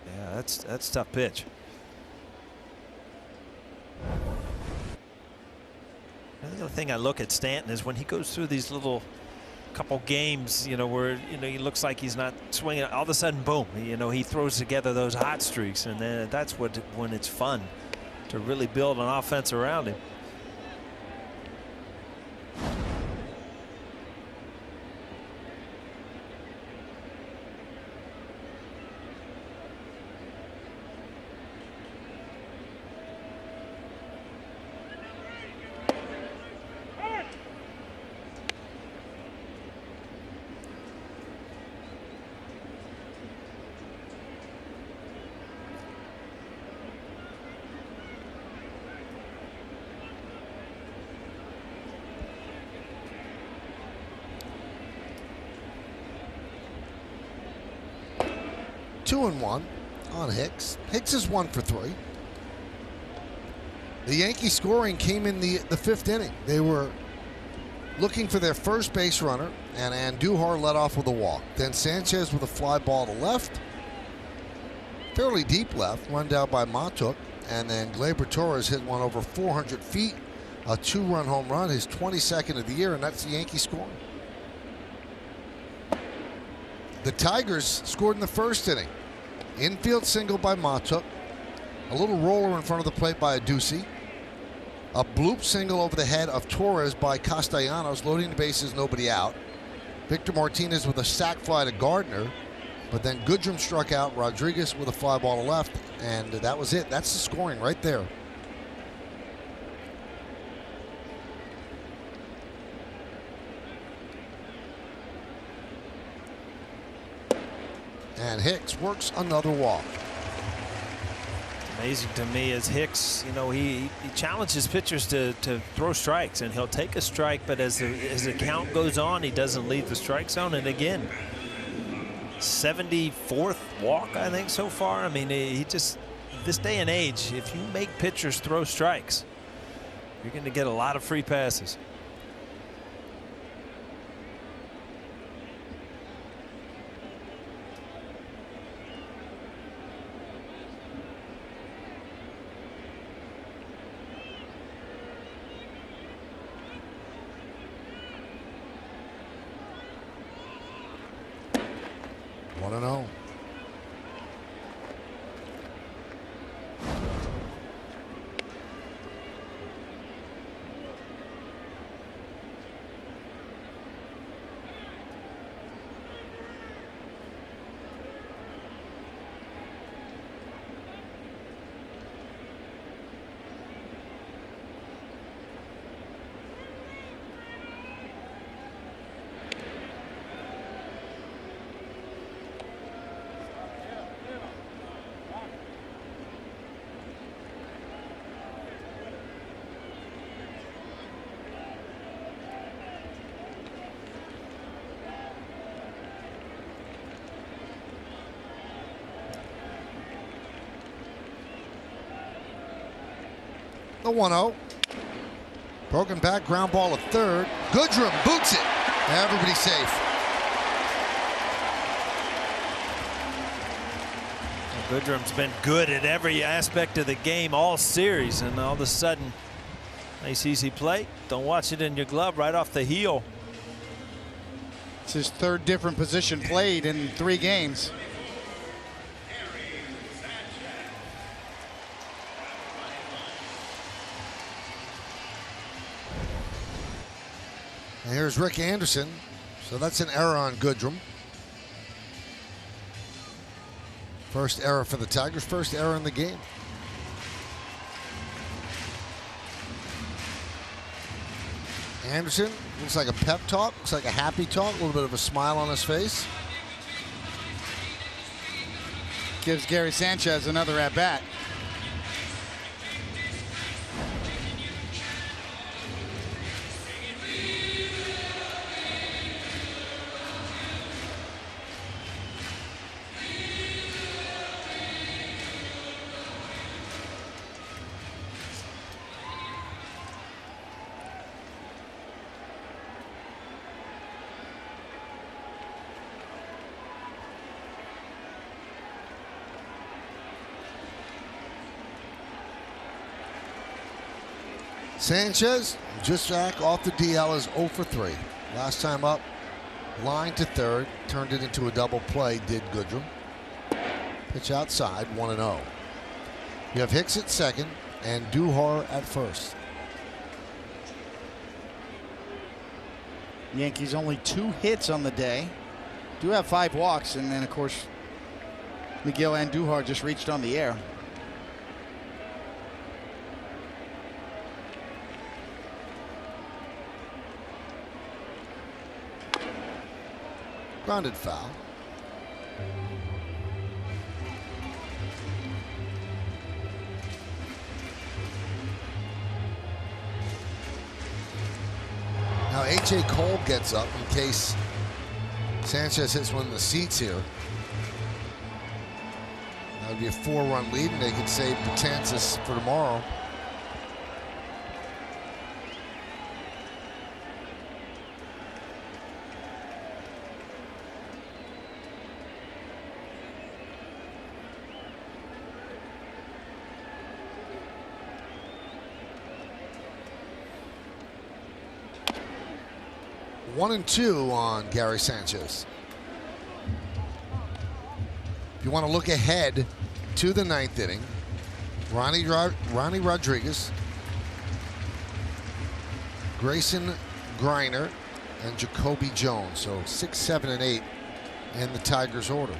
Yeah, that's a tough pitch. The other thing I look at Stanton is when he goes through these little couple games, where he looks like he's not swinging, all of a sudden, boom, he throws together those hot streaks, and then that's when it's fun to really build an offense around him. Two and one on Hicks. Hicks is 1 for 3. The Yankees scoring came in the 5th inning. They were looking for their first base runner, and Andujar led off with a walk. Then Sanchez with a fly ball to left, fairly deep left, run down by Montook, and then Gleyber Torres hit one over 400 feet, a 2-run home run, his 22nd of the year, and that's the Yankees scoring. The Tigers scored in the 1st inning. Infield single by Montook. A little roller in front of the plate by Adduci. A bloop single over the head of Torres by Castellanos, loading the bases, nobody out. Victor Martinez with a sac fly to Gardner, but then Goodrum struck out Rodriguez with a fly ball to left, and that was it. That's the scoring right there. And Hicks works another walk. Amazing to me is Hicks, he challenges pitchers to throw strikes, and he'll take a strike, but as the count goes on, he doesn't leave the strike zone. And again, 74th walk, I think, so far. I mean, he just, this day and age, if you make pitchers throw strikes, you're going to get a lot of free passes. I don't know. The 1-0. Broken back, ground ball at third. Goodrum boots it. Everybody's safe. Goodrum's been good at every aspect of the game all series, and all of a sudden, nice easy play. Don't watch it in your glove, right off the heel. It's his third different position played in 3 games. And here's Rick Anderson. So that's an error on Goodrum. First error for the Tigers, first error in the game. Anderson looks like a pep talk, looks like a happy talk, a little bit of a smile on his face. Gives Gary Sanchez another at-bat. Sanchez just back off the DL is 0 for 3. Last time up, line to third, turned it into a double play, did Goodrum. Pitch outside, 1-0. You have Hicks at second and Duhar at first. Yankees only 2 hits on the day. Do have 5 walks, and then of course Miguel Andujar just reached on the air. Grounded foul. Now A.J. Cole gets up in case Sanchez hits one in the seats here. That would be a 4-run lead, and they could save Betances for tomorrow. One and 2 on Gary Sanchez. If you want to look ahead to the 9th inning, Ronnie Rodriguez, Grayson Greiner, and Jacoby Jones. So 6, 7, and 8 in the Tigers' order.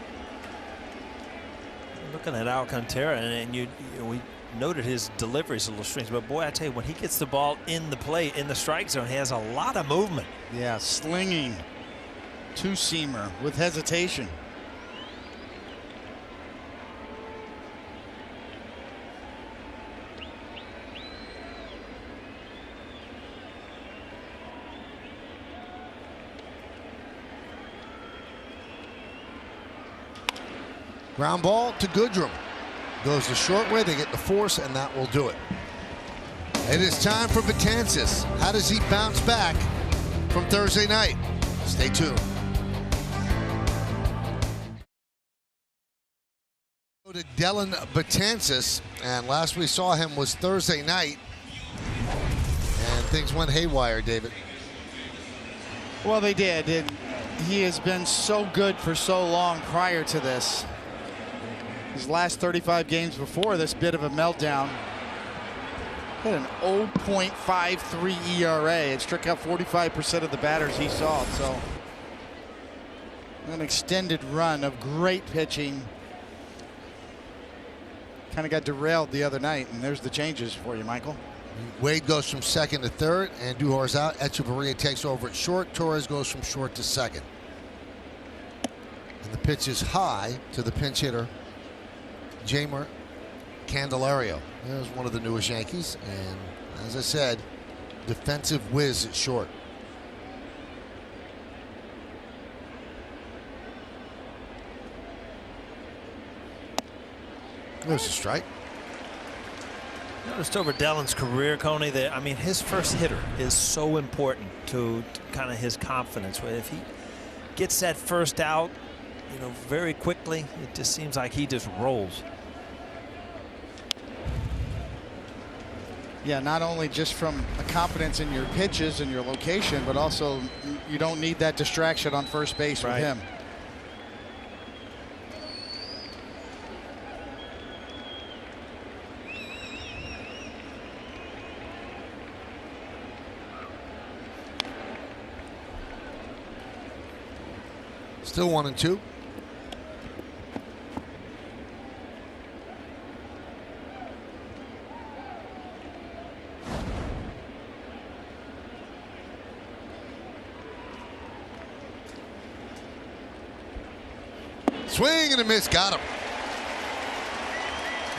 Looking at Alcantara, and we noted his delivery is a little strange, but boy, I tell you, when he gets the ball in the plate, in the strike zone, he has a lot of movement. Yeah, slinging two-seamer with hesitation. Ground ball to Goodrum. Goes the short way, they get the force, and that will do it. It is time for Betances. How does he bounce back from Thursday night? Stay tuned. Go to Dellin Betances, and last we saw him was Thursday night, and things went haywire, David. Well, they did. He has been so good for so long prior to this. His last 35 games before this bit of a meltdown. Had an 0.53 ERA. It struck out 45% of the batters he saw. So an extended run of great pitching. Kind of got derailed the other night, and there's the changes for you, Michael. Wade goes from second to third, and Duhar's out. Echeverria takes over at short. Torres goes from short to second. And the pitch is high to the pinch hitter, Jeimer Candelario. There's one of the newest Yankees, and as I said, defensive whiz at short. There's a strike. Noticed over Dellin's career, Coney, that I mean, his first hitter is so important to kind of his confidence. If he gets that first out, you know, very quickly, it just seems like he just rolls. Yeah, not only just from a confidence in your pitches and your location, but also You don't need that distraction on first base with him. Still 1-2. Swing and a miss, got him.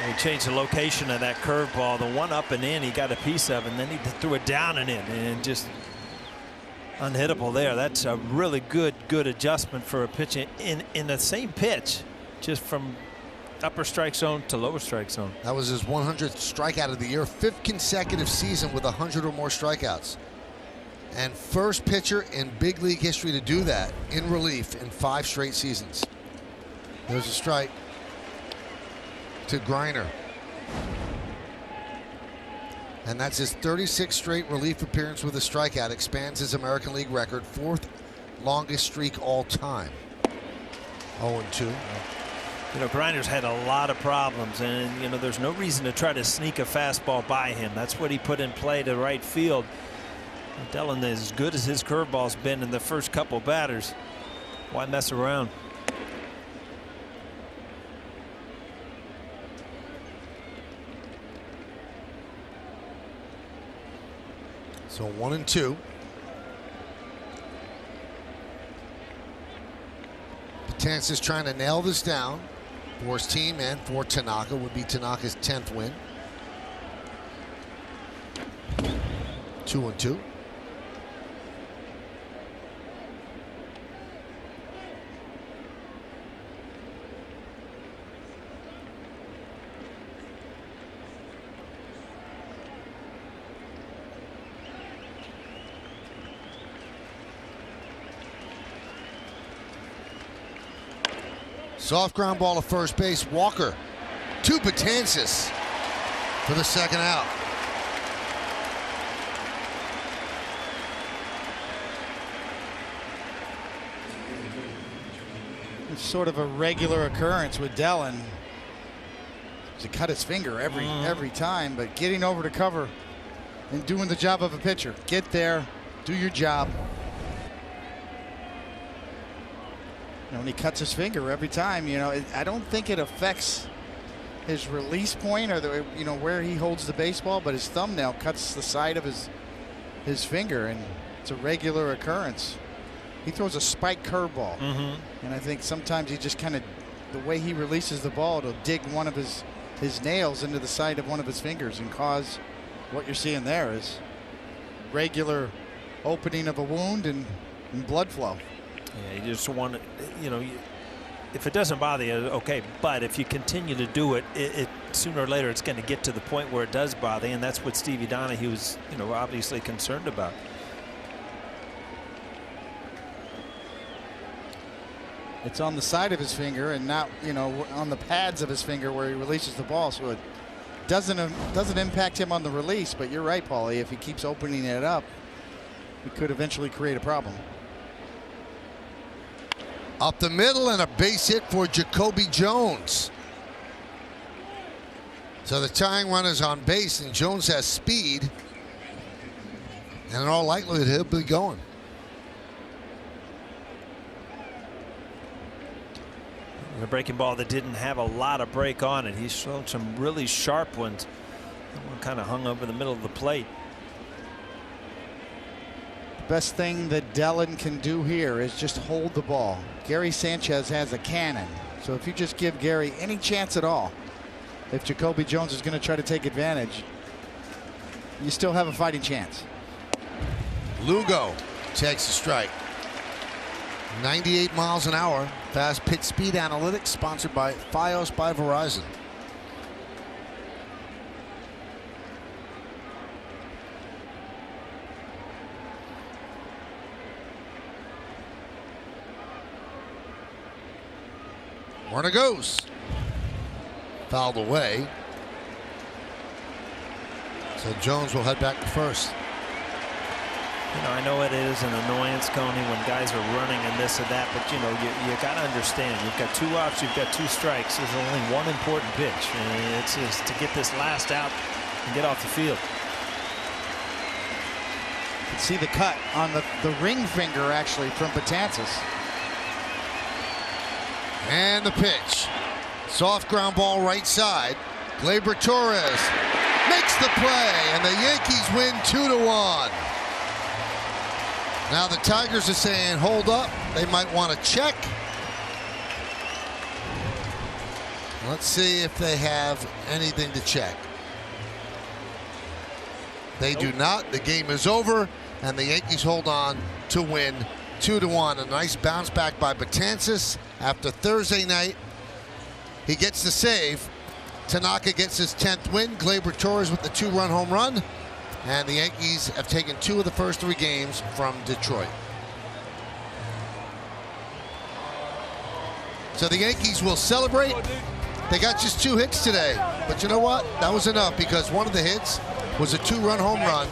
He changed the location of that curveball. The one up and in, he got a piece of, and then he threw it down and in, and just unhittable there. That's a really good adjustment for a pitch in the same pitch, just from upper strike zone to lower strike zone. That was his 100th strikeout of the year, 5th consecutive season with 100 or more strikeouts. And first pitcher in big league history to do that in relief in 5 straight seasons. There's a strike to Griner. And that's his 36th straight relief appearance with a strikeout. Expands his American League record, 4th longest streak all time. 0-2. You know, Griner's had a lot of problems, and you know, there's no reason to try to sneak a fastball by him. That's what he put in play to right field. Dellin, as good as his curveball's been in the first couple batters, why mess around? So 1-2. Betances trying to nail this down for his team and for Tanaka. Would be Tanaka's 10th win. 2-2. Soft ground ball to first base. Walker to Betances for the second out. It's sort of a regular occurrence with Dellin to cut his finger every time, but getting over to cover and doing the job of a pitcher. Get there, do your job. You know, when he cuts his finger every time, you know, I don't think it affects his release point or the, you know, where he holds the baseball, but his thumbnail cuts the side of his finger, and it's a regular occurrence. He throws a spike curveball, and I think sometimes he just kind of, the way he releases the ball, it'll dig one of his nails into the side of one of his fingers and cause what you're seeing there is regular opening of a wound and blood flow. Yeah, you just want to, you know, if it doesn't bother you, okay, but if you continue to do it, sooner or later it's going to get to the point where it does bother you, and that's what Stevie Donahue was, you know, obviously concerned about. It's on the side of his finger and not, you know, on the pads of his finger where he releases the ball, so it doesn't impact him on the release. But you're right, Paulie, if he keeps opening it up, it could eventually create a problem. Up the middle and a base hit for Jacoby Jones. So the tying run is on base, and Jones has speed, and in all likelihood he'll be going. A breaking ball that didn't have a lot of break on it. He's shown some really sharp ones. That one kind of hung over the middle of the plate. The best thing that Dellin can do here is just hold the ball. Gary Sanchez has a cannon, so if you just give Gary any chance at all, if Jacoby Jones is going to try to take advantage, you still have a fighting chance. Lugo takes a strike. 98 miles an hour. Fast pitch speed analytics, sponsored by Fios by Verizon. Runner goes. Fouled away. So Jones will head back to first. You know, I know it is an annoyance, Coney, when guys are running and this and that, but, you know, you got to understand, you've got 2 outs, you've got 2 strikes. There's only one important pitch, and it's just to get this last out and get off the field. You can see the cut on the ring finger, actually, from Betances. And the pitch. Soft ground ball right side. Gleyber Torres makes the play, and the Yankees win 2-1. Now the Tigers are saying, hold up. They might want to check. Let's see if they have anything to check. They do not. The game is over, and the Yankees hold on to win 2-1. A nice bounce back by Betances after Thursday night. He gets the save. Tanaka gets his 10th win. Gleyber Torres with the 2-run home run. And the Yankees have taken 2 of the first 3 games from Detroit. So the Yankees will celebrate. They got just 2 hits today. But you know what? That was enough, because one of the hits was a 2-run home run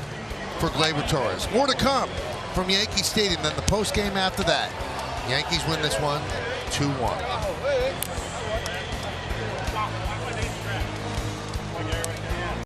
for Gleyber Torres. More to come from Yankee Stadium. Then the post game after that. Yankees win this one 2-1.